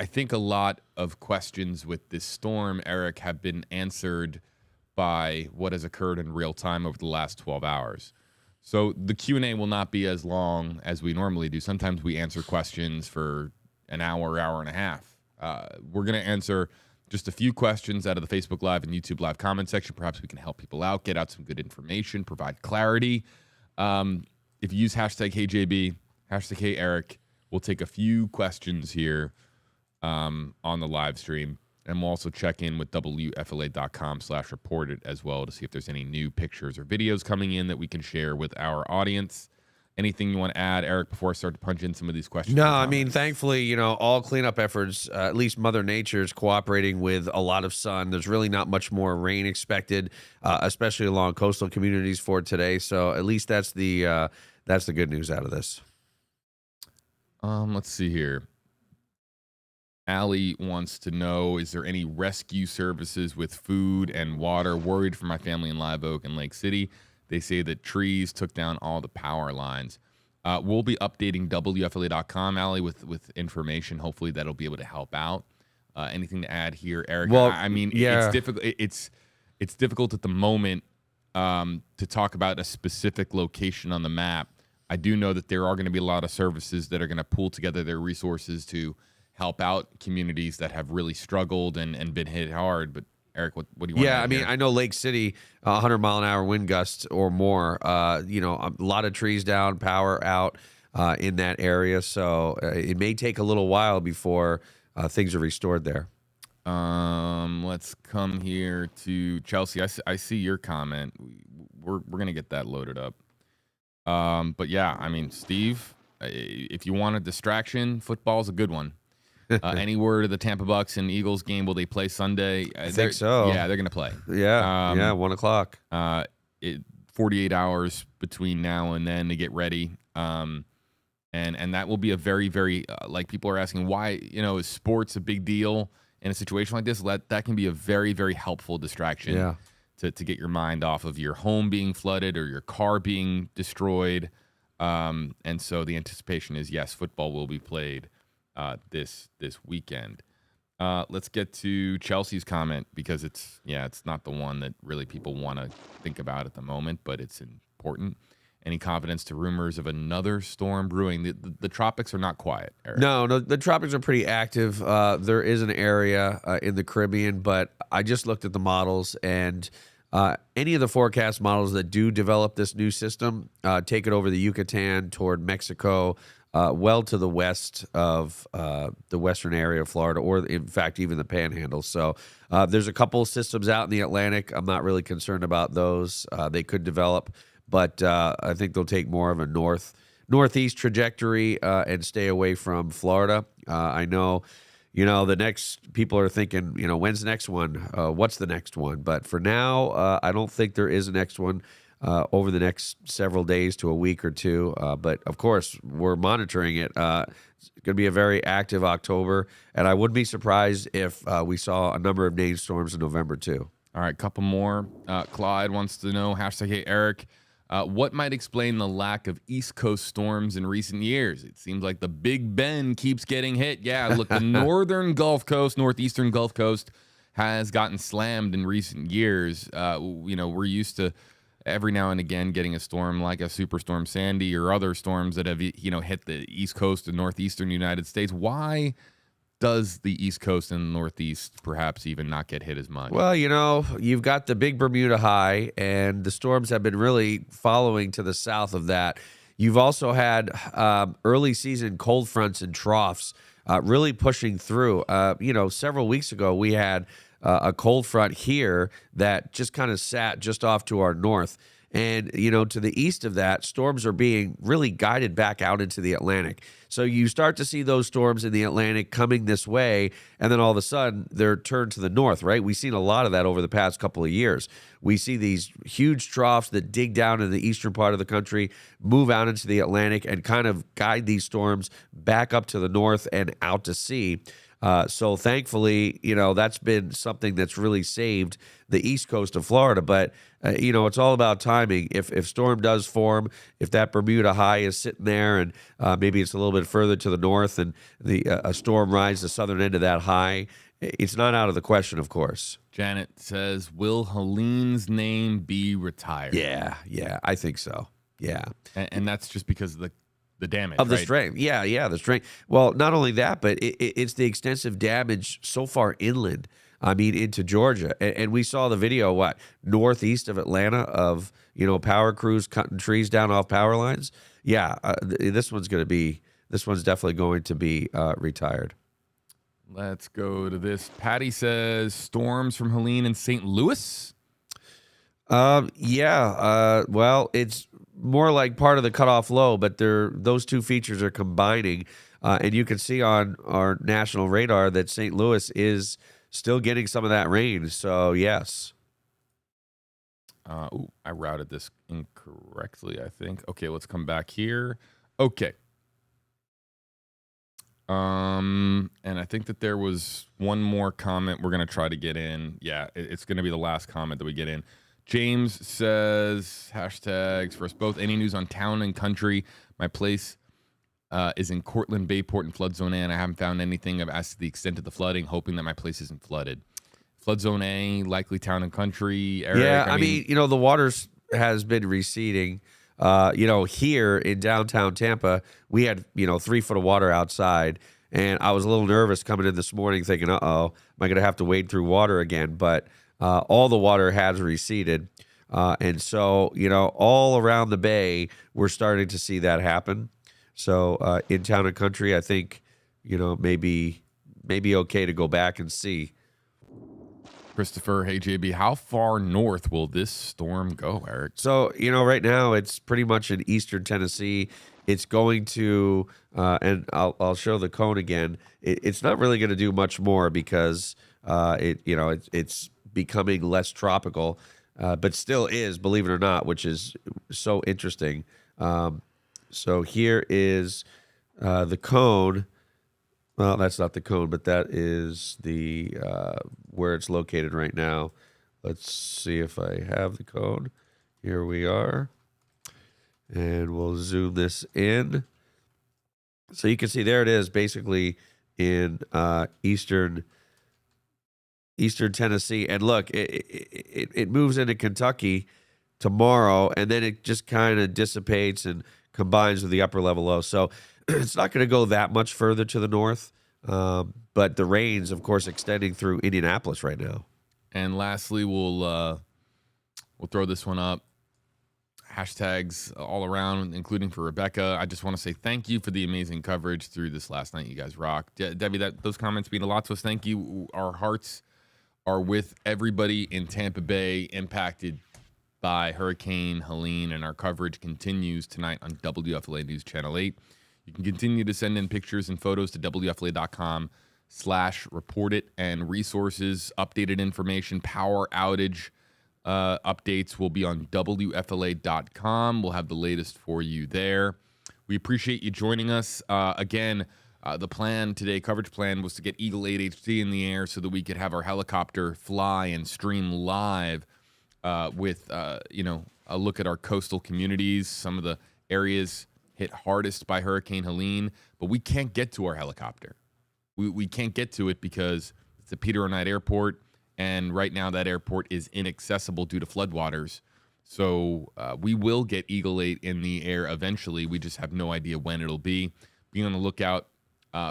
A: think a lot of questions with this storm, Eric, have been answered by what has occurred in real time over the last 12 hours. So the Q&A will not be as long as we normally do. Sometimes we answer questions for an hour, hour and a half. We're going to answer just a few questions out of the Facebook Live and YouTube Live comment section. Perhaps we can help people out, get out some good information, provide clarity. If you use hashtag HeyJB, hashtag HeyEric, we'll take a few questions here on the live stream. And we'll also check in with WFLA.com/reported as well to see if there's any new pictures or videos coming in that we can share with our audience. Anything you want to add, Eric, before I start to punch in some of these questions?
O: No, I mean, thankfully, all cleanup efforts, at least Mother Nature is cooperating with a lot of sun. There's really not much more rain expected, especially along coastal communities for today. So at least that's the good news out of this.
A: Let's see here. Allie wants to know, is there any rescue services with food and water? Worried for my family in Live Oak and Lake City. They say that trees took down all the power lines. We'll be updating WFLA.com, Allie, with information. Hopefully that'll be able to help out. Anything to add here, Eric?
O: Well,
A: I mean,
O: yeah.
A: it's difficult. It's difficult at the moment to talk about a specific location on the map. I do know that there are going to be a lot of services that are going to pool together their resources to help out communities that have really struggled and been hit hard. But Eric, what do you want to add here?
O: I know Lake City, 100-mile-an-hour wind gusts or more. A lot of trees down, power out in that area. So it may take a little while before things are restored there.
A: Let's come here to Chelsea. I see your comment. We're gonna get that loaded up. But yeah, I mean, Steve, if you want a distraction, football's a good one. Any word of the Tampa Bucks and Eagles game? Will they play Sunday?
O: I think so.
A: Yeah, they're going to play.
O: Yeah, 1 o'clock.
A: 48 hours between now and then to get ready. And that will be a very, very, like people are asking, why, is sports a big deal in a situation like this? That can be a very, very helpful distraction to get your mind off of your home being flooded or your car being destroyed. And so the anticipation is, yes, football will be played this weekend. Let's get to Chelsea's comment because it's not the one that really people want to think about at the moment, but it's important. any confidence to rumors of another storm brewing? The tropics are not quiet, Eric.
O: No, the tropics are pretty active. There is an area in the Caribbean, but I just looked at the models, and any of the forecast models that do develop this new system take it over the Yucatan toward Mexico, well to the west of the western area of Florida, or in fact, even the Panhandle. So there's a couple systems out in the Atlantic. I'm not really concerned about those. They could develop, but I think they'll take more of a northeast trajectory and stay away from Florida. I know, the next people are thinking, when's the next one? What's the next one? But for now, I don't think there is a next one over the next several days to a week or two. But of course, we're monitoring it. It's going to be a very active October, and I wouldn't be surprised if we saw a number of named storms in November too.
A: All right, couple more. Clyde wants to know, #Hey Eric, what might explain the lack of East Coast storms in recent years? It seems like the Big Ben keeps getting hit. Yeah, look, the northern Gulf Coast, northeastern Gulf Coast has gotten slammed in recent years. We're used to every now and again getting a storm like a Superstorm Sandy or other storms that have, hit the East Coast and northeastern United States. Why does the East Coast and the Northeast perhaps even not get hit as much?
O: Well, you've got the big Bermuda high, and the storms have been really following to the south of that. You've also had early season cold fronts and troughs really pushing through. Several weeks ago, we had a cold front here that just kind of sat just off to our north. And, to the east of that, storms are being really guided back out into the Atlantic. So you start to see those storms in the Atlantic coming this way, and then all of a sudden they're turned to the north, right? We've seen a lot of that over the past couple of years. We see these huge troughs that dig down in the eastern part of the country, move out into the Atlantic, and kind of guide these storms back up to the north and out to sea. So thankfully, that's been something that's really saved the east coast of Florida. But, it's all about timing. If storm does form, if that Bermuda high is sitting there and maybe it's a little bit further to the north and a storm rides the southern end of that high, it's not out of the question, of course.
A: Janet says, will Helene's name be retired?
O: Yeah, I think so. Yeah.
A: And that's just because of the damage,
O: of the
A: right?
O: strength. Yeah, the strength. Well, not only that, but it's the extensive damage so far inland. I mean, into Georgia. And we saw the video, northeast of Atlanta of, power crews cutting trees down off power lines. Yeah, this one's definitely going to be retired.
A: Let's go to this. Patty says, storms from Helene in St. Louis?
O: Well, it's more like part of the cutoff low, but those two features are combining. And you can see on our national radar that St. Louis is still getting some of that rain. So, yes.
A: I routed this incorrectly, I think. Okay, let's come back here. Okay. And I think that there was one more comment we're going to try to get in. Yeah, it's going to be the last comment that we get in. James says, hashtags for us both. Any news on town and country? My place is in Cortland Bayport in flood zone A, and I haven't found anything as to the extent of the flooding, hoping that my place isn't flooded. Flood zone A, likely town and country. Eric,
O: yeah, I mean, the waters has been receding. Here in downtown Tampa, we had, 3 foot of water outside, and I was a little nervous coming in this morning thinking, uh-oh, am I going to have to wade through water again? But all the water has receded. And so, all around the bay, we're starting to see that happen. So in town and country, I think, maybe okay to go back and see.
A: Christopher, hey, JB, how far north will this storm go, Eric?
O: So, right now it's pretty much in eastern Tennessee. It's going to, and I'll show the cone again. It's not really going to do much more because it's becoming less tropical, but still is, believe it or not, which is so interesting. So here is the cone. Well, that's not the cone, but that is the where it's located right now. Let's see if I have the cone. Here we are. And we'll zoom this in. So you can see there it is, basically in eastern Tennessee. And look, it moves into Kentucky tomorrow, and then it just kind of dissipates and combines with the upper level low. So it's not going to go that much further to the north, but the rain's, of course, extending through Indianapolis right now.
A: And lastly, we'll throw this one up. Hashtags all around, including for Rebecca. I just want to say thank you for the amazing coverage through this last night. You guys rock. Debbie, those comments mean a lot to us. Thank you. Our hearts are with everybody in Tampa Bay impacted by Hurricane Helene, and our coverage continues tonight on WFLA News Channel 8. You can continue to send in pictures and photos to WFLA.com/reportit and resources, updated information, power outage updates will be on WFLA.com. We'll have the latest for you there. We appreciate you joining us. Again, the plan today, coverage plan, was to get Eagle 8 HD in the air so that we could have our helicopter fly and stream live with, a look at our coastal communities, some of the areas hit hardest by Hurricane Helene. But we can't get to our helicopter. We can't get to it because it's the Peter O'Knight Airport. And right now that airport is inaccessible due to floodwaters. So we will get Eagle 8 in the air eventually. We just have no idea when it'll be. Be on the lookout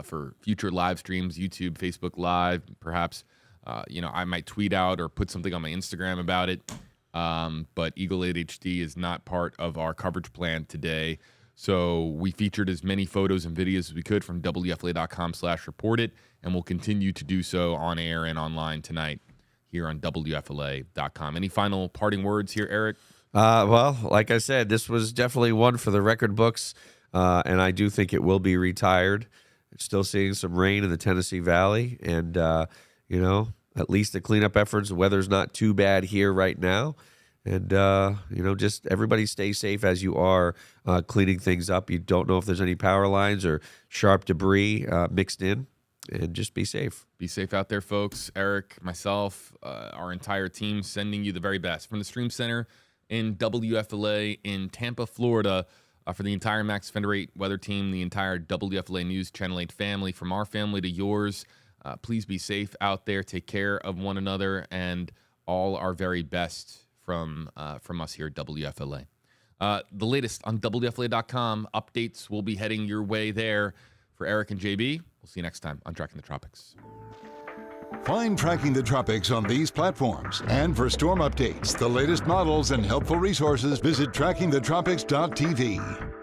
A: for future live streams, YouTube, Facebook Live. Perhaps, I might tweet out or put something on my Instagram about it. But Eagle 8 HD is not part of our coverage plan today. So we featured as many photos and videos as we could from WFLA.com/reportit, and we'll continue to do so on air and online tonight here on WFLA.com. Any final parting words here, Eric?
O: Well, like I said, this was definitely one for the record books, and I do think it will be retired. Still seeing some rain in the Tennessee Valley, and, at least the cleanup efforts, the weather's not too bad here right now. And, just everybody stay safe as you are cleaning things up. You don't know if there's any power lines or sharp debris mixed in. And just be safe.
A: Be safe out there, folks. Eric, myself, our entire team sending you the very best. From the Stream Center in WFLA in Tampa, Florida, for the entire Max Fender 8 weather team, the entire WFLA News Channel 8 family, from our family to yours, please be safe out there. Take care of one another, and all our very best from us here at WFLA. The latest on WFLA.com. Updates will be heading your way there. For Eric and JB, we'll see you next time on Tracking the Tropics.
N: Find Tracking the Tropics on these platforms. And for storm updates, the latest models, and helpful resources, visit trackingthetropics.tv.